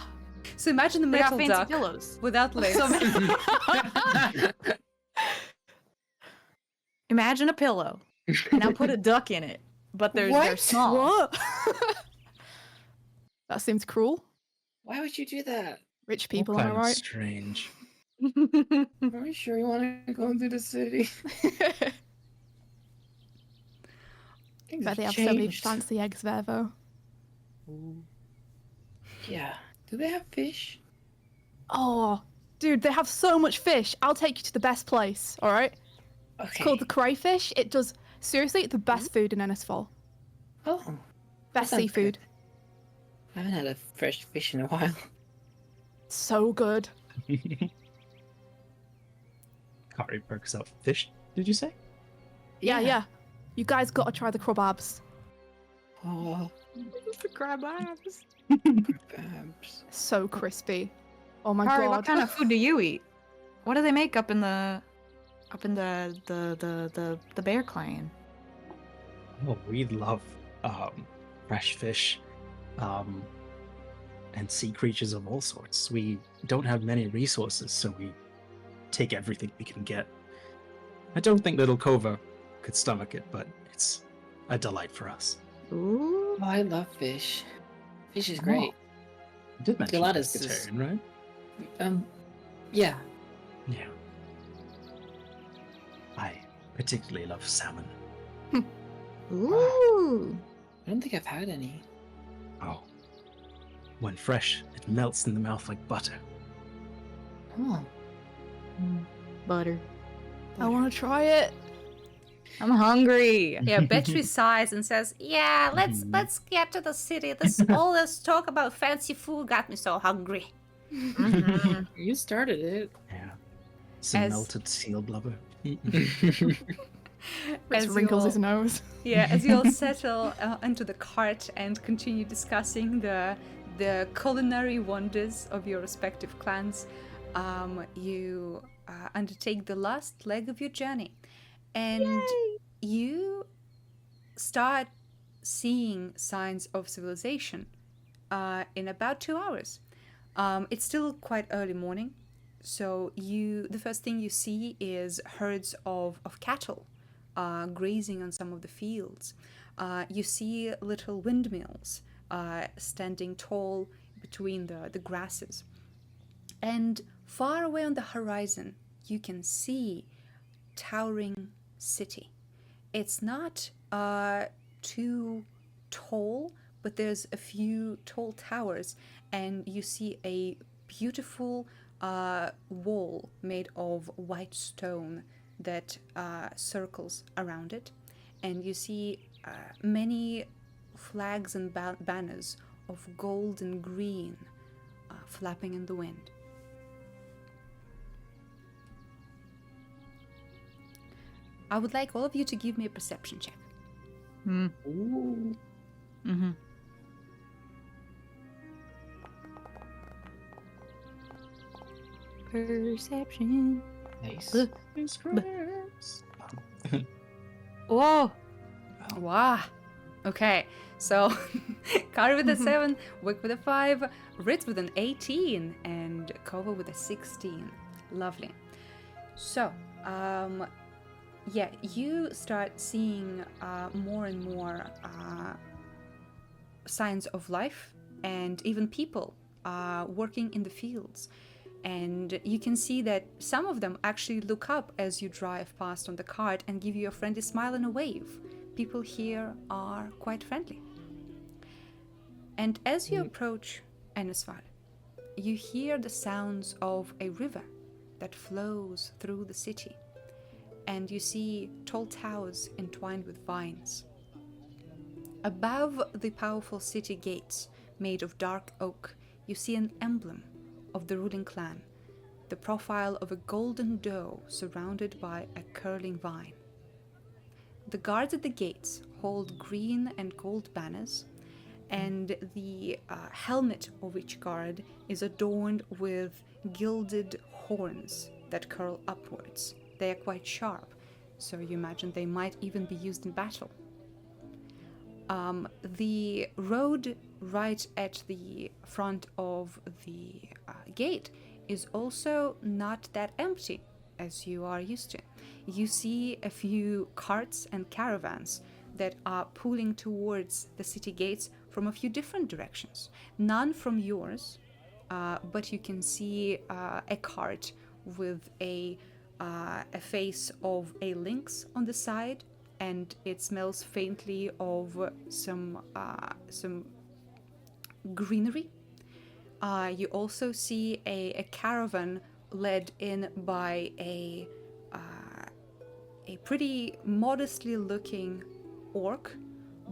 So imagine a They got metal fancy duck pillows. without legs. Imagine a pillow. And now put a duck in it. But they're small. What? That seems cruel. Why would you do that? Rich people, All am I kinds right? strange. Are you sure you want to go into the city? Things Bet they have have so many changed. fancy eggs there, though. Yeah. Do they have fish? Oh, dude, they have so much fish. I'll take you to the best place, all right? Okay. It's called the Crayfish. It does, seriously, the best food in Ennersval. Oh. Best sounds seafood. good. I haven't had a fresh fish in a while. So good. Kari perks up. Fish, did you say? Yeah. You guys gotta try the crabs. Oh, The crab abs. perhaps. So crispy. Oh my Kari, god. what kind of food do you eat? What do they make up in the bear clan? Oh, we love fresh fish, and sea creatures of all sorts. We don't have many resources, so we take everything we can get. I don't think little Kovah could stomach it, but it's a delight for us. Ooh. Oh, I love fish. Fish is great. You did mention Gelatis is- vegetarian, right? Yeah. Yeah. I particularly love salmon. Ooh. I don't think I've had any. Oh. When fresh, it melts in the mouth like butter. Oh. Butter. I wanna try it. I'm hungry. Yeah, Betri sighs and says, "Yeah, let's get to the city. All this talk about fancy food got me so hungry." You started it. Yeah. Some As- melted seal blubber. Ritz As wrinkles you his nose. Yeah, as you all settle into the cart and continue discussing the culinary wonders of your respective clans, you undertake the last leg of your journey, and you start seeing signs of civilization in about 2 hours. It's still quite early morning, so the first thing you see is herds of cattle grazing on some of the fields. You see little windmills standing tall between the grasses. And far away on the horizon, you can see towering city. It's not too tall, but there's a few tall towers, and you see a beautiful wall made of white stone that circles around it. And you see many flags and banners of gold and green flapping in the wind. I would like all of you to give me a perception check. Ooh. Mm-hmm. Perception. Nice. Whoa. Wow. Okay, so Kari with a 7, Wick with a 5, Ritz with an 18, and Kovah with a 16. Lovely. So, yeah, you start seeing more and more signs of life and even people working in the fields. And you can see that some of them actually look up as you drive past on the cart and give you a friendly smile and a wave. People here are quite friendly. And as you approach Ennersval, you hear the sounds of a river that flows through the city. And you see tall towers entwined with vines. Above the powerful city gates made of dark oak, you see an emblem of the ruling clan, the profile of a golden doe surrounded by a curling vine. The guards at the gates hold green and gold banners, and the helmet of each guard is adorned with gilded horns that curl upwards. They are quite sharp, so you imagine they might even be used in battle. The road right at the front of the gate is also not that empty as you are used to. You see a few carts and caravans that are pulling towards the city gates from a few different directions. None from yours, but you can see a cart with a face of a lynx on the side, and it smells faintly of some greenery. You also see a caravan led in by a pretty modestly looking orc,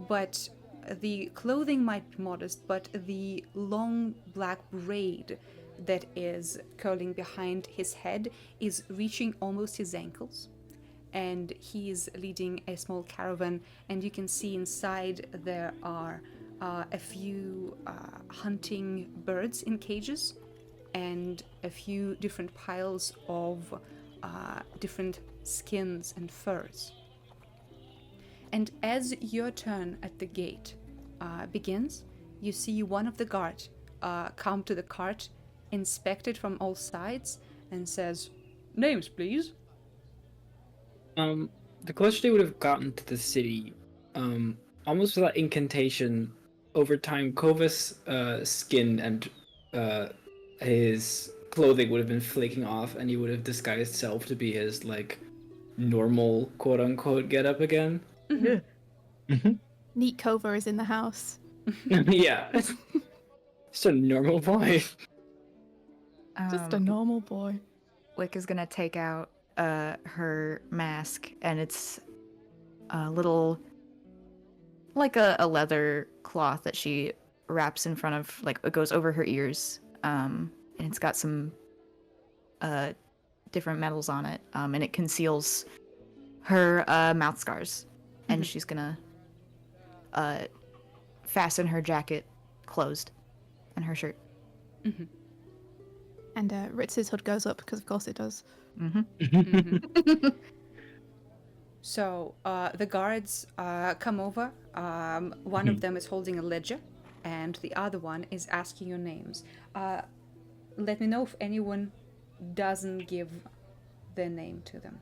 but the clothing might be modest, but the long black braid that is curling behind his head is reaching almost his ankles. And he's leading a small caravan, and you can see inside there are a few hunting birds in cages and a few different piles of different skins and furs. And as your turn at the gate begins, you see one of the guard come to the cart, inspect it from all sides, and says, "Names, please." The closer they would have gotten to the city, almost without incantation, over time, Kovah's skin and his clothing would have been flaking off, and he would have disguised himself to be his, like, normal, quote-unquote, get-up again. Neat Kovah is in the house. Yeah. Just a normal boy. Just a normal boy. Wick is gonna take out her mask, and it's a little, like a leather cloth that she wraps in front of, like, it goes over her ears, and it's got some different metals on it, and it conceals her mouth scars. And she's gonna fasten her jacket closed and her shirt. And Ritz's hood goes up because of course it does. So the guards come over. One of them is holding a ledger, and the other one is asking your names. Let me know if anyone doesn't give their name to them.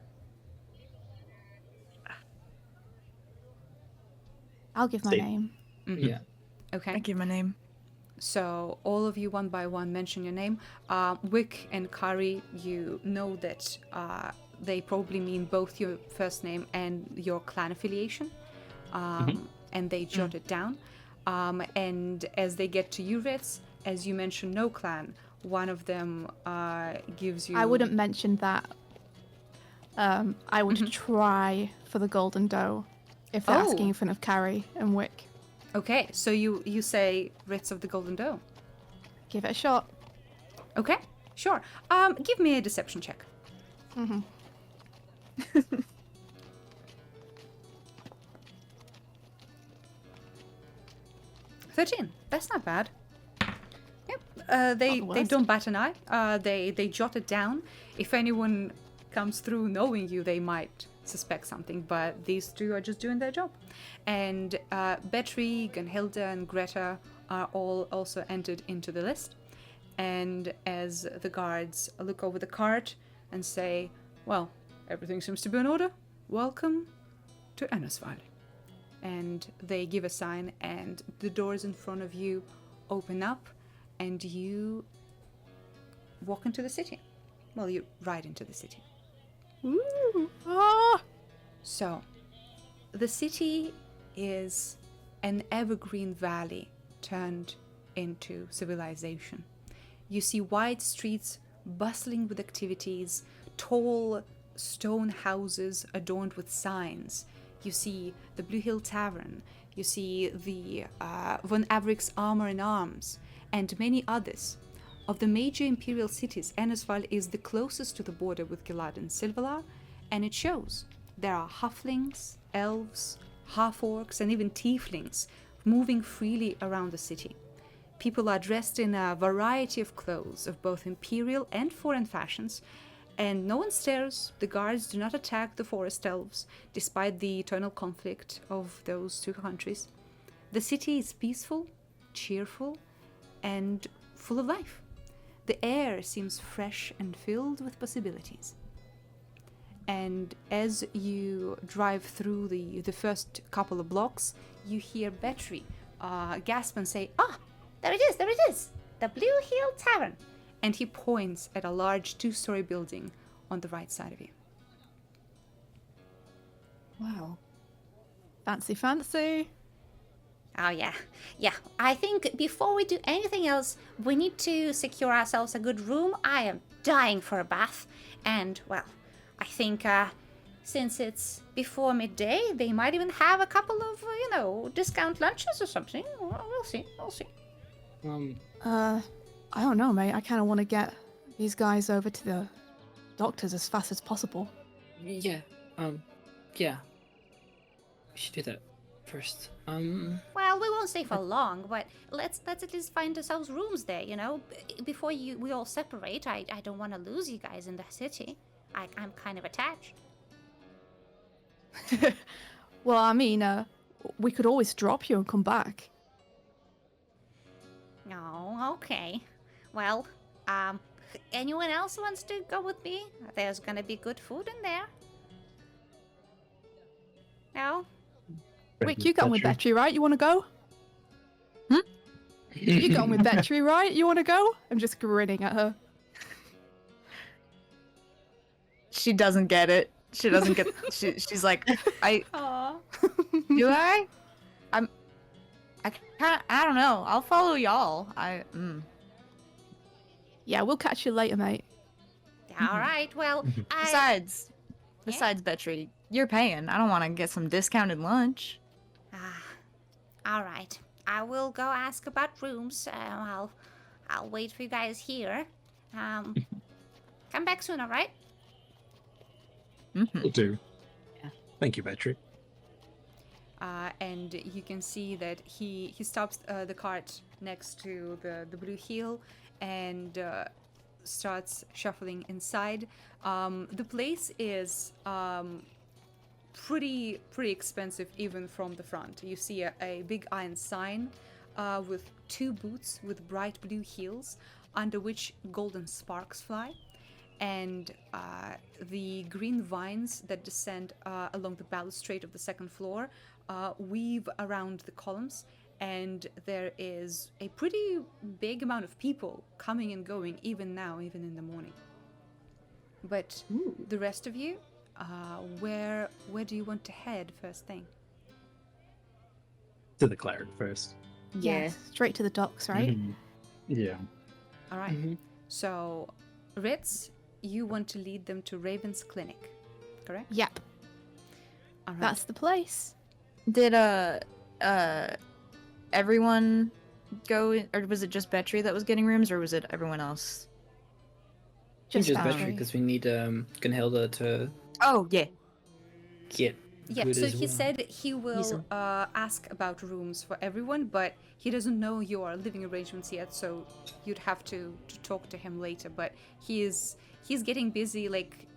I'll give my Say- name. Yeah. Okay. I give my name. So all of you one by one mention your name. Wick and Kari, you know that they probably mean both your first name and your clan affiliation, and they jot it down. And as they get to you, Ritz, as you mention no clan, one of them gives you... I wouldn't mention that. I would try for the golden doe if they're asking in front of Carrie and Wick. Okay, so you say Ritz of the Golden Doe. Give it a shot. Okay, sure. Give me a deception check. 13. That's not bad. Yep. They worst. don't bat an eye. They jot it down. If anyone comes through knowing you, they might suspect something, but these two are just doing their job. And Betry, Gunhilda, and Greta are all also entered into the list. And as the guards look over the cart and say, well, everything seems to be in order, welcome to Ennersval. And they give a sign, and the doors in front of you open up, and you walk into the city. Well, you ride into the city. Ooh. Ah! So, the city is an evergreen valley turned into civilization. You see wide streets bustling with activities, tall stone houses adorned with signs. You see the Blue Hill Tavern, you see the Von Avrick's Armor and Arms, and many others. Of the major imperial cities, Ennersval is the closest to the border with Gilad and Silvalar, and it shows. There are halflings, elves, half-orcs, and even tieflings moving freely around the city. People are dressed in a variety of clothes of both imperial and foreign fashions, and no one stares. The guards do not attack the forest elves, despite the eternal conflict of those two countries. The city is peaceful, cheerful, and full of life. The air seems fresh and filled with possibilities. And as you drive through the first couple of blocks, you hear Betry gasp and say, "Ah, there it is, the Blue Hill Tavern." And he points at a large 2-story building on the right side of you. Wow. Fancy, fancy. Oh, yeah. I think before we do anything else, we need to secure ourselves a good room. I am dying for a bath. And, well, I think since it's before midday, they might even have a couple of, discount lunches or something. We'll see. I don't know, mate. I kind of want to get these guys over to the doctors as fast as possible. Yeah. Yeah. We should do that first. Well, we won't stay for long, but let's at least find ourselves rooms there, before we all separate. I don't want to lose you guys in the city. I'm kind of attached. Well, I mean, we could always drop you and come back. Oh, okay. Well, anyone else wants to go with me? There's gonna be good food in there. No? Rick, you got with Betry, right? You want to go? You got with Betry, right? You want to go? I'm just grinning at her. She doesn't get it. She doesn't get. She's like, Aww. do I? I don't know. I'll follow y'all. Yeah, we'll catch you later, mate. All right. Well, Besides, Betry, you're paying. I don't want to get some discounted lunch. all right. I will go ask about rooms. I'll wait for you guys here. Come back soon, all right? Will do. Yeah. Thank you, Betry. And you can see that he stops the cart next to the Blue Hill and starts shuffling inside. The place is pretty expensive even from the front. You see a big iron sign with 2 boots with bright blue heels, under which golden sparks fly, and the green vines that descend along the balustrade of the second floor weave around the columns, and there is a pretty big amount of people coming and going even now, even in the morning. But the rest of you, where do you want to head first thing? To the cleric first. Yeah. Straight to the docks, right? Mhm. Yeah. All right. So, Ritz, you want to lead them to Raven's clinic, correct? Yep. All right. That's the place. Did everyone go, or was it just Betry that was getting rooms, or was it everyone else? Just Battery. better because we need Gunhilda to Oh yeah. get Yeah, good so as he well. said he will ask about rooms for everyone, but he doesn't know your living arrangements yet, so you'd have to talk to him later. But he's getting busy, like,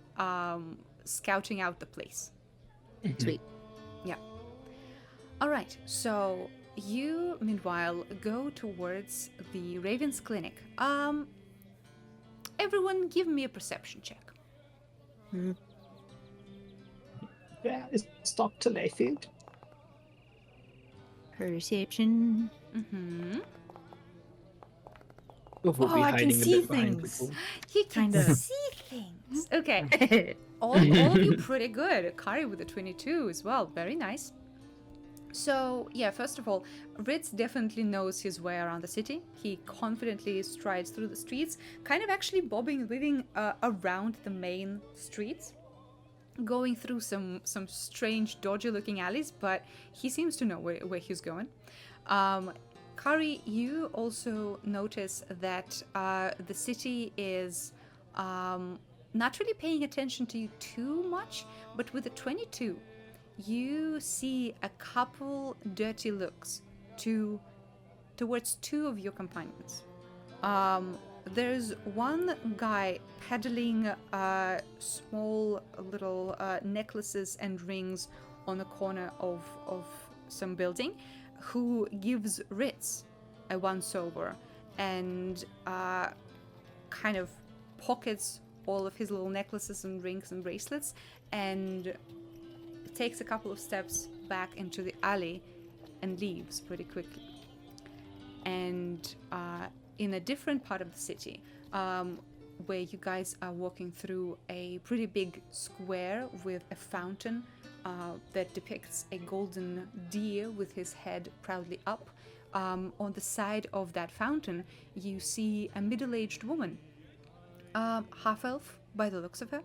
scouting out the place. Sweet. Yeah. All right, so you, meanwhile, go towards the Raven's clinic. Everyone give me a perception check. Yeah, it's Dr. Layfield. Perception. Mm-hmm. We'll be I can hiding a see bit behind things. people. You can Kinda. see things. Okay. all of you pretty good. Kari with a 22 as well. Very nice. So, yeah, first of all, Ritz definitely knows his way around the city. He confidently strides through the streets, kind of actually bobbing and weaving around the main streets, going through some strange, dodgy-looking alleys, but he seems to know where he's going. Kari, you also notice that the city is not really paying attention to you too much, but with a 22, you see a couple dirty looks towards 2 of your companions. There's one guy peddling small little necklaces and rings on the corner of some building, who gives Ritz a once-over and kind of pockets all of his little necklaces and rings and bracelets, and takes a couple of steps back into the alley and leaves pretty quickly. And in a different part of the city, where you guys are walking through a pretty big square with a fountain that depicts a golden deer with his head proudly up. On the side of that fountain, you see a middle-aged woman, half-elf by the looks of her,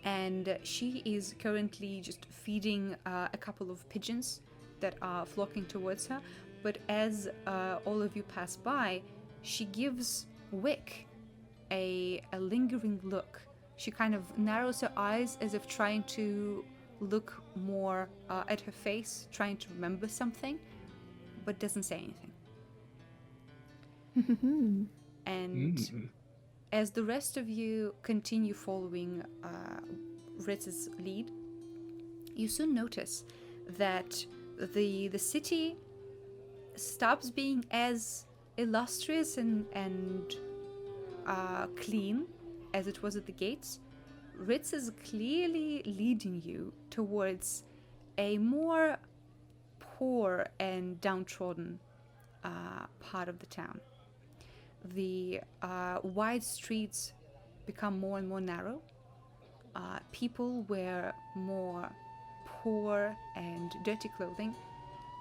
and she is currently just feeding a couple of pigeons that are flocking towards her. But as all of you pass by, she gives Wick a lingering look. She kind of narrows her eyes as if trying to look more at her face, trying to remember something, but doesn't say anything. And as the rest of you continue following Ritz's lead, you soon notice that the city stops being as illustrious and clean as it was at the gates. Ritz is clearly leading you towards a more poor and downtrodden part of the town. The wide streets become more and more narrow. People wear more poor and dirty clothing,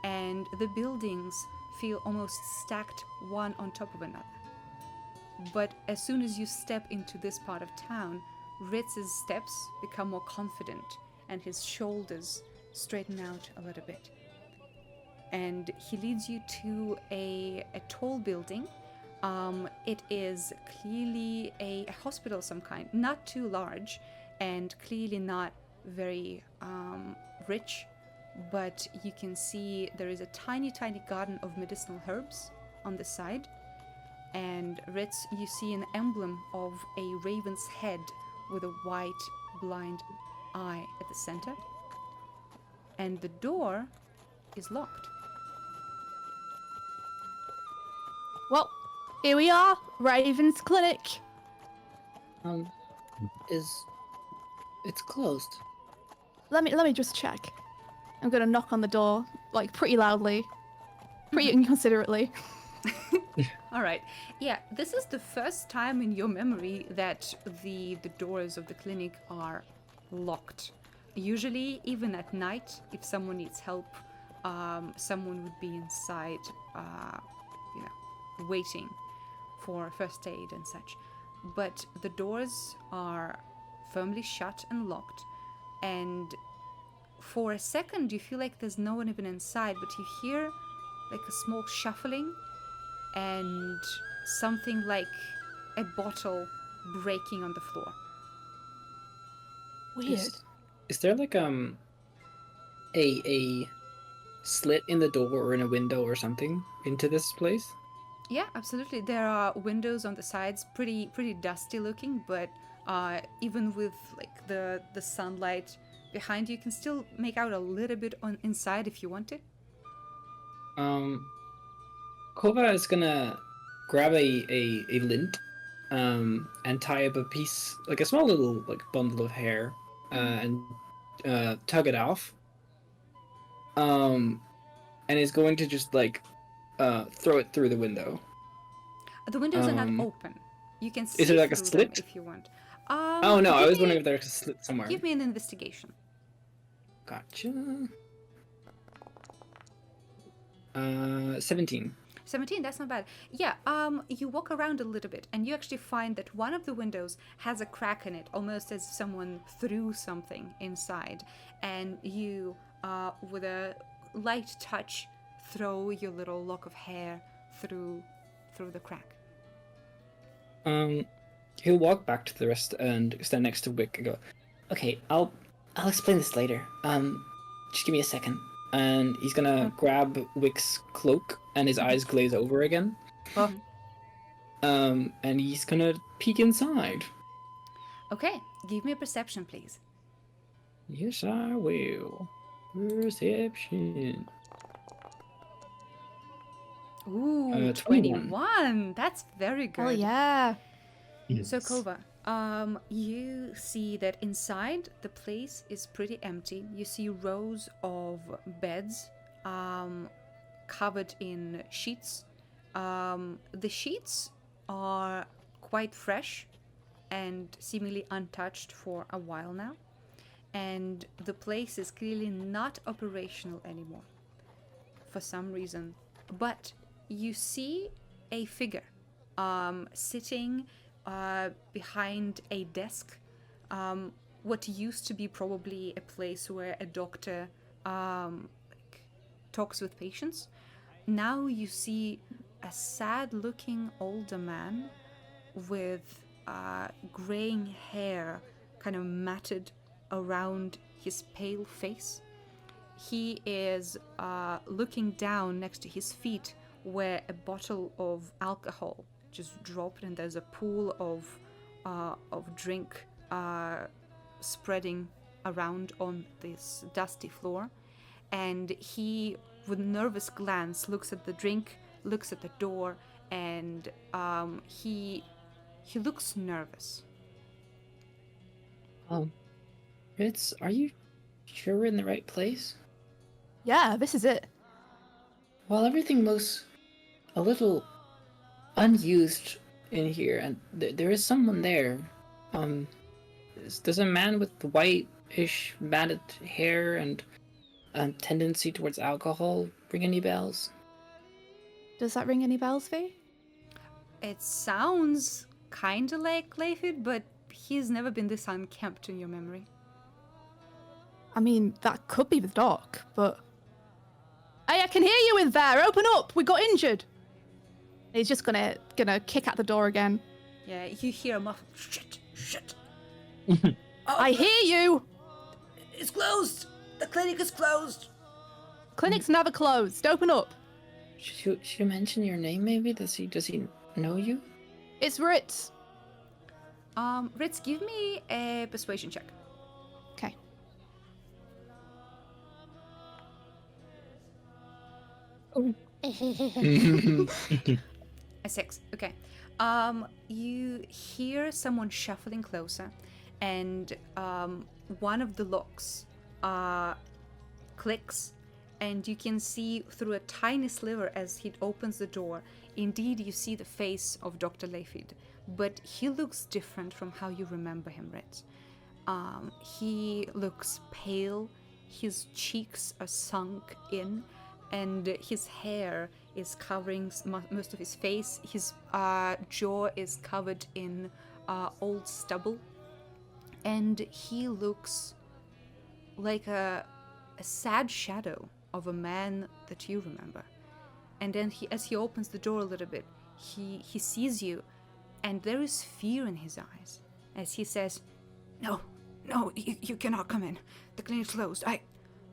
and the buildings feel almost stacked one on top of another. But as soon as you step into this part of town, Ritz's steps become more confident and his shoulders straighten out a little bit. And he leads you to a tall building. It is clearly a hospital of some kind, not too large and clearly not very rich, but you can see there is a tiny garden of medicinal herbs on the side. And Ritz, you see an emblem of a raven's head with a white blind eye at the center. and the door is locked. Well, here we are, Raven's clinic. It's closed. Let me just check. I'm gonna knock on the door, like pretty loudly, pretty inconsiderately. All right. Yeah, this is the first time in your memory that the doors of the clinic are locked. Usually, even at night, if someone needs help, someone would be inside, waiting for first aid and such. But the doors are firmly shut and locked, and for a second you feel like there's no one even inside, but you hear like a small shuffling and something like a bottle breaking on the floor. Weird. Is there like a slit in the door or in a window or something into this place? Yeah, absolutely. There are windows on the sides, pretty dusty looking, but even with like the sunlight behind you, you can still make out a little bit on inside if you want it. Kovah is gonna grab a lint and tie up a piece, like a small little like bundle of hair, and tug it off. And is going to just like throw it through the window. The windows are not open. You can see Is there like a through slit? them if you want. Oh no, I was wondering if there's a slit somewhere. Give me an investigation. Gotcha. 17. 17, that's not bad. Yeah, you walk around a little bit and you actually find that one of the windows has a crack in it, almost as someone threw something inside. And you, with a light touch, throw your little lock of hair through the crack. He'll walk back to the rest and stand next to Wick and go, "Okay, I'll explain this later. Just give me a second." And he's gonna grab Wick's cloak, and his eyes glaze over again. And he's gonna peek inside. Okay, give me a perception, please. Yes, I will. Perception. Ooh, 21. 21. That's very good. Oh yeah. So Kovah, you see that inside the place is pretty empty. You see rows of beds covered in sheets. The sheets are quite fresh and seemingly untouched for a while now. And the place is clearly not operational anymore for some reason. But you see a figure sitting behind a desk, what used to be probably a place where a doctor talks with patients. Now you see a sad-looking older man with graying hair kind of matted around his pale face. He is looking down next to his feet where a bottle of alcohol just dropped, and there's a pool of drink spreading around on this dusty floor. And he, with a nervous glance, looks at the drink, looks at the door, and he looks nervous. Ritz, are you sure we're in the right place? Yeah, this is it. Well, everything looks a little unused in here, and there is someone there. Does a man with white-ish matted hair and tendency towards alcohol ring any bells? Does that ring any bells, V? It sounds kind of like Layford, but he's never been this unkempt in your memory. I mean, that could be the doc, but... Hey, I can hear you in there! Open up! We got injured! He's just gonna kick at the door again. Yeah, you hear a muffled shit. I hear you! It's closed! The clinic is closed! Clinic's never closed. Open up. Should you mention your name, maybe? Does he know you? It's Ritz. Ritz, give me a persuasion check. Okay. A 6. Okay. You hear someone shuffling closer, and one of the locks clicks, and you can see through a tiny sliver as he opens the door. Indeed, you see the face of Dr. Layfield, but he looks different from how you remember him, Ritz. He looks pale, his cheeks are sunk in, and his hair is covering most of his face. His jaw is covered in old stubble, and he looks like a sad shadow of a man that you remember. And then as he opens the door a little bit, he sees you, and there is fear in his eyes as he says, No, you cannot come in. The clinic's closed.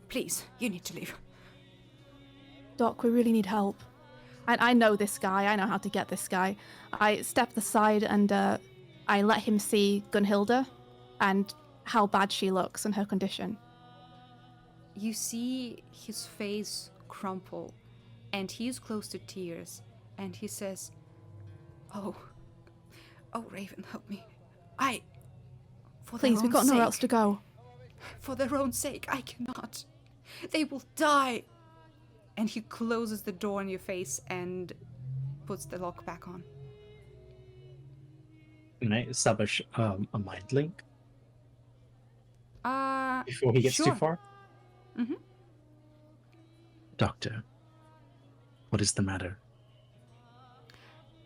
Please, you need to leave. Doc, we really need help. And I know this guy. I know how to get this guy. I stepped aside and I let him see Gunhilda and how bad she looks and her condition. You see his face crumple, and he is close to tears, and he says, Oh, Raven, help me. Please, we've got nowhere else to go. For their own sake, I cannot. They will die. And he closes the door in your face and puts the lock back on. Can I establish a mind link before he gets sure. too far? Mm-hmm. Doctor, what is the matter?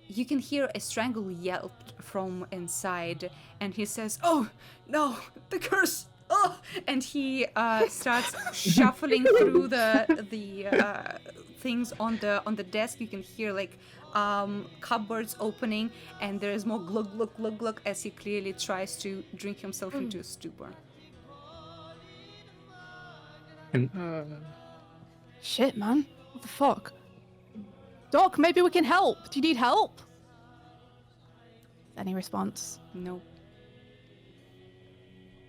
You can hear a strangled yelp from inside, and he says, Oh, no, the curse! Oh! And he starts shuffling through the things on the desk. You can hear like cupboards opening, and there is more glug glug glug glug as he clearly tries to drink himself into a stupor. Shit, man. What the fuck? Doc, maybe we can help. Do you need help? Any response? No.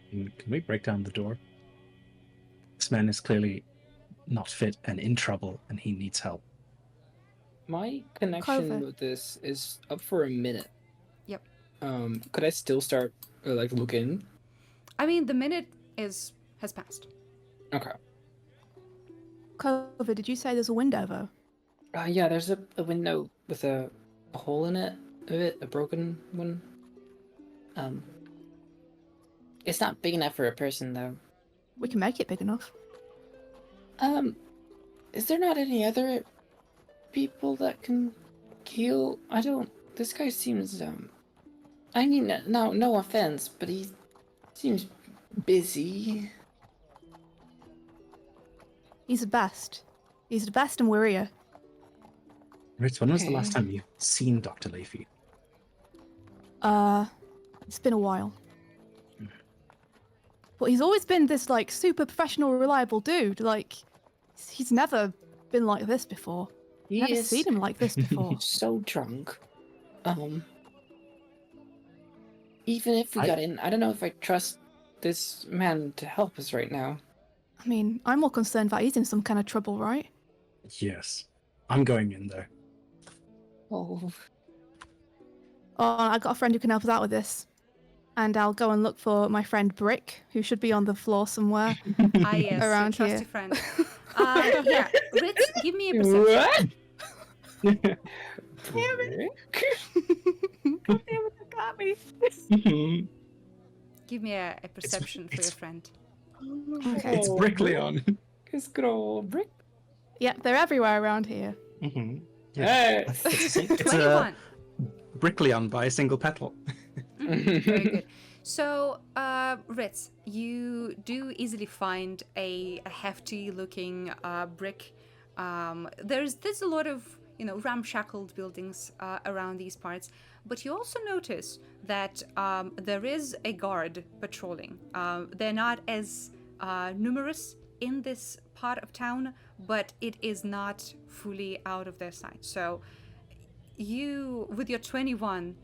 Can we break down the door? This man is clearly not fit and in trouble, and he needs help. My connection Kovah. with this is up for a minute. Yep. Could I still start look in? I mean, the minute has passed. Okay. Kovah, did you say there's a window though? Yeah, there's a window with a hole in it, a broken one. It's not big enough for a person, though. We can make it big enough. Is there not any other people that can heal? This guy seems, I mean, no offense, but he seems busy. He's the best. He's the best, and we're here. Ritz, when was the last Okay. time you've seen Dr. Layfield? It's been a while. But he's always been this, like, super professional, reliable dude. Like, he's never been like this before. He Never is seen him like this before. so drunk. Even if we got in, I don't know if I trust this man to help us right now. I mean, I'm more concerned that he's in some kind of trouble, right? Yes. I'm going in there. Oh, Oh, I got a friend who can help us out with this. And I'll go and look for my friend Brick, who should be on the floor somewhere. Yes, Around your trusty here. friend. Yeah, Ritz, give me a perception. what? God damn it, you got me. Give me a perception for your friend. Okay. It's Brick Leon. It's good old Brick. Yep, they're everywhere around here. Mm-hmm. Hey. It's 21. Brick Leon by a single petal. Very good. So, Ritz, you do easily find a hefty-looking brick. There's a lot of ramshackled buildings around these parts, but you also notice that there is a guard patrolling. They're not as numerous in this part of town, but it is not fully out of their sight. So, you, with your 21.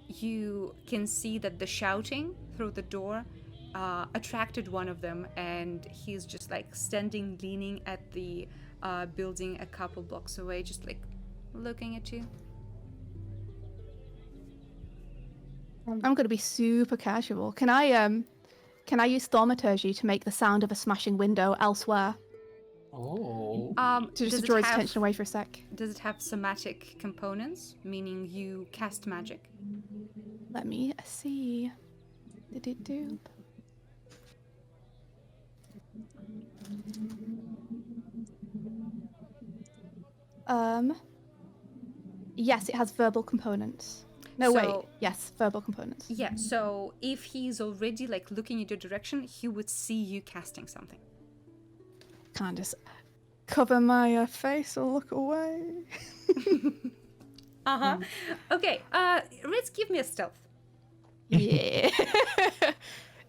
You can see that the shouting through the door attracted one of them, and he's just like standing, leaning at the building a couple blocks away, just like looking at you. I'm gonna be super casual. Can I use thaumaturgy to make the sound of a smashing window elsewhere? Oh. To just Does it draw his have- attention away for a sec. Does it have somatic components, meaning you cast magic? Let me see. Do. Yes, it has verbal components. No, wait. So- Yes, verbal components. Yeah, so if he's already like looking in your direction, he would see you casting something. Can't just cover my face or look away. Uh-huh. Okay, Ritz, give me a stealth. Yeah.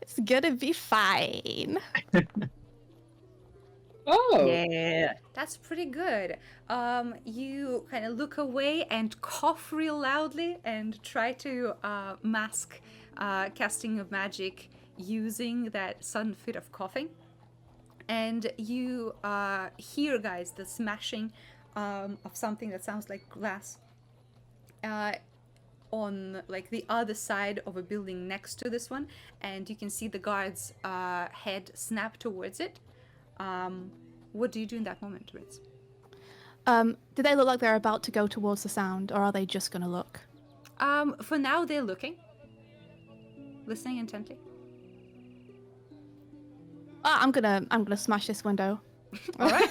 It's gonna be fine. Oh. Yeah. That's pretty good. You kind of look away and cough real loudly and try to mask casting of magic using that sudden fit of coughing. And you hear, guys, the smashing of something that sounds like glass on like the other side of a building next to this one, and you can see the guard's head snap towards it. What do you do in that moment, Ritz? Do they look like they're about to go towards the sound, or are they just gonna look? For now, they're looking, listening intently. I'm gonna smash this window. All right.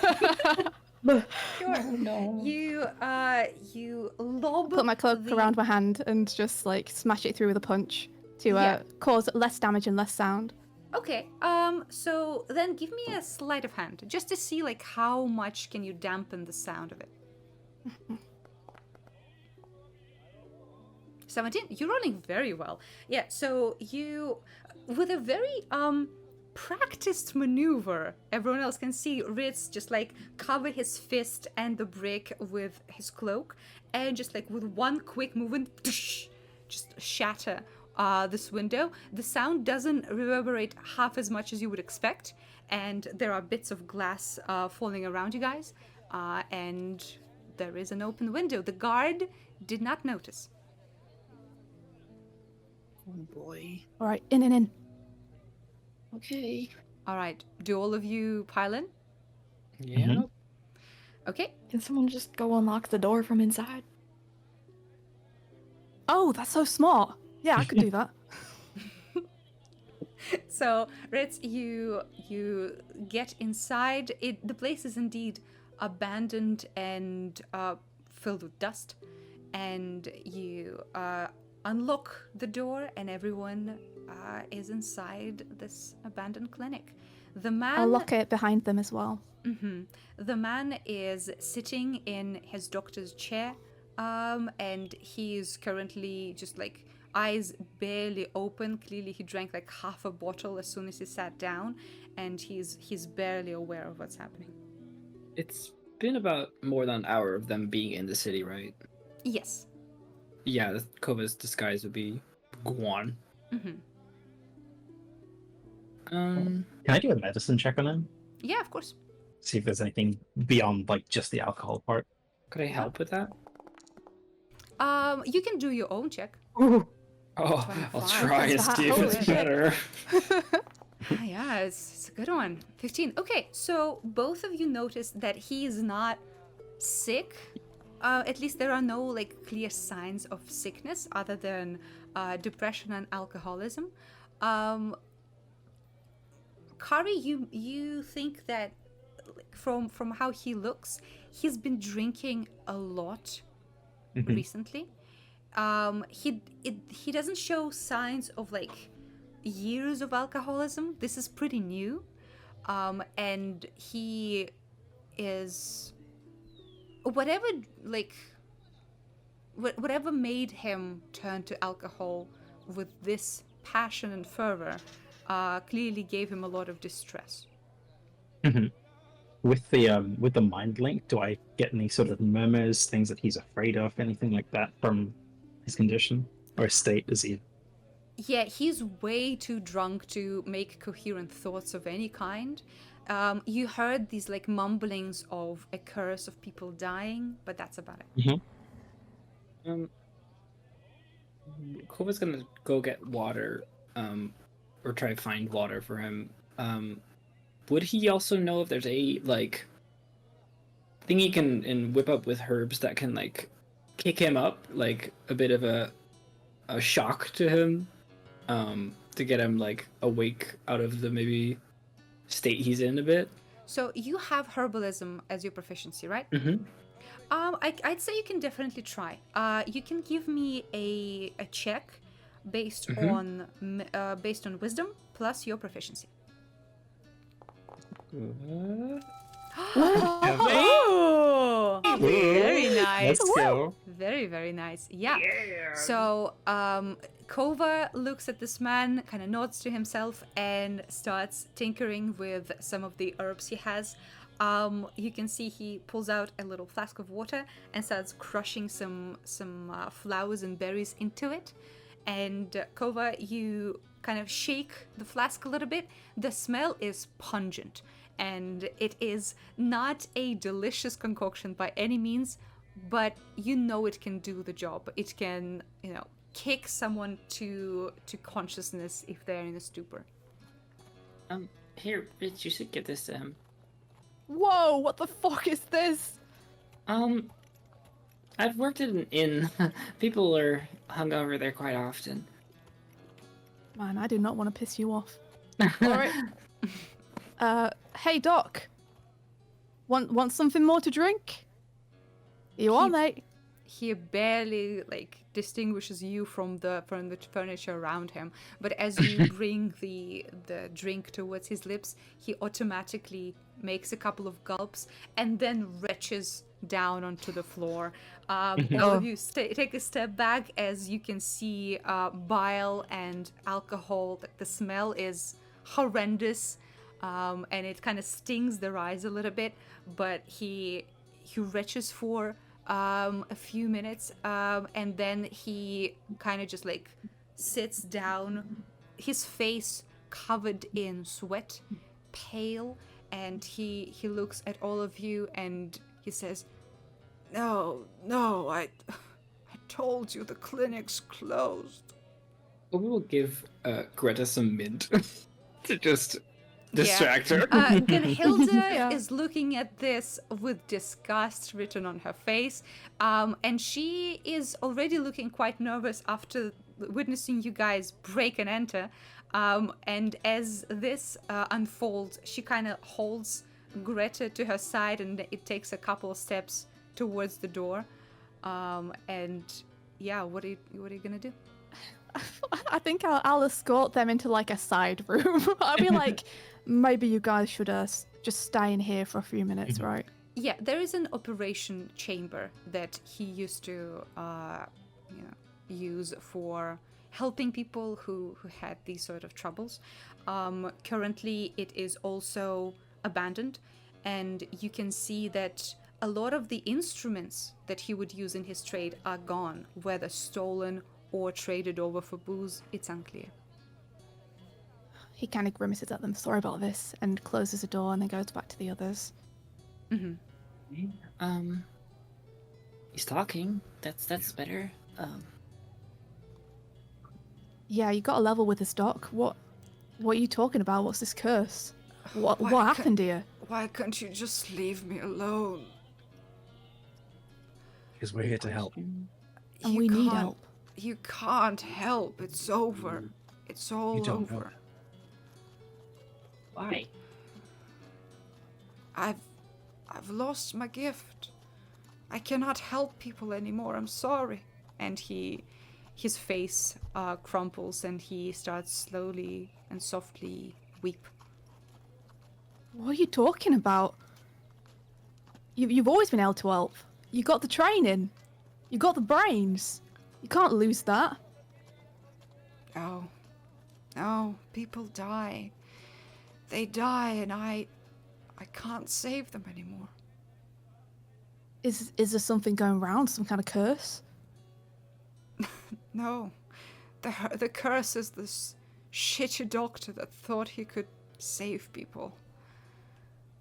Sure. No. You lob. Put my cloak the- around my hand and just like smash it through with a punch to Yeah. cause less damage and less sound. Okay. So then give me a sleight of hand, just to see like how much can you dampen the sound of it. 17. You're rolling very well. Yeah. So you, with a very practiced maneuver, everyone else can see Ritz just like cover his fist and the brick with his cloak, and just like with one quick movement, just shatter this window. The sound doesn't reverberate half as much as you would expect, and there are bits of glass falling around you guys, and there is an open window. The guard did not notice. Oh boy. All right, in. Okay. All right, do all of you pile in? Yeah. Mhm. Okay. Can someone just go unlock the door from inside? Oh, that's so smart. Yeah, I could do that. So, Ritz, you get inside. The place is indeed abandoned and filled with dust, and you unlock the door, and everyone is inside this abandoned clinic. The man. I'll lock it behind them as well. Mhm. The man is sitting in his doctor's chair, and he's currently just like eyes barely open. Clearly, he drank like half a bottle as soon as he sat down, and he's barely aware of what's happening. It's been about more than an hour of them being in the city, right? Yes. Yeah, Kovah's disguise would be gone. Hmm. Can I do a medicine check on him? Yeah, of course. See if there's anything beyond like just the alcohol part. Could I help with that? You can do your own check. Oh, I'll 25. try and That's see if holy it's shit. better. Yeah, it's a good one. 15. Okay, so both of you notice that he is not sick. At least there are no like clear signs of sickness other than depression and alcoholism. Kari, you think that like, from how he looks, he's been drinking a lot recently. He doesn't show signs of like years of alcoholism. This is pretty new, and he is whatever made him turn to alcohol with this passion and fervor clearly gave him a lot of distress. With the mind link, do I get any sort of murmurs, things that he's afraid of, anything like that from his condition or his state? Is he? Yeah, he's way too drunk to make coherent thoughts of any kind. You heard these like mumblings of a curse of people dying, but that's about it. Mm-hmm. Kovah's gonna go get water, or try to find water for him. Would he also know if there's a like thing he can whip up with herbs that can like kick him up, like a bit of a shock to him, to get him like awake out of the maybe state he's in a bit? So you have herbalism as your proficiency, right? Mm-hmm. I'd say you can definitely try. You can give me a check based on wisdom plus your proficiency. Oh, very nice. Let's go. Very, very nice. Yeah. So, Kovah looks at this man, kind of nods to himself, and starts tinkering with some of the herbs he has. You can see he pulls out a little flask of water and starts crushing some flowers and berries into it. And Kovah, you kind of shake the flask a little bit. The smell is pungent, and it is not a delicious concoction by any means, but you know it can do the job. It can, kick someone to consciousness if they're in a stupor. Here, Rich, you should give this to him. Whoa, what the fuck is this? I've worked at an inn. People are hungover there quite often. Man, I do not want to piss you off. Alright. Hey Doc. Want something more to drink? You are, mate. He barely distinguishes you from the furniture around him, but as you bring the drink towards his lips, he automatically makes a couple of gulps and then retches down onto the floor. All of you take a step back as you can see bile and alcohol. The smell is horrendous, and it kind of stings their eyes a little bit, but he retches for a few minutes, and then he kind of just sits down, his face covered in sweat, pale, and he looks at all of you and he says, No, I told you the clinic's closed. We will give Greta some mint to just distract her. Gunhilda is looking at this with disgust written on her face, and she is already looking quite nervous after witnessing you guys break and enter. And as this unfolds, she kind of holds Greta to her side, and it takes a couple of steps towards the door. And yeah, what are you gonna do? I think I'll escort them into a side room. I'll be like, maybe you guys should just stay in here for a few minutes, right? Yeah, there is an operation chamber that he used to use for helping people who had these sort of troubles. Currently, it is also abandoned, and you can see that a lot of the instruments that he would use in his trade are gone, whether stolen or traded over for booze. It's unclear. He kind of grimaces at them, sorry about this, and closes the door and then goes back to the others. He's talking. That's better. Yeah, you got a level with this, Doc. What are you talking about? What's this curse? What happened here? Why can't you just leave me alone? Because we're here to help. And we need help. You can't help. It's over. It's all You don't over. know. Why? I've lost my gift. I cannot help people anymore. I'm sorry. And his face crumples and he starts slowly and softly weep. What are you talking about? You've always been able to help. You got the training. You got the brains. You can't lose that. No, people die. They die and I can't save them anymore. Is there something going around? Some kind of curse? No. The curse is this shitty doctor that thought he could save people.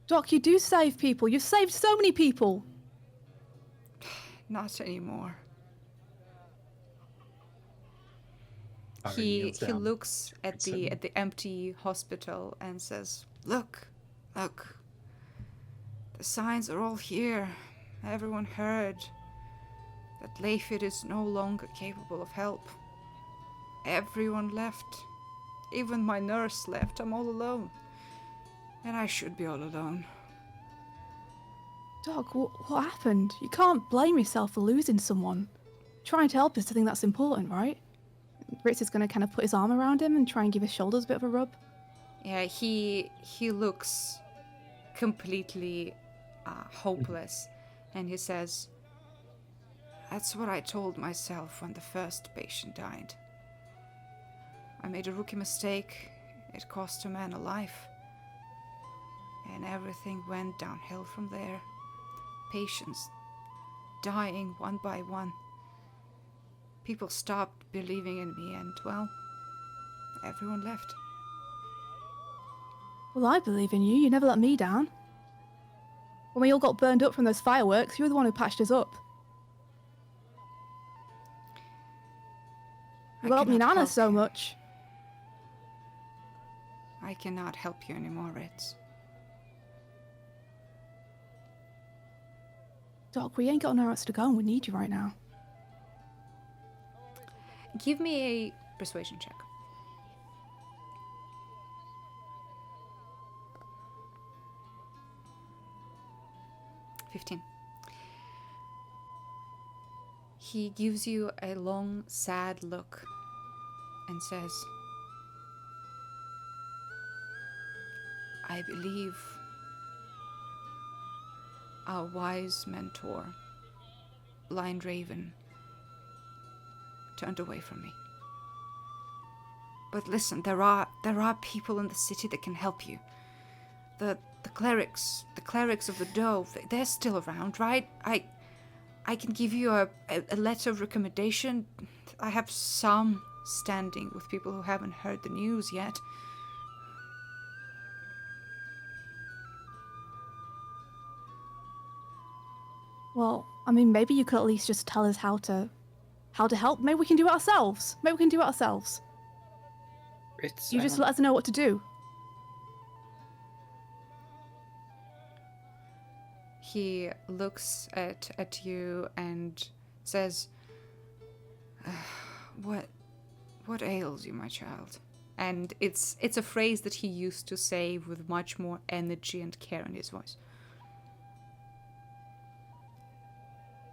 Doc, you do save people. You've saved so many people. Not anymore. Ari He kneels down. looks at So- the empty hospital and says, "Look, look. The signs are all here. Everyone heard that Layford is no longer capable of help. Everyone left. Even my nurse left. I'm all alone. And I should be all alone." Doc, what happened? You can't blame yourself for losing someone. Trying to help is the thing that's important, right? Ritz is going to kind of put his arm around him and try and give his shoulders a bit of a rub. Yeah, he looks completely hopeless, and he says, "That's what I told myself when the first patient died. I made a rookie mistake. It cost a man a life. And everything went downhill from there. Patients dying one by one. People stopped believing in me, and, well, everyone left." Well, I believe in you. You never let me down. When we all got burned up from those fireworks, you were the one who patched us up. You helped me and cannot Anna help so you. much. I cannot help you anymore, Ritz. Doc, we ain't got nowhere else to go and we need you right now. Give me a persuasion check. He gives you a long, sad look and says, "I believe our wise mentor, Blind Raven, turned away from me. But listen, there are people in the city that can help you. The clerics of the Dove, they're still around, right? I can give you a letter of recommendation. I have some standing with people who haven't heard the news yet." Well, I mean, maybe you could at least just tell us how to help. Maybe we can do it ourselves. Ritz, You I just don't- let us know what to do. He looks at you and says, What ails you, my child?" And it's a phrase that he used to say with much more energy and care in his voice.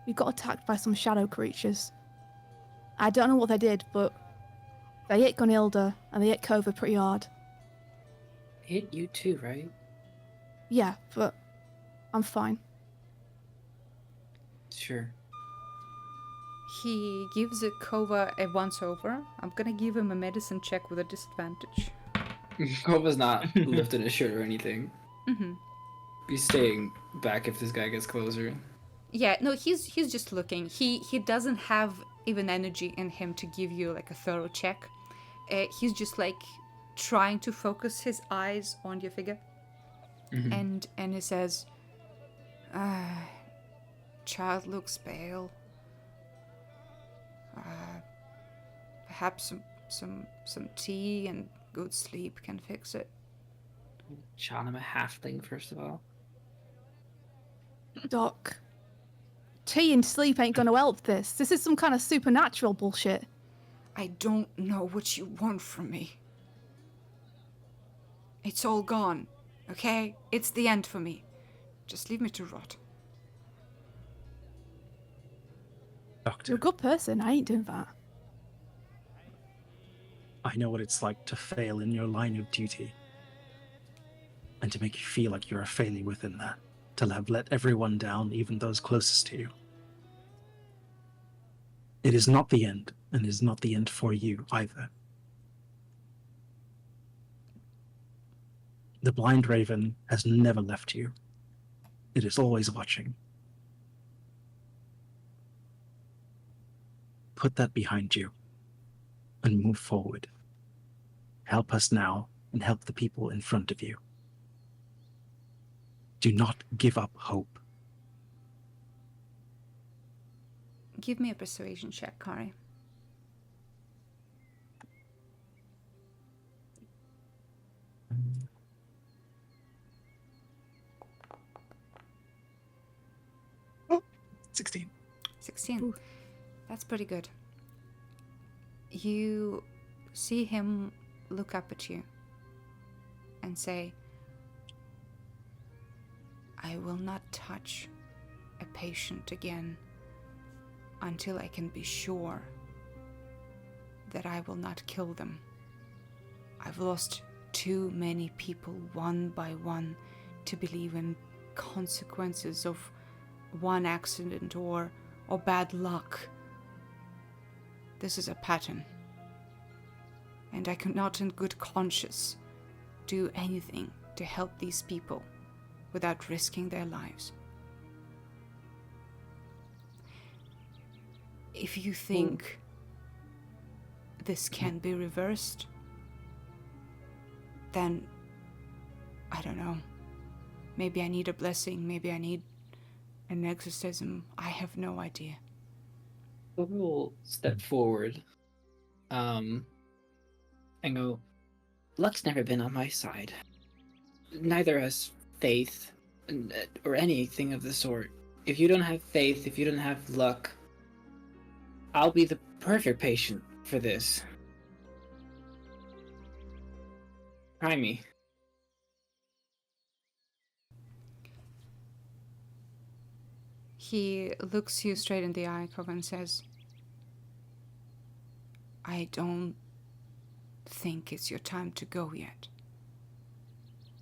We got attacked by some shadow creatures. I don't know what they did, but they hit Gunilda and they hit Kovah pretty hard. Hit you too, right? Yeah, but I'm fine. Sure. He gives Kovah a once-over. I'm gonna give him a medicine check with a disadvantage. Kovah's not lifting his shirt or anything. Mm-hmm. He's staying back if this guy gets closer. Yeah, no, he's just looking. He doesn't have even energy in him to give you like a thorough check. He's just like trying to focus his eyes on your figure. Mhm. And he says, "Child looks pale. Perhaps some tea and good sleep can fix it." Sean, I'm a halfling, first of all. Doc, tea and sleep ain't gonna help this. This is some kind of supernatural bullshit. "I don't know what you want from me. It's all gone, okay? It's the end for me. Just leave me to rot." You're Doctor, a good person. I ain't doing that. I know what it's like to fail in your line of duty. And to make you feel like you're a failure within that. To have let everyone down, even those closest to you. It is not the end, and it is not the end for you either. The Blind Raven has never left you. It is always watching. Put that behind you and move forward. Help us now and help the people in front of you. Do not give up hope. Give me a persuasion check, Kari. Oh, 16. 16. That's pretty good. You see him look up at you and say, I will not touch a patient again until I can be sure that I will not kill them. I've lost too many people one by one to believe in consequences of one accident or bad luck. This is a pattern, and I cannot in good conscience do anything to help these people without risking their lives. If you think this can be reversed, then I don't know. Maybe I need a blessing, maybe I need an exorcism. I have no idea. We'll step forward and go, luck's never been on my side. Neither has faith or anything of the sort. If you don't have faith, if you don't have luck, I'll be the perfect patient for this. Try me. He looks you straight in the eye, Kovah, and says, I don't think it's your time to go yet.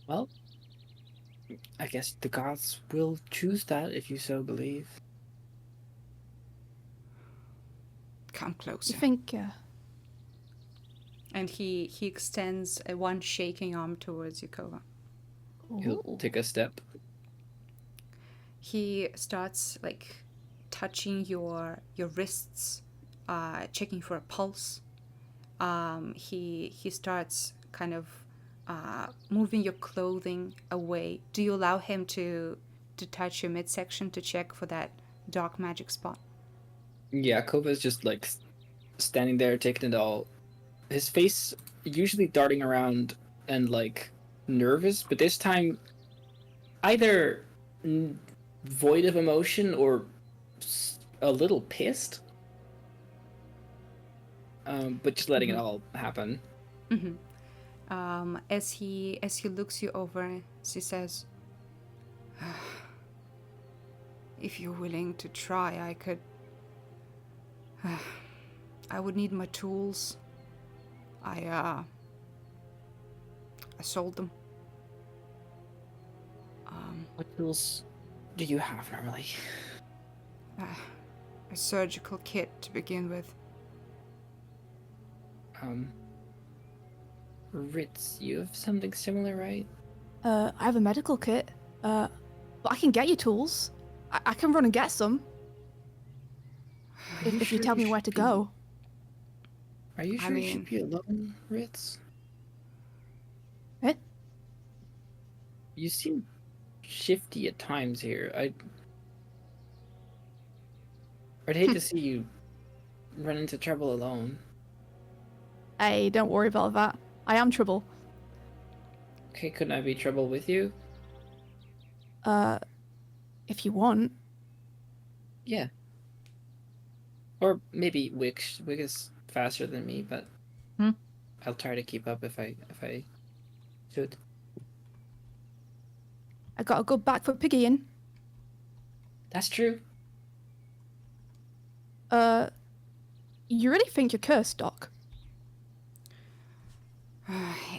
Well, I guess the gods will choose that if you so believe. Come closer. You think, And he extends one shaking arm towards you, Kovah. He'll take a step. He starts like touching your wrists, checking for a pulse. He starts kind of moving your clothing away. Do you allow him to touch your midsection to check for that dark magic spot? Yeah, Kovah's just like standing there taking it all. His face usually darting around and like nervous, but this time either void of emotion or a little pissed. But just letting it all happen. Mm-hmm. As he looks you over, he says, if you're willing to try, I could... I would need my tools. I sold them. What tools do you have normally? A surgical kit to begin with. Ritz, you have something similar, right? I have a medical kit, but I can get you tools. I can run and get some. If you tell me where to go. Are you sure you should be alone, Ritz? Eh? You seem shifty at times here. I'd hate to see you run into trouble alone. Hey, don't worry about that. I am trouble. Okay, couldn't I be trouble with you? If you want. Yeah. Or maybe Wick. Wick is faster than me, but I'll try to keep up if I should. I got a good back for piggying. That's true. You really think you're cursed, Doc?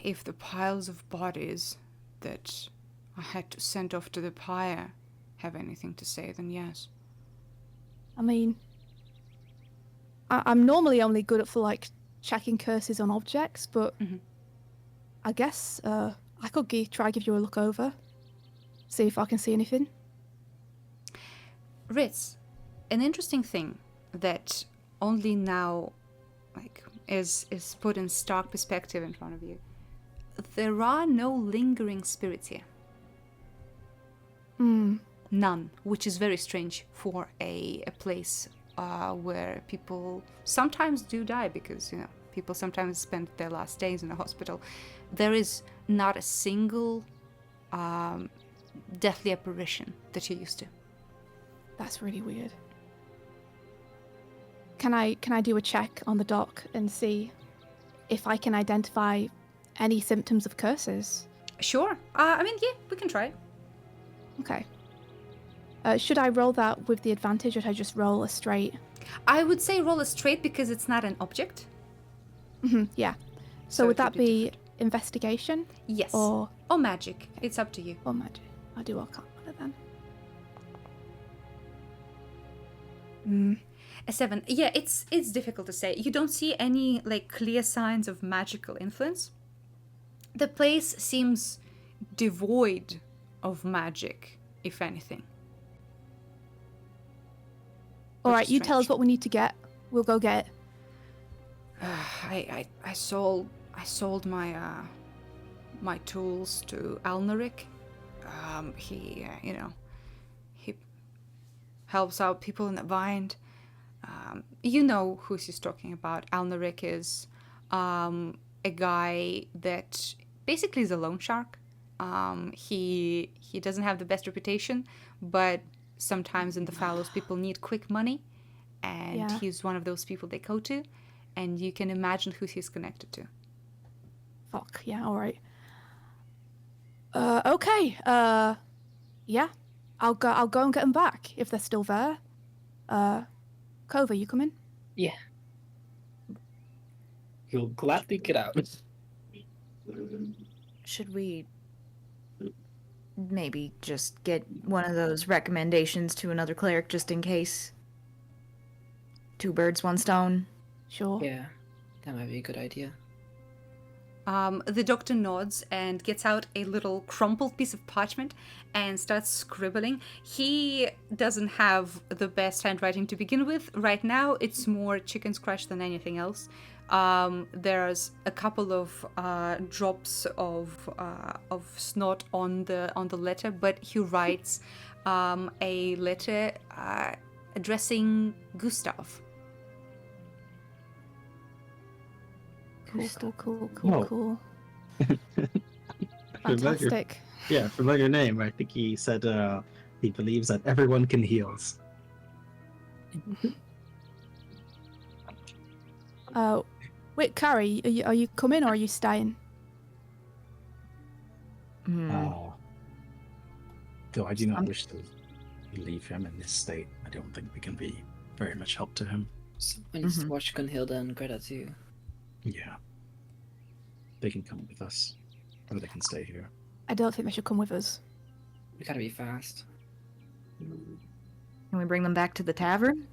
If the piles of bodies that I had to send off to the pyre have anything to say, then yes. I mean, I'm normally only good at for like checking curses on objects, but I guess I could try give you a look over, see if I can see anything. Ritz, an interesting thing that only now, like, is put in stark perspective in front of you. There are no lingering spirits here. None, which is very strange for a place where people sometimes do die because, people sometimes spend their last days in a hospital. There is not a single deathly apparition that you're used to. That's really weird. Can I do a check on the dock and see if I can identify any symptoms of curses? Sure. We can try. Okay. Should I roll that with the advantage, or should I just roll a straight? I would say roll a straight because it's not an object. Yeah. So So would it would that be be different. investigation? Yes. Or magic. It's up to you. magic? I'll do Arcana then. A 7. Yeah, it's difficult to say. You don't see any clear signs of magical influence. The place seems devoid of magic, if anything. All Which right, is you tell us strange. what we need to get. We'll go get it. I sold my tools to Alnaric. He he helps out people in the bind. You know who he's talking about. Alnaric is a guy that basically is a loan shark. He doesn't have the best reputation, but sometimes in the Fallows people need quick money, and Yeah. he's one of those people they go to, and you can imagine who he's connected to. Fuck, yeah, all right. Okay. Yeah. I'll go and get them back if they're still there. Kovah, you come in? Yeah. You'll gladly get out. Should we maybe just get one of those recommendations to another cleric just in case? 2 birds, 1 stone. Sure. Yeah, that might be a good idea. The doctor nods and gets out a little crumpled piece of parchment and starts scribbling. He doesn't have the best handwriting to begin with. Right now, it's more chicken scratch than anything else. There's a couple of drops of snot on the letter, but he writes a letter addressing Gustav. Cool. Oh. Fantastic. Yeah, familiar name. I think he said he believes that everyone can heal. Wait, Carrie, are you coming or are you staying? Though I do not wish to leave him in this state. I don't think we can be very much help to him. Someone needs to watch Gunhilda and Greta too. Yeah. They can come with us. Or they can stay here. I don't think they should come with us. We gotta be fast. Can we bring them back to the tavern?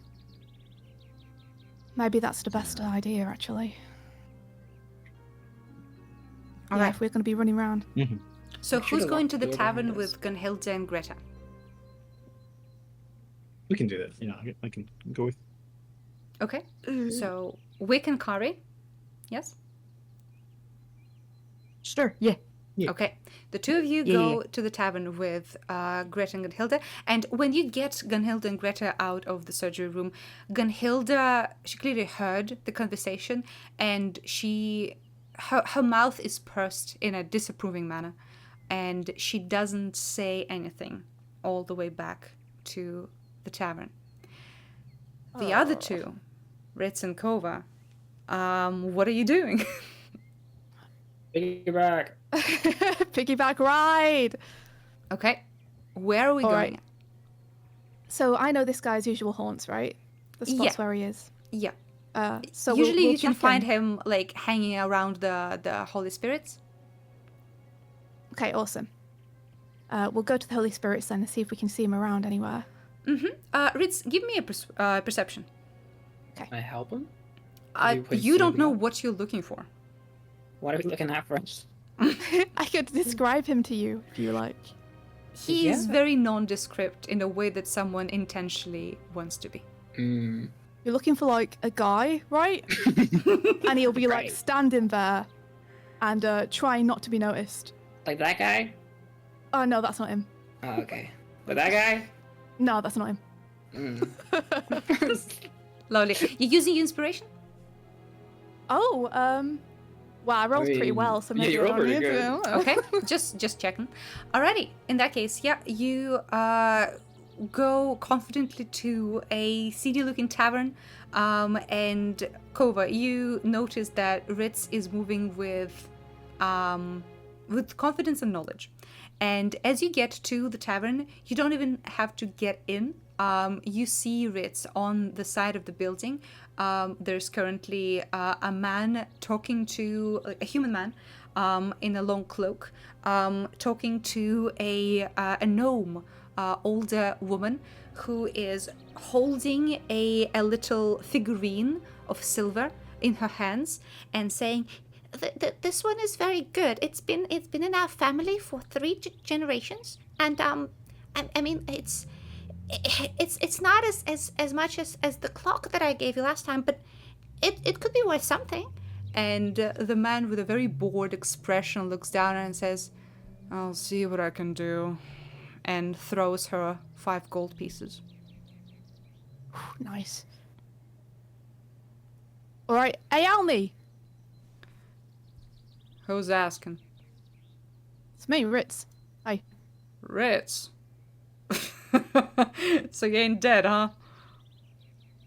Maybe that's the best idea, actually. All Yeah, right. if we're going to be running around. So Make sure who's to going lock to the the door tavern behind us. with Gunhilda and Greta? We can do that. I can go with. Okay. So Wick and Kari. Yes? Sure, yeah. Yeah. Okay. The two of you go to the tavern with Greta and Gunhilda. And when you get Gunhilda and Greta out of the surgery room, Gunhilda, she clearly heard the conversation, and her mouth is pursed in a disapproving manner, and she doesn't say anything all the way back to the tavern. The other two, Ritz and Kovah, what are you doing? Piggyback. Piggyback ride! Okay. Where are we All going? right. So I know this guy's usual haunts, right? The spots Yeah. where he is. Yeah. So Usually we'll you can check find him hanging around the Holy Spirits. Okay, awesome. We'll go to the Holy Spirits then and see if we can see him around anywhere. Ritz, give me a perception. Can I help him? Are we You don't pursuing know him? what you're looking for. What are we looking at first? I could describe him to you if you like. He is Yeah. very nondescript in a way that someone intentionally wants to be. You're looking for a guy, right? And he'll be Right. standing there and trying not to be noticed. Like that guy? Oh no, that's not him. Oh, okay. But that guy? No, that's not him. Lovely. You're using your inspiration? Oh, well, I rolled pretty well, so maybe you I rolled don't pretty need good. to. Okay, just checking. Alrighty, in that case, yeah, you go confidently to a seedy-looking tavern, and Kovah, you notice that Ritz is moving with confidence and knowledge. And as you get to the tavern, you don't even have to get in. You see Ritz on the side of the building. There's currently a man talking to a human man in a long cloak, talking to a gnome, older woman who is holding a little figurine of silver in her hands and saying, "This one is very good. It's been in our family for 3 generations, and I mean it's not as much as the clock that I gave you last time, but it could be worth something." And the man with a very bored expression looks down and says, "I'll see what I can do," and throws her 5 gold pieces. Nice. All right, hey, Almy. Who's asking? It's me, Ritz. Hi. Ritz. So you ain't dead, huh?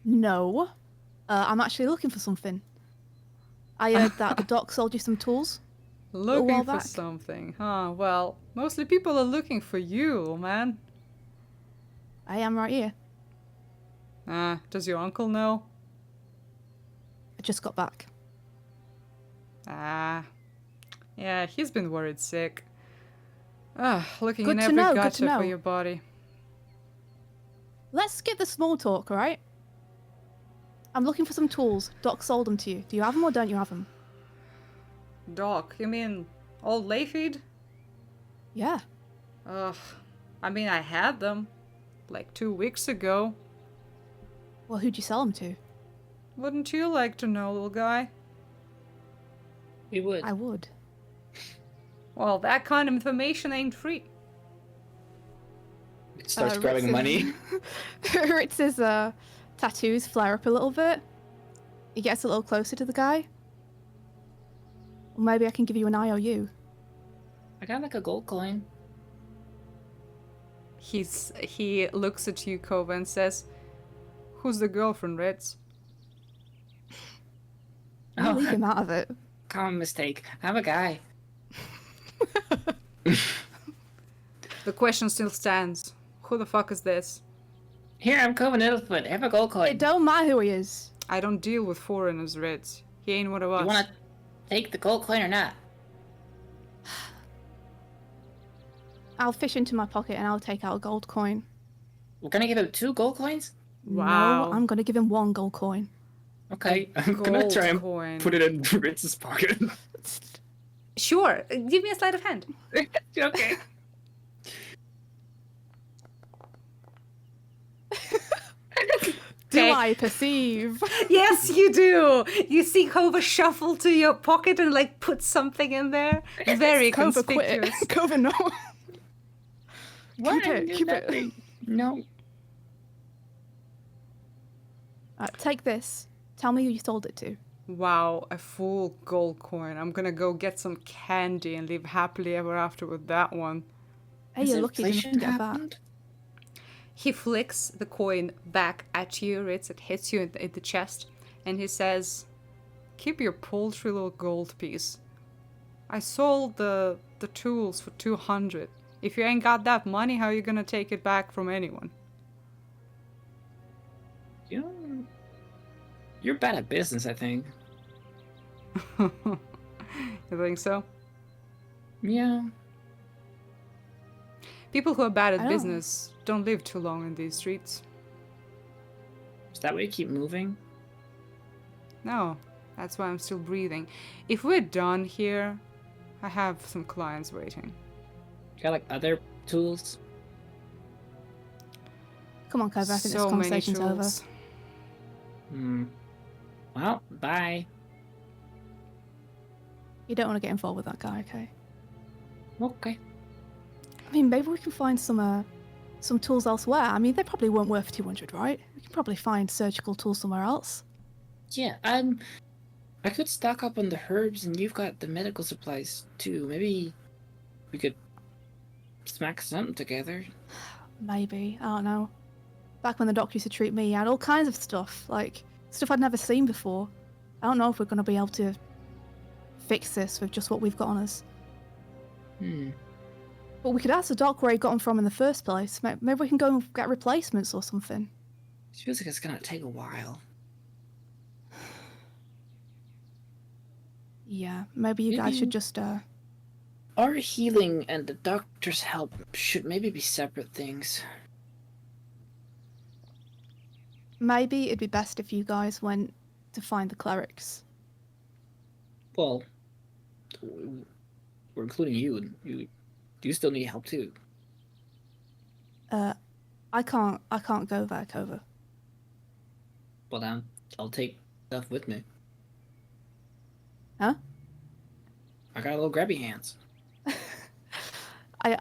No. I'm actually looking for something. I heard that the doc sold you some tools. Looking while for back. something, huh? Well, mostly people are looking for you, man. I am right here. Does your uncle know? I just got back. Yeah, he's been worried sick. Looking Good in to every know, good to gotcha know. for your body. Let's skip the small talk, all right? I'm looking for some tools. Doc sold them to you. Do you have them or don't you have them? Doc, you mean old Layfeed? Yeah. Ugh, I mean I had them, like 2 weeks ago. Well, who'd you sell them to? Wouldn't you like to know, little guy? We would. I would. Well, that kind of information ain't free. It starts grabbing money. Ritz's tattoos flare up a little bit. He gets a little closer to the guy. Or maybe I can give you an IOU. I got like a gold coin. He looks at you, Kovah, and says, "Who's the girlfriend, Ritz?" I'll leave him out of it. Common mistake. I'm a guy. The question still stands. Who the fuck is this? Here, I'm Kovah Nettlefoot. Have a gold coin. It don't matter who he is. I don't deal with foreigners, Ritz. He ain't one of us. You wanna take the gold coin or not? I'll fish into my pocket and I'll take out a gold coin. We're gonna give him 2 gold coins? Wow. No, I'm gonna give him 1 gold coin. Okay, I'm gonna try and coin. put it in Ritz's pocket. Sure, give me a sleight of hand. Okay. Do Okay. I perceive? Yes, you do. You see Kovah shuffle to your pocket and like put something in there. Very Kovah quit. conspicuous. Kovah, no. What? Keep it. No. Take this. Tell me who you sold it to. Wow, a full gold coin. I'm gonna go get some candy and live happily ever after with that one. Hey, you're lucky enough to get that. He flicks the coin back at you, Ritz. It hits you in the chest, and he says, "Keep your paltry little gold piece. I sold the tools for 200. If you ain't got that money, how you gonna take it back from anyone?" You're bad at business, I think. You think so? Yeah. People who are bad I at don't- business don't live too long in these streets. Is that why you keep moving? No, that's why I'm still breathing. If we're done here, I have some clients waiting. You got like other tools? Come on, Kovah. I think this So many conversation's over. tools. Well, bye. You don't want to get involved with that guy, okay? Okay. I mean, maybe we can find some some tools elsewhere. I mean, they probably weren't worth 200, right? We can probably find surgical tools somewhere else. Yeah, I could stock up on the herbs, and you've got the medical supplies too. Maybe we could smack something together. Maybe, I don't know. Back when the doctor used to treat me, he had all kinds of stuff, like stuff I'd never seen before. I don't know if we're going to be able to fix this with just what we've got on us. But we could ask the doc where he got them from in the first place. Maybe we can go and get replacements or something. It feels like it's gonna take a while. Yeah, maybe you guys should just, Our healing and the doctor's help should maybe be separate things. Maybe it'd be best if you guys went to find the clerics. Well, we're including you, and you still need help too. I can't go there, Kovah. Well, then I'll take stuff with me. Huh? I got little grabby hands. I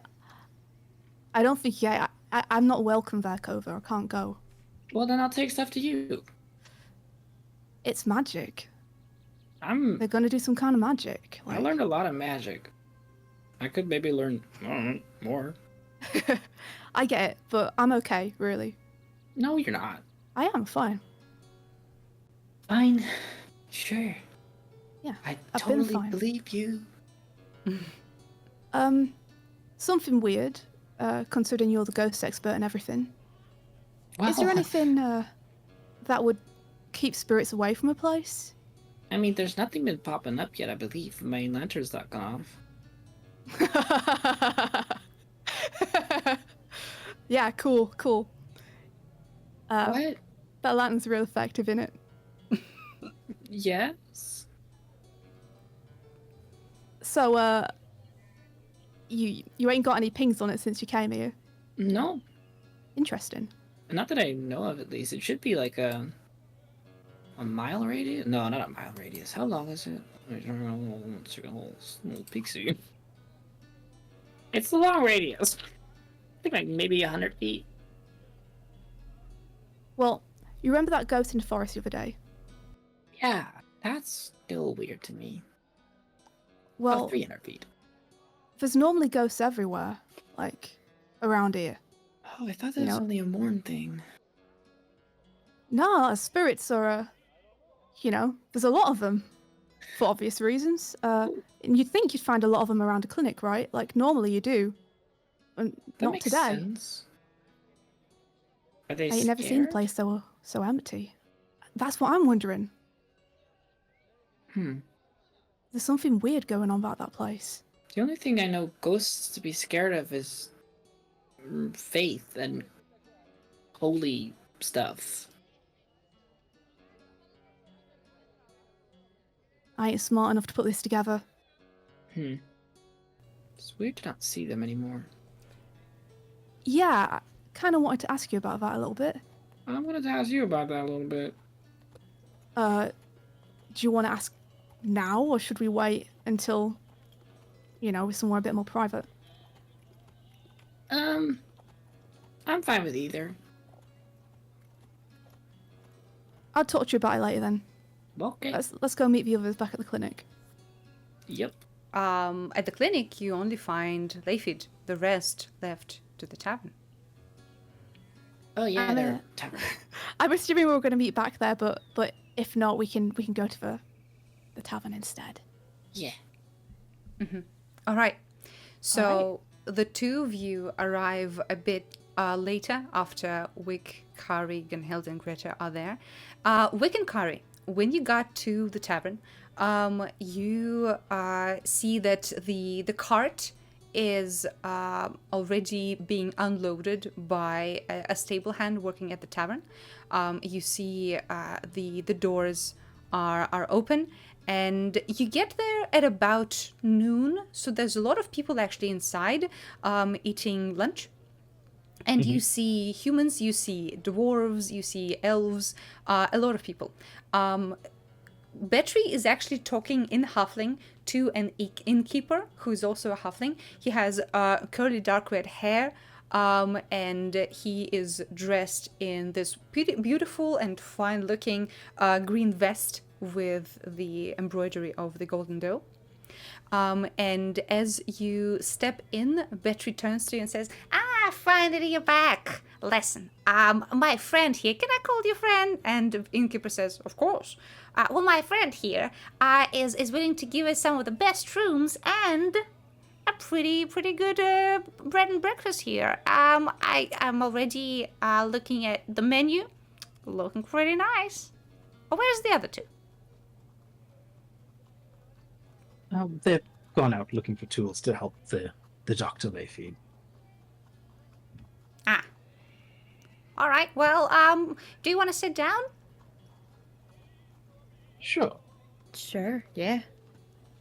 don't think, I'm not welcome there, Kovah. I can't go. Well, then I'll take stuff to you. It's magic. They're gonna do some kind of magic. I learned a lot of magic. I could maybe learn more. I get it, but I'm okay, really. No, you're not. I am fine. Fine. Sure. Yeah, I I've been totally fine. believe you. Something weird, considering you're the ghost expert and everything. Well, Is there anything that would keep spirits away from a place? I mean, there's nothing been popping up yet, I believe. My lantern's not gone off. Yeah, cool. What? That lantern's real effective, innit? Yes? So, you ain't got any pings on it since you came here? No. Interesting. Not that I know of, at least. It should be like a mile radius? No, not a mile radius. How long is it? Little pixie. It's a long radius. I think like maybe 100 feet. Well, you remember that ghost in the forest the other day? Yeah, that's still weird to me. Well, 300 feet. there's normally ghosts everywhere, like, around here. Oh, I thought that was only a Morn thing. No, spirits are, there's a lot of them, for obvious reasons. And you'd think you'd find a lot of them around a clinic, right? Like, normally you do. And That not makes today. sense. Are they I ain't never seen a scared? place so empty. That's what I'm wondering. There's something weird going on about that place. The only thing I know ghosts to be scared of is faith and holy stuff. I ain't smart enough to put this together. It's weird to not see them anymore. Yeah, I kind of wanted to ask you about that a little bit. I wanted to ask you about that a little bit. Do you want to ask now, or should we wait until, we're somewhere a bit more private? I'm fine with either. I'll talk to you about it later then. Okay. Let's go meet the others back at the clinic. Yep. At the clinic, you only find Layfid. The rest left to the tavern. Oh yeah, And, they're tavern. I'm assuming we were going to meet back there, but if not, we can go to the tavern instead. Yeah. All right. So the two of you arrive a bit later after Wick, Kari, Gunhild, and Greta are there. Wick and Kari, when you got to the tavern, you see that the cart is already being unloaded by a stable hand working at the tavern. You see the doors are open, and you get there at about noon, so there's a lot of people actually inside eating lunch. And you see humans, you see dwarves, you see elves, a lot of people. Betry is actually talking in Halfling to an innkeeper who is also a Halfling. He has curly dark red hair, and he is dressed in this beautiful and fine-looking green vest with the embroidery of the golden doe. And as you step in, Betty turns to you and says, finally you're back. Listen, my friend here, can I call you friend? And the innkeeper says, of course. Well, my friend here is willing to give us some of the best rooms and a pretty good bread and breakfast here. I'm already looking at the menu, looking pretty nice. Where's the other two? They've gone out looking for tools to help the doctor they feed. All right. Well, do you want to sit down? Sure. Sure. Yeah.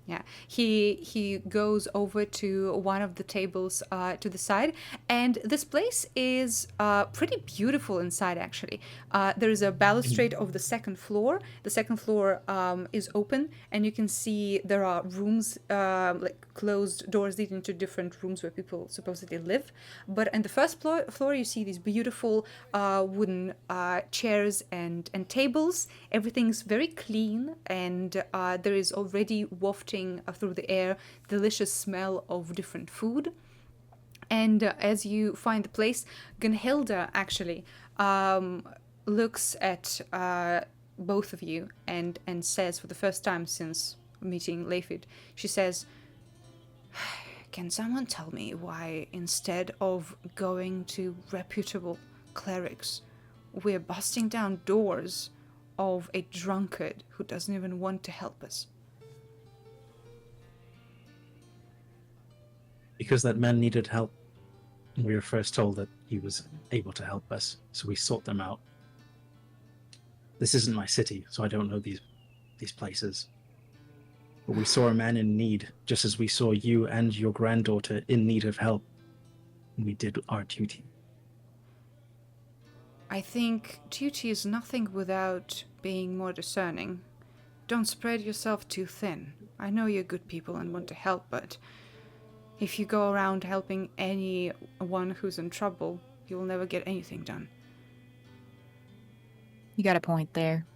Yeah, he goes over to one of the tables to the side, and this place is pretty beautiful inside, actually. There is a balustrade of the second floor. The second floor is open, and you can see there are rooms, like closed doors leading to different rooms where people supposedly live. But on the first floor you see these beautiful wooden chairs and tables. Everything's very clean, and there is already wafting through the air delicious smell of different food. And as you find the place, Gunhilda actually looks at both of you and says, for the first time since meeting Leifid, she says, can someone tell me why instead of going to reputable clerics, we're busting down doors of a drunkard who doesn't even want to help us? Because that man needed help. We were first told that he was able to help us, so we sought them out. This isn't my city, so I don't know these places. But we saw a man in need, just as we saw you and your granddaughter in need of help. And we did our duty. I think duty is nothing without being more discerning. Don't spread yourself too thin. I know you're good people and want to help, but if you go around helping anyone who's in trouble, you'll never get anything done. You got a point there.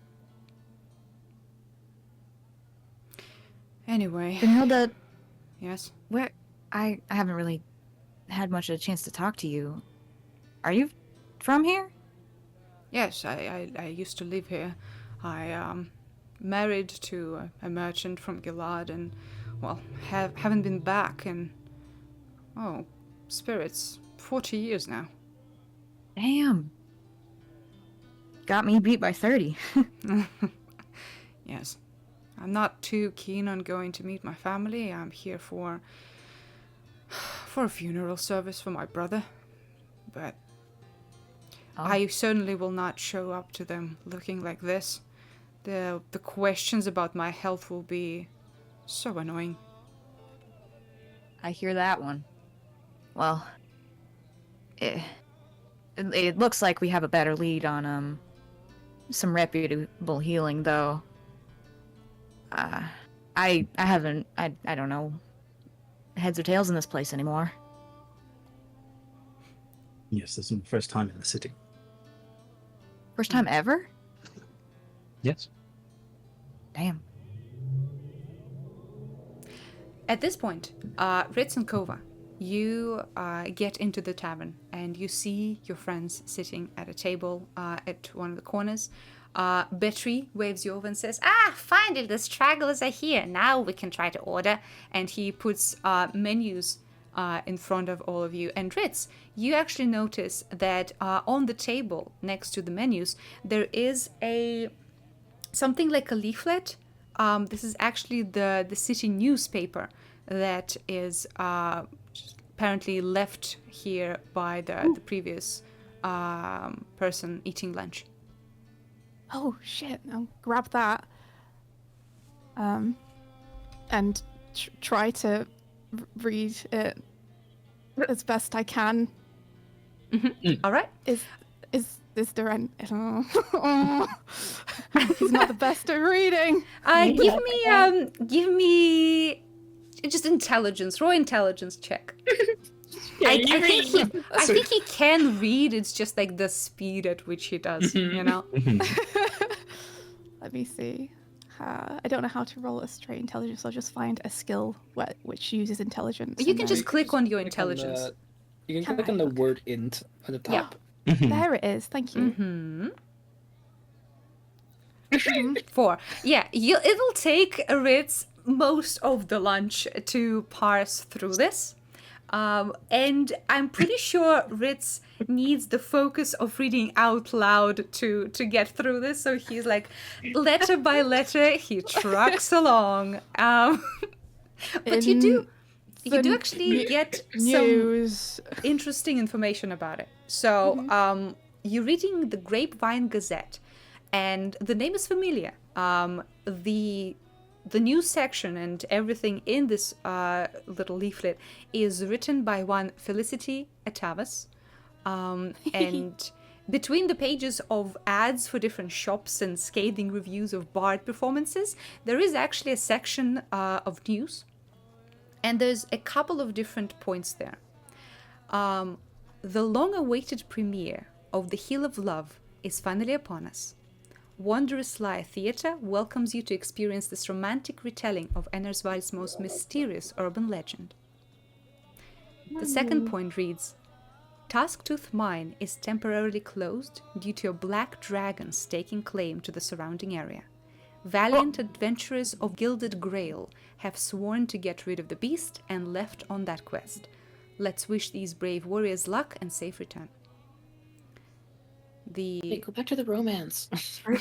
Anyway. Gunhilda, Yes? where I haven't really had much of a chance to talk to you. Are you from here? Yes, I used to live here. I married to a merchant from Gallad and, well, haven't been back in, spirits, 40 years now. Damn. Got me beat by 30. Yes. I'm not too keen on going to meet my family. I'm here for a funeral service for my brother. But I certainly will not show up to them looking like this. The questions about my health will be so annoying. I hear that one. Well, it looks like we have a better lead on some reputable healing, though. I don't know heads or tails in this place anymore. Yes, this is the first time in the city. First time ever? Yes. Damn. At this point, Ritz and Kovah, you get into the tavern and you see your friends sitting at a table at one of the corners. Betry waves you over and says, finally the stragglers are here. Now we can try to order. And he puts menus in front of all of you. And Ritz, you actually notice that on the table next to the menus, there is something like a leaflet. This is actually the city newspaper that is apparently left here by the previous person eating lunch. Oh shit! I'll grab that. And try to read it as best I can. All right. Is there an? He's not the best at reading. Give me just intelligence. Roll intelligence check. I think he can read. It's just like the speed at which he does. You know. Let me see. I don't know how to roll a straight intelligence, so I'll just find a skill which uses intelligence. You and can then- just click on your Click on intelligence. You can Can click I? on the Okay. word int at the top. There it is. Thank you. Mm-hmm. 4. Yeah, it'll take Ritz most of the lunch to parse through this. And I'm pretty sure Ritz needs the focus of reading out loud to get through this. So he's like, letter by letter, he trucks along. But you do actually get some News. interesting information about it. So you're reading the Grapevine Gazette, and the name is familiar. The news section and everything in this little leaflet is written by one Felicity Atavas. And between the pages of ads for different shops and scathing reviews of bard performances, there is actually a section of news. And there's a couple of different points there. The long-awaited premiere of The Hill of Love is finally upon us. Wondrous Lie Theatre welcomes you to experience this romantic retelling of Ennersval's most mysterious urban legend. The second point reads, Tasktooth Mine is temporarily closed due to a black dragon staking claim to the surrounding area. Valiant adventurers of Gilded Grail have sworn to get rid of the beast and left on that quest. Let's wish these brave warriors luck and safe return. Hey, go back to the romance.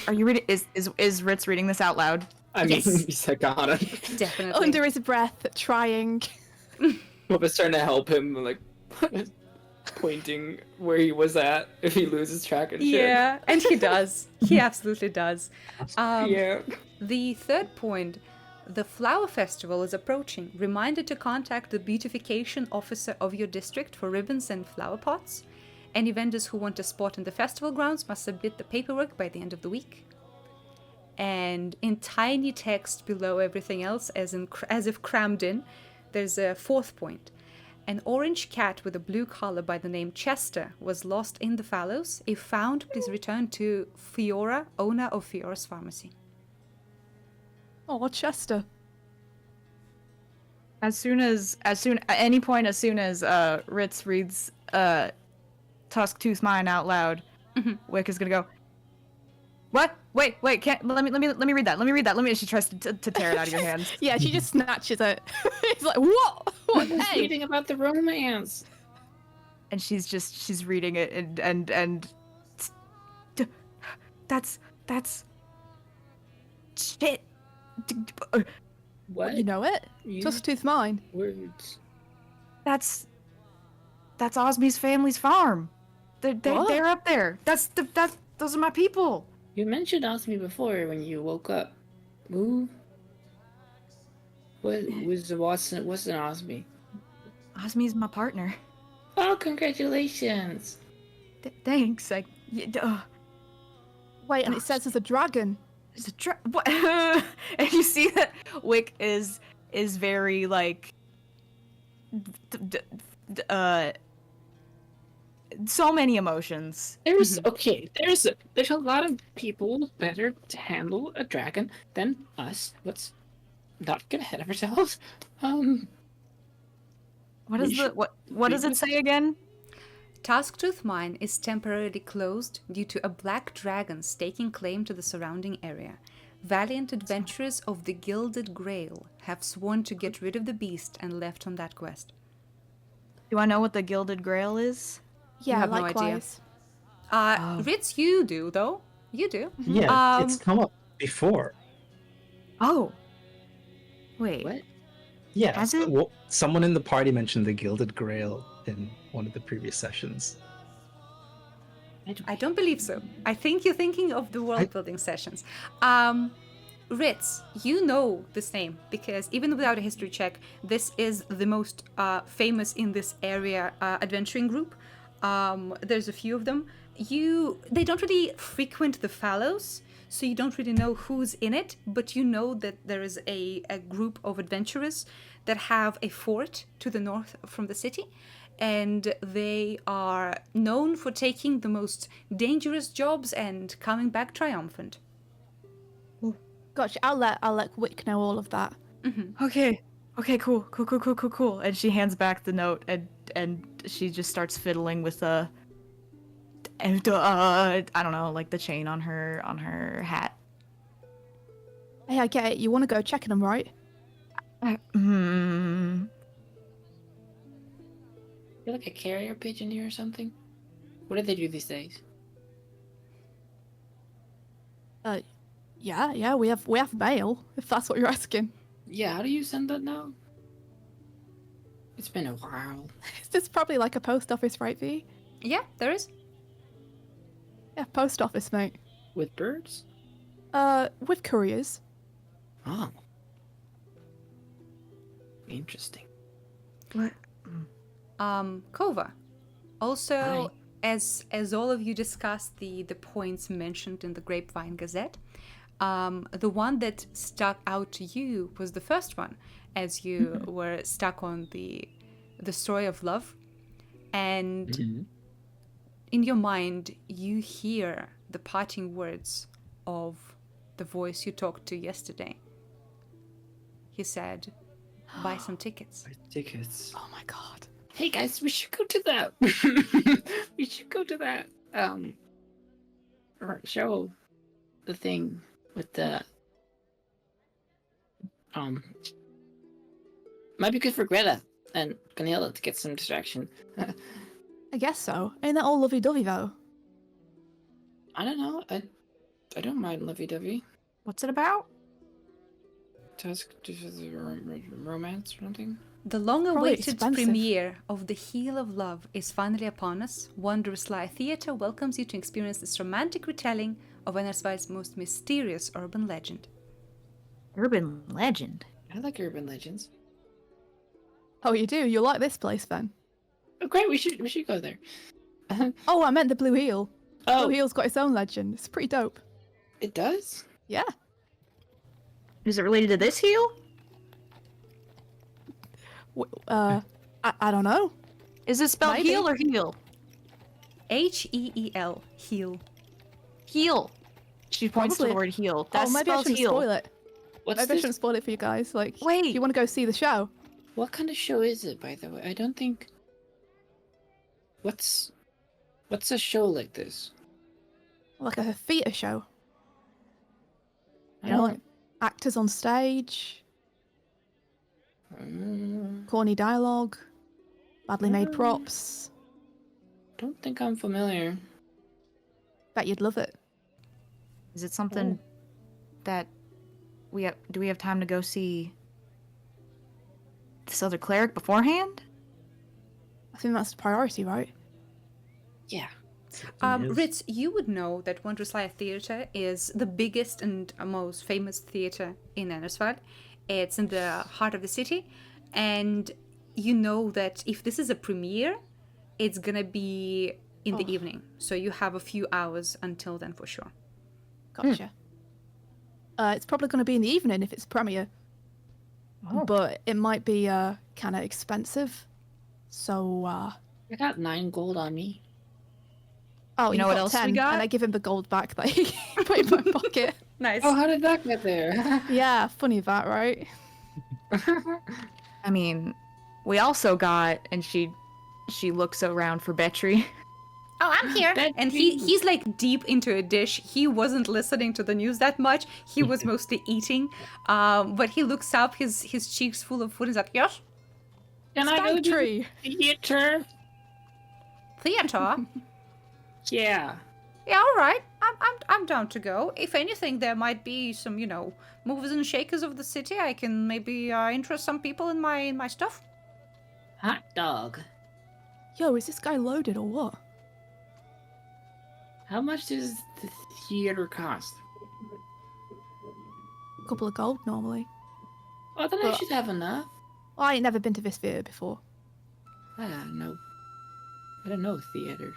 Are you reading? Is Ritz reading this out loud? I mean, Yes. he's like, gotta. Definitely. Under his breath, trying. Bubba's trying to help him, like, pointing where he was at if he loses track and shit. Yeah, and he does. He absolutely does. Yeah. The third point, the flower festival is approaching. Reminder to contact the beautification officer of your district for ribbons and flower pots. Any vendors who want a spot in the festival grounds must submit the paperwork by the end of the week. And in tiny text below everything else, as if crammed in, there's a fourth point. An orange cat with a blue collar by the name Chester was lost in the fallows. If found, please return to Fiora, owner of Fiora's pharmacy. Oh, Chester. As soon as Ritz reads Tasktooth Mine out loud, Wick is gonna go, what? Wait, can't let me read that. She tries to tear it out of your hands. Yeah, she just snatches it. He's like, what? What? He's Hey! reading about the romance. And she's reading it and that's shit. What? You know it? You- Tasktooth Mine. Words. That's Osmi's family's farm. What? They're up there. Those are my people. You mentioned Osmi before when you woke up. Who? What's an Osmi? Osmi's my partner. Oh, congratulations! Thanks. Wait, and it says there's a dragon. It's a what? And you see that Wick is very like so many emotions. There's a lot of people better to handle a dragon than us. Let's not get ahead of ourselves. What does it say again? Tasktooth Mine is temporarily closed due to a black dragon staking claim to the surrounding area. Valiant adventurers of the Gilded Grail have sworn to get rid of the beast and left on that quest. Do I know what the Gilded Grail is? Yeah, have no idea. likewise. Ritz, you do, though. You do. Yeah, it's come up before. Oh. Wait. What? Yeah, Has it? well, someone in the party mentioned the Gilded Grail in one of the previous sessions. I don't believe so. I think you're thinking of the world building sessions. Ritz, you know this name because even without a history check, this is the most famous in this area adventuring group. There's a few of them. They don't really frequent the fallows, so you don't really know who's in it, but you know that there is a group of adventurers that have a fort to the north from the city. and they are known for taking the most dangerous jobs and coming back triumphant. Gotcha. I'll let Wick know all of that. Okay. Okay, cool. And she hands back the note, and she just starts fiddling with I don't know, like the chain on her hat. Hey, I get it. You want to go checking them, right? You're like a carrier pigeon here or something? What do they do these days? Yeah. We have mail. If that's what you're asking. Yeah, how do you send that now? It's been a while. It's probably like a post office, right, V? Yeah, there is. Yeah, post office, mate. With birds? With couriers. Oh. Interesting. What? Kovah. Also, Hi. as all of you discussed the points mentioned in the Grapevine Gazette, the one that stuck out to you was the first one, as you were stuck on the story of love, and in your mind you hear the parting words of the voice you talked to yesterday. He said, "Buy some tickets." Tickets. Oh my god. Hey guys, we should go to that. We should go to that show. The thing with the might be good for Greta and Gunilla to get some distraction. I guess so. Ain't that all lovey-dovey though? I don't know. I don't mind lovey-dovey. What's it about? Task romance or something. The long-awaited expensive. premiere of The Heel of Love is finally upon us. Wondrous Lie Theatre welcomes you to experience this romantic retelling of Ennersval's most mysterious urban legend. Urban legend. I like urban legends. Oh, you do? You like this place then? Oh, great! We should go there. Oh, I meant the Blue Heel. Oh, Blue Heel's got its own legend. It's pretty dope. it does. Yeah. Is it related to this heel? I don't know. Is it spelled Maybe. heel or heel? H-E-E-L, heel. Heel. She points to the Probably. word heel. That Oh, maybe I spells shouldn't heel. spoil it. What's Maybe I this? shouldn't spoil it for you guys. Like, Wait. you want to go see the show? What kind of show is it, by the way? I don't think. What's a show like this? Like a theatre show. I You know, don't. like actors on stage, Mm, corny dialogue, badly made props. don't think I'm familiar. Bet you'd love it. Is it something that do we have time to go see this other cleric beforehand? I think that's the priority, right? Yeah. Ritz, you would know that Wondrous Lie Theatre is the biggest and most famous theatre in Ennersval. It's in the heart of the city, and you know that if this is a premiere, it's gonna be in the evening. So you have a few hours until then for sure. Gotcha. It's probably going to be in the evening if it's premiere, but it might be kind of expensive. So, I got 9 gold on me. oh, You know you've what got else we 10, got? and I give him the gold back that he put in my pocket. Nice. Oh, how did that get there? Yeah, funny that, right? I mean, we also got, and she looks around for Betry. Oh, I'm here. And he's like deep into a dish. He wasn't listening to the news that much. He was mostly eating. But he looks up, his cheeks full of food. He's like, yes, Can I go Stag to tree. the theater? theater. Yeah. Yeah, all right. I'm down to go. If anything, there might be some, movers and shakers of the city. I can maybe interest some people in my stuff. Hot dog. Yo, is this guy loaded or what? How much does the theater cost? A couple of gold normally. Oh, then I should have enough. Well, I ain't never been to this theatre before. I don't know theater.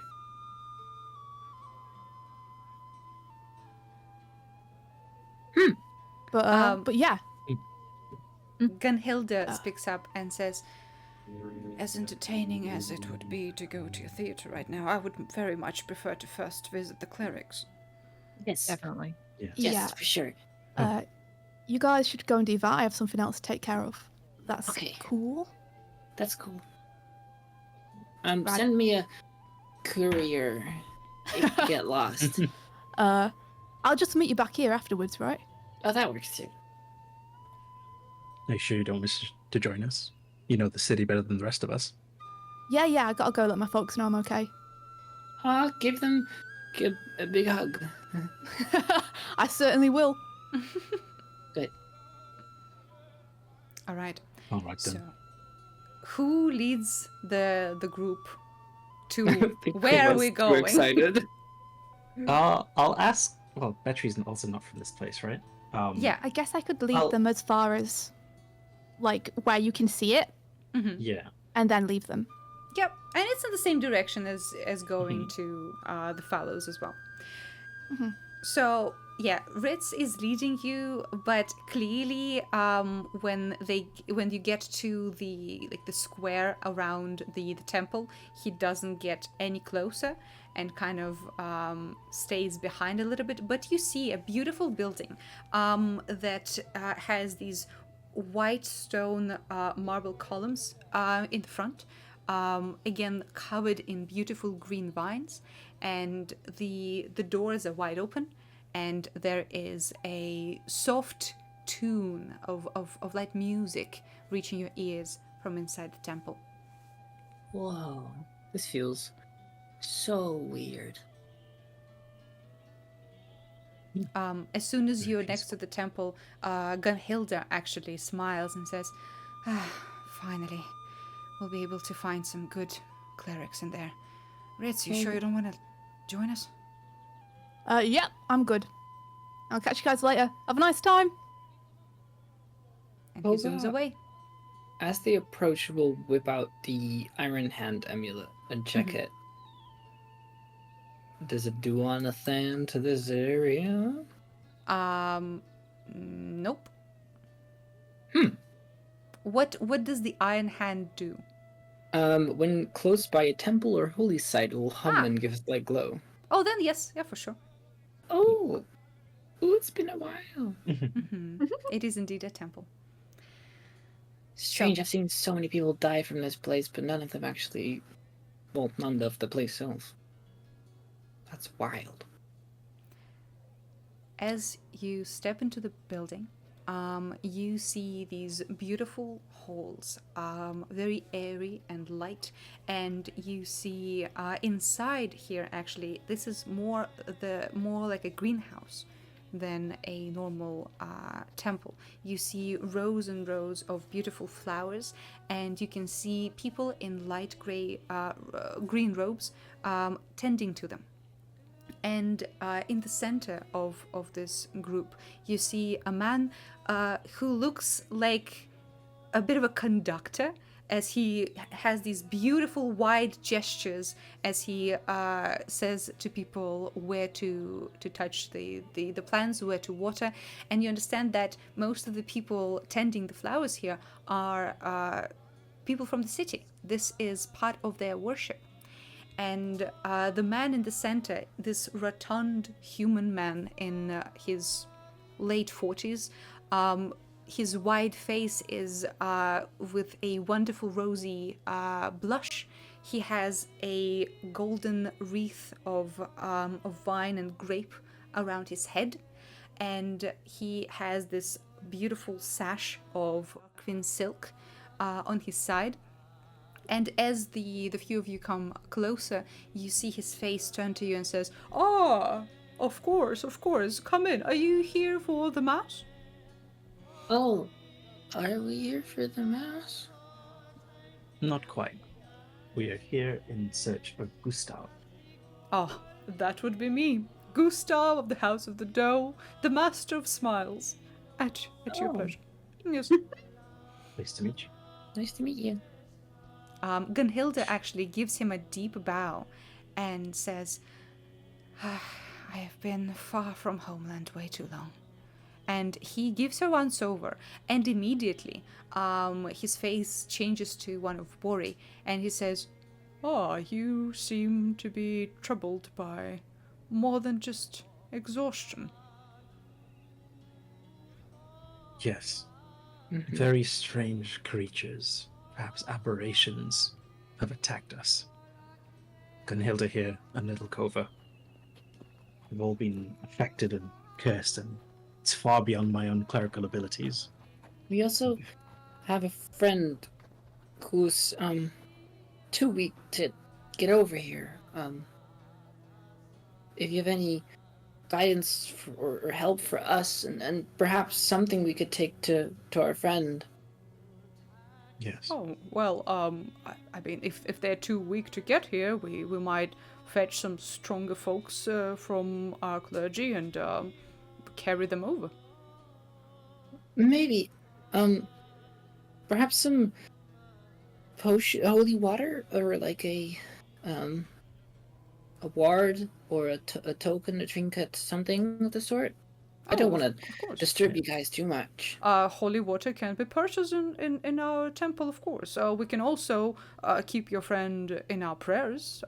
But yeah, Gunhilda speaks up and says, as entertaining as it would be to go to a theater right now, I would very much prefer to first visit the clerics. Yes. Definitely. Yes. Yes, Yeah. for sure. You guys should go and do that. I have something else to take care of. That's Okay. cool. That's cool. Right. Send me a courier if you get lost. I'll just meet you back here afterwards, right? Oh, that works too. Are you sure you don't wish to join us? You know the city better than the rest of us. Yeah, I gotta go let my folks know I'm okay. Give them a big hug. I certainly will. Good. All right. All right then. So, who leads the group to think where are Kovah's we too going? excited. I'll ask. Well, Betry's also not from this place, right? Yeah. I guess I could lead I'll- them as far as, like, where you can see it, Yeah. and then leave them. Yep, and it's in the same direction as going to the Fallows as well. So yeah, Ritz is leading you, but clearly, when you get to the square around the temple, he doesn't get any closer and kind of stays behind a little bit. But you see a beautiful building that has these white stone marble columns in the front. Again, covered in beautiful green vines, and the doors are wide open, and there is a soft tune of light music reaching your ears from inside the temple. Whoa, this feels so weird. As soon as you're next to the temple, Gunhilda actually smiles and says, finally, we'll be able to find some good clerics in there. Ritz, you sure you don't want to join us? Yeah, I'm good. I'll catch you guys later. Have a nice time. And he zooms away. As they approach, we'll whip out the Iron Hand amulet and check it. Does it do anything to this area? Nope. What does the Iron Hand do? When close by a temple or holy site, it will hum and give a slight glow. Oh, then yes, yeah, for sure. Oh, it's been a while. It is indeed a temple. Strange, I've seen so many people die from this place, but none of them actually... Well, none of the place itself. That's wild. As you step into the building, you see these beautiful halls, very airy and light, and you see inside here. Actually, this is more like a greenhouse than a normal temple. You see rows and rows of beautiful flowers, and you can see people in light green robes tending to them. And in the center of this group, you see a man who looks like a bit of a conductor, as he has these beautiful wide gestures as he says to people where to touch the plants, where to water. And you understand that most of the people tending the flowers here are people from the city. This is part of their worship. And the man in the center, this rotund human man in his late 40s, his wide face is with a wonderful rosy blush. He has a golden wreath of vine and grape around his head, and he has this beautiful sash of quin silk on his side. And as the few of you come closer, you see his face turn to you and says, "Ah, of course, come in. Are you here for the mass?" Oh, are we here for the mass? Not quite. We are here in search of Gustav. Ah, that would be me. Gustav of the House of the Doe, the Master of Smiles. At your pleasure. Yes. Nice to meet you. Nice to meet you. Gunhilda actually gives him a deep bow and says, "I have been far from homeland way too long, and he gives her once over, and immediately his face changes to one of worry, and he says, "Ah, you seem to be troubled by more than just exhaustion." Yes. Mhm. Very strange creatures, perhaps aberrations, have attacked us. Gunhilda here and little Kovah have all been affected and cursed, and it's far beyond my own clerical abilities. We also have a friend who's too weak to get over here. If you have any guidance or help for us, and perhaps something we could take to our friend. Yes. Oh, well, I mean, if they're too weak to get here, we might fetch some stronger folks from our clergy and carry them over. Maybe, perhaps some holy water, or like a ward, or a token, a trinket, something of the sort. I don't want Of to course. disturb you guys too much. Holy water can be purchased in our temple, of course. We can also keep your friend in our prayers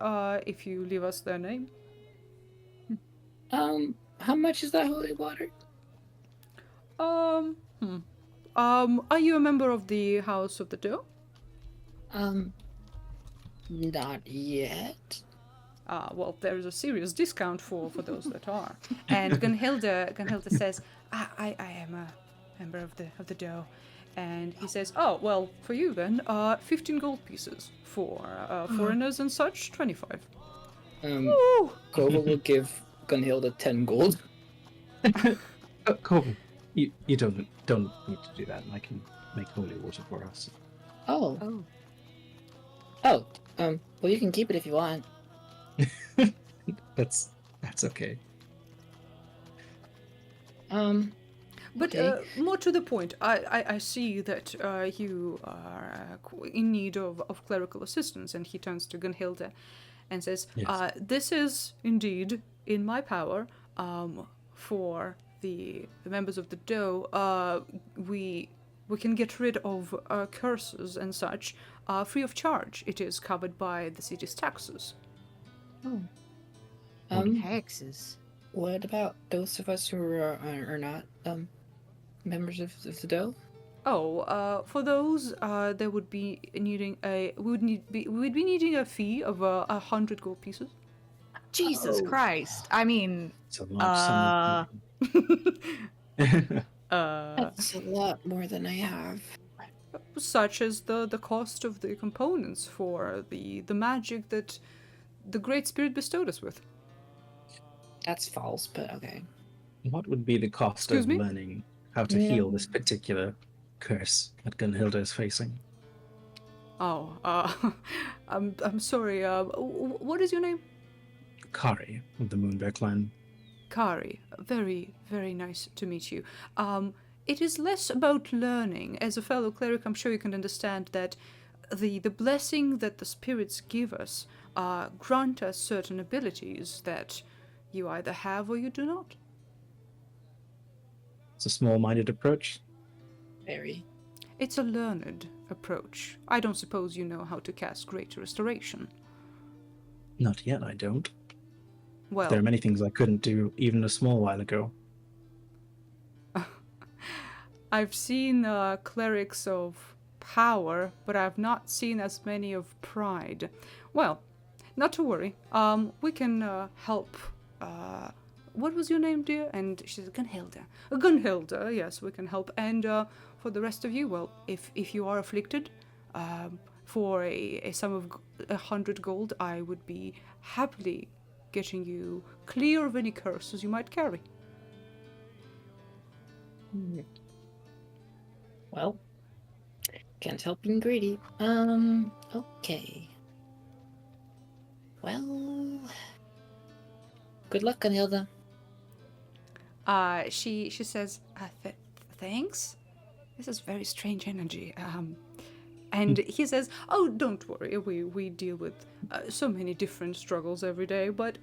if you leave us their name. How much is that holy water? Are you a member of the House of the Doe? Not yet. Well, there is a serious discount for those that are. And Gunhilda says, I am a member of the Doe. And he says, oh, well, for you then, 15 gold pieces. For foreigners and such, 25. Woo! Kovah will give Gunhilda 10 gold. Kovah, you don't need to do that. I can make holy water for us. Oh, well, you can keep it if you want. That's okay. But Okay. more to the point, I see that you are in need of clerical assistance. And he turns to Gunhilda and says, Yes. this is indeed in my power. For the members of the Doe, we can get rid of curses and such free of charge. It is covered by the city's taxes. Taxes. What about those of us who are not members of the Doe? Oh, for those, there would be needing we'd be needing a fee of 100 gold pieces. Jesus Christ. I mean, It's a lump sum. That's a lot more than I have. Such as the cost of the components for the magic that the Great Spirit bestowed us with. That's false, but okay. What would be the cost Excuse of me? learning how to heal this particular curse that Gunhilda is facing? Oh, I'm sorry. What is your name? Kari of the Moonbear clan. Kari. Very, very nice to meet you. It is less about learning. As a fellow cleric, I'm sure you can understand that the blessing that the spirits give us grant us certain abilities that you either have or you do not. It's a small-minded approach. Very. It's a learned approach. I don't suppose you know how to cast Great Restoration. Not yet, I don't. Well, There are many things I couldn't do even a small while ago. I've seen clerics of power, but I've not seen as many of pride. Well, not to worry. We can help. What was your name, dear? And she said, Gunhilda. Gunhilda, yes, we can help. And for the rest of you, well, if you are afflicted, for a sum of 100 gold, I would be happily getting you clear of any curses you might carry. Well, can't help being greedy. Okay. Well, good luck, Gunhilda. She says, thanks? This is very strange energy. And he says, oh, don't worry, we deal with so many different struggles every day, but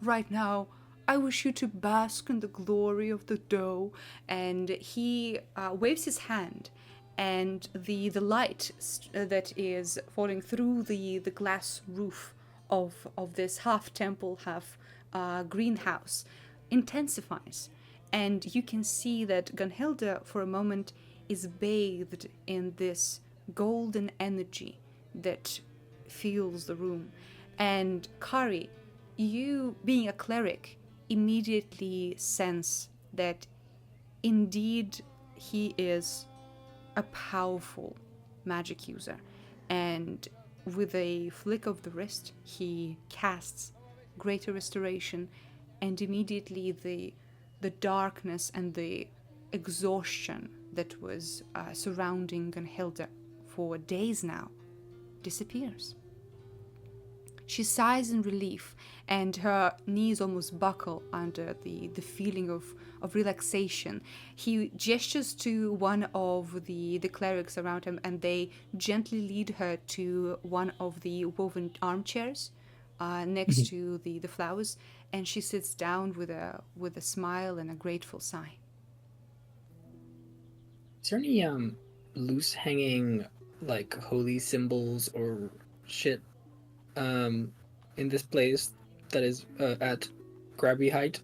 right now I wish you to bask in the glory of the dough. And he waves his hand, and the light that is falling through the glass roof of this half temple, half greenhouse intensifies. And you can see that Gunhilda, for a moment, is bathed in this golden energy that fills the room. And Kari, you, being a cleric, immediately sense that indeed he is a powerful magic user. And with a flick of the wrist, he casts Greater Restoration, and immediately the darkness and the exhaustion that was surrounding Gunhilda for days now disappears. She sighs in relief, and her knees almost buckle under the feeling of relaxation. He gestures to one of the clerics around him, and they gently lead her to one of the woven armchairs next to the flowers, and she sits down with a smile and a grateful sigh. Is there any loose hanging like holy symbols or shit in this place that is at grabby height?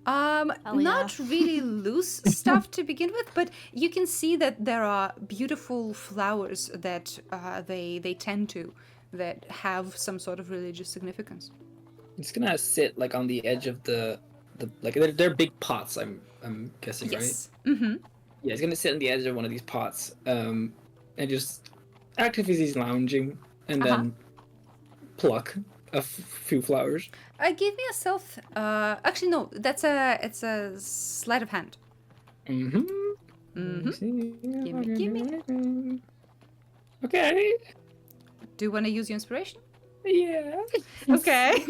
Not really loose stuff to begin with, but you can see that there are beautiful flowers that they tend to, that have some sort of religious significance. It's gonna sit like on the edge of the like they're big pots. I'm guessing, Yes. right? Mm-hmm. Yeah, it's gonna sit on the edge of one of these pots, and just act as if he's lounging, and then pluck a few flowers. Give me a self. Actually, no. It's a sleight of hand. Mm-hmm. Mm-hmm. Gimme. Okay. Do you want to use your inspiration? Yeah. Okay.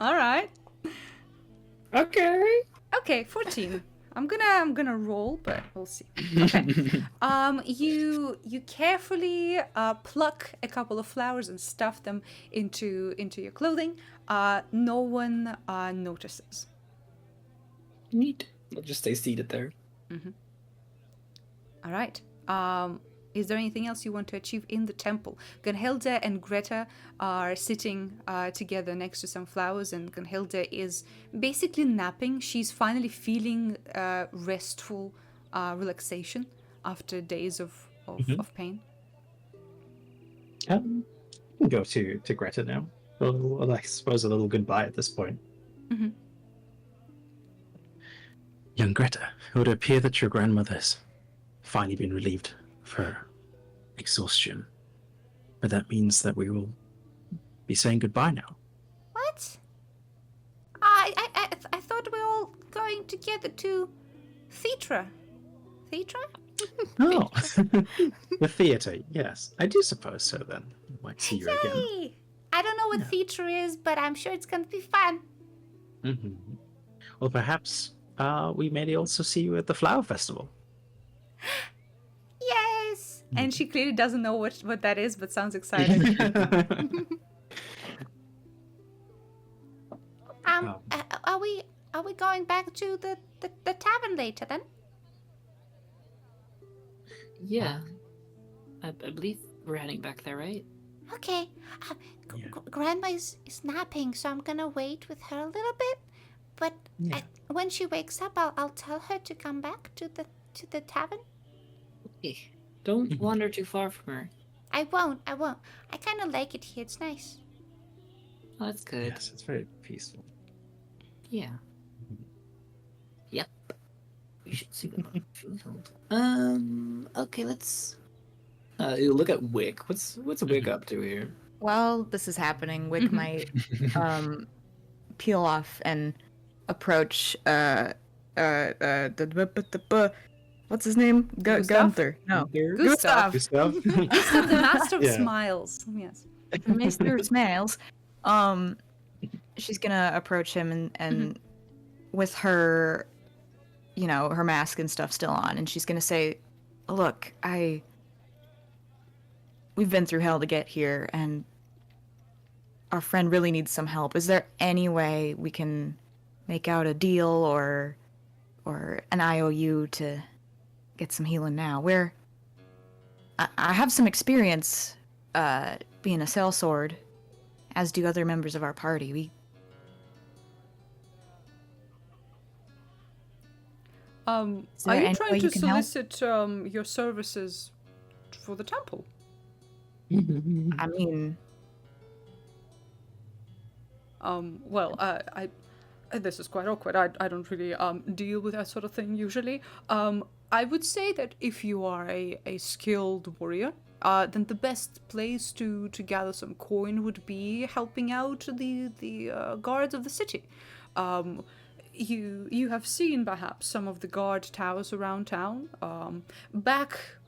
All right. Okay. Okay, 14. I'm gonna roll, but we'll see. Okay. You carefully pluck a couple of flowers and stuff them into your clothing. No one notices. Neat. I'll just stay seated there. All right. Is there anything else you want to achieve in the temple? Gunhilda and Greta are sitting together next to some flowers, and Gunhilda is basically napping. She's finally feeling restful relaxation after days of pain. We can go to Greta now. Well, I suppose a little goodbye at this point. Mm-hmm. Young Greta, it would appear that your grandmother's finally been relieved of her exhaustion. But that means that we will be saying goodbye now. What? I thought we were all going together to theatre. Theatre? Oh, the theatre, yes. I do suppose so then. Might see you again. Yay! I don't know what theatre is, but I'm sure it's going to be fun. Mm-hmm. Well, perhaps we may also see you at the Flower Festival. Yes! And she clearly doesn't know what that is, but sounds excited. Are we going back to the tavern later then? Yeah. I believe we're heading back there, right? Okay. Grandma is napping, so I'm gonna wait with her a little bit. But when she wakes up, I'll tell her to come back to the tavern. Okay. Don't wander too far from her. I won't. I kind of like it here. It's nice. Oh, that's good. Yes, it's very peaceful. Yeah. Yep. We should see them on the field. Okay, let's You look at Wick. What's Wick up to here? While this is happening, Wick might peel off and approach what's his name? Gunther. No. Gustav. Gustav? Gustav, the master of Yeah. smiles. Yes. Mr. Smiles. She's gonna approach him and with her, her mask and stuff still on, and she's gonna say, "Look, we've been through hell to get here, and our friend really needs some help. Is there any way we can make out a deal or an IOU to get some healing now? I have some experience being a sellsword, as do other members of our party. Are there you any trying way to you can help? solicit your services for the temple? I mean, Well, this is quite awkward. I don't really deal with that sort of thing usually. I would say that if you are a skilled warrior, then the best place to gather some coin would be helping out the guards of the city. You have seen perhaps some of the guard towers around town. Back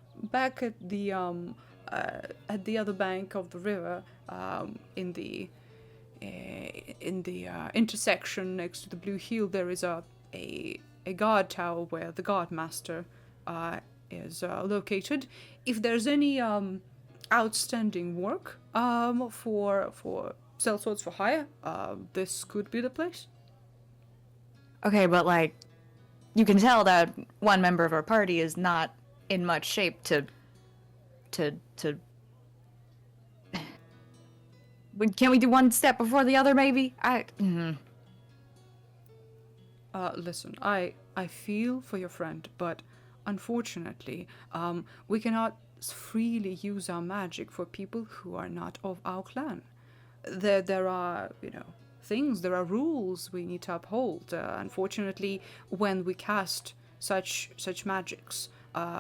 at the other bank of the river, in the intersection next to the Blue Hill, there is a guard tower where the guard master is located. If there's any outstanding work for sellswords for hire, this could be the place. okay, but like, you can tell that one member of our party is not in much shape to. Can we do one step before the other, maybe? Listen, I feel for your friend, but unfortunately, we cannot freely use our magic for people who are not of our clan. There are, things, there are rules we need to uphold. Unfortunately, when we cast such magics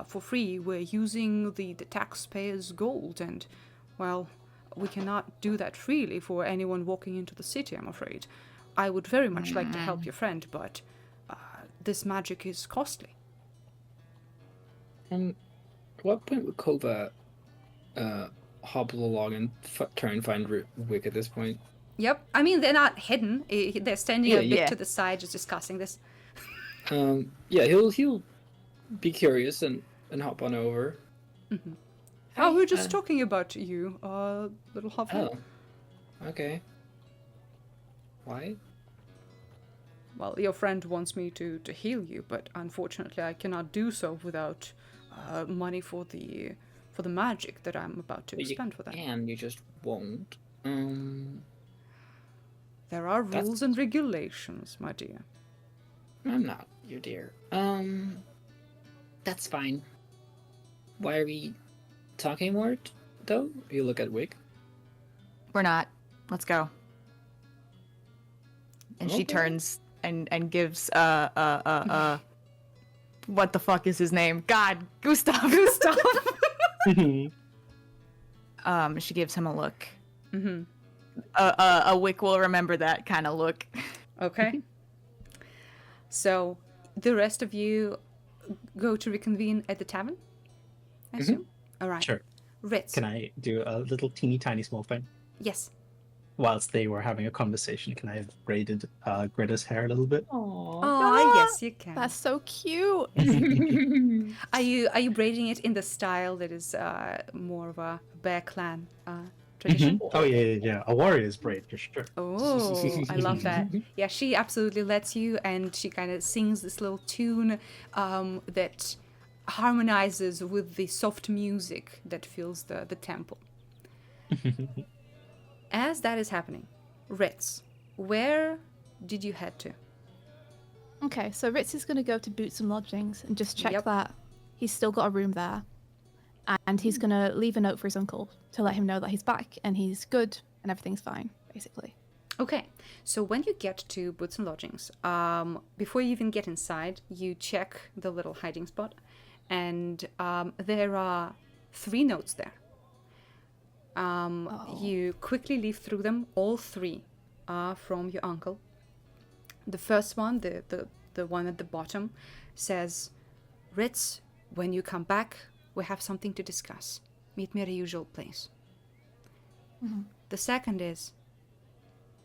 for free, we're using the taxpayers' gold, and, well, we cannot do that freely for anyone walking into the city, I'm afraid. I would very much like to help your friend, but this magic is costly. At what point would Kovah hobble along and try and find Wick at this point? Yep. I mean, they're not hidden. They're standing a bit yeah. to the side, just discussing this. Yeah, he'll be curious and hop on over. Mm-hmm. Oh, we were just talking about you, little Huffle. Oh, okay. Why? Well, your friend wants me to heal you, but unfortunately I cannot do so without money for the magic that I'm about to expend for that. And you just won't. There are rules and regulations, my dear. I'm not your dear. That's fine. Why are we talking more, though? You look at Wick. We're not. Let's go. And she Okay. turns and gives what the fuck is his name? God, Gustav. She gives him a look. Mm-hmm. A Wick will remember that kind of look. Okay. So, the rest of you go to reconvene at the tavern, I assume? All right. Sure. Ritz. Can I do a little teeny tiny small thing? Yes. Whilst they were having a conversation, can I have braided Greta's hair a little bit? Oh, yes, you can. That's so cute. Are you braiding it in the style that is more of a Bear Clan tradition? Oh yeah. A warrior's braid for sure. Oh, I love that. Yeah, she absolutely lets you, and she kind of sings this little tune that harmonizes with the soft music that fills the temple. As that is happening, Ritz, where did you head to? Okay, so Ritz is going to go to Boots and Lodgings and just check Yep. that he's still got a room there. And he's going to leave a note for his uncle to let him know that he's back and he's good and everything's fine, basically. Okay, so when you get to Boots and Lodgings, before you even get inside, you check the little hiding spot, and there are 3 notes there. You quickly leaf through them. All 3 are from your uncle. The first one, the one at the bottom, says, Ritz, when you come back, we have something to discuss. Meet me at a usual place. Mm-hmm. The second is,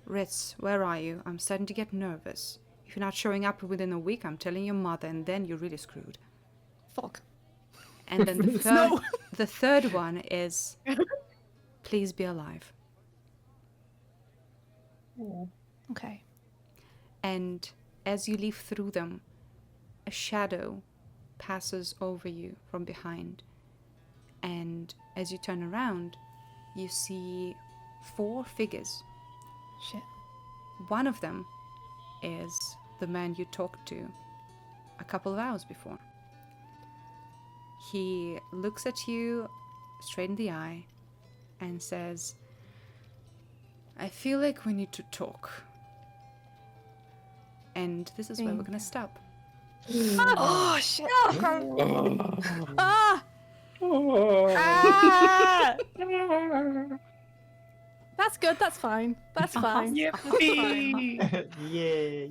Ritz, where are you? I'm starting to get nervous. If you're not showing up within a week, I'm telling your mother, and then you're really screwed. Fuck. And then the third one is, please be alive. Okay. And as you leaf through them, a shadow passes over you from behind. And as you turn around, you see 4 figures. Shit. One of them is the man you talked to a couple of hours before. He looks at you straight in the eye and says, "I feel like we need to talk." And this is where we're going to stop. Oh shit! Ah! Ah! That's good. That's fine. That's fine. Yippee! Yeah.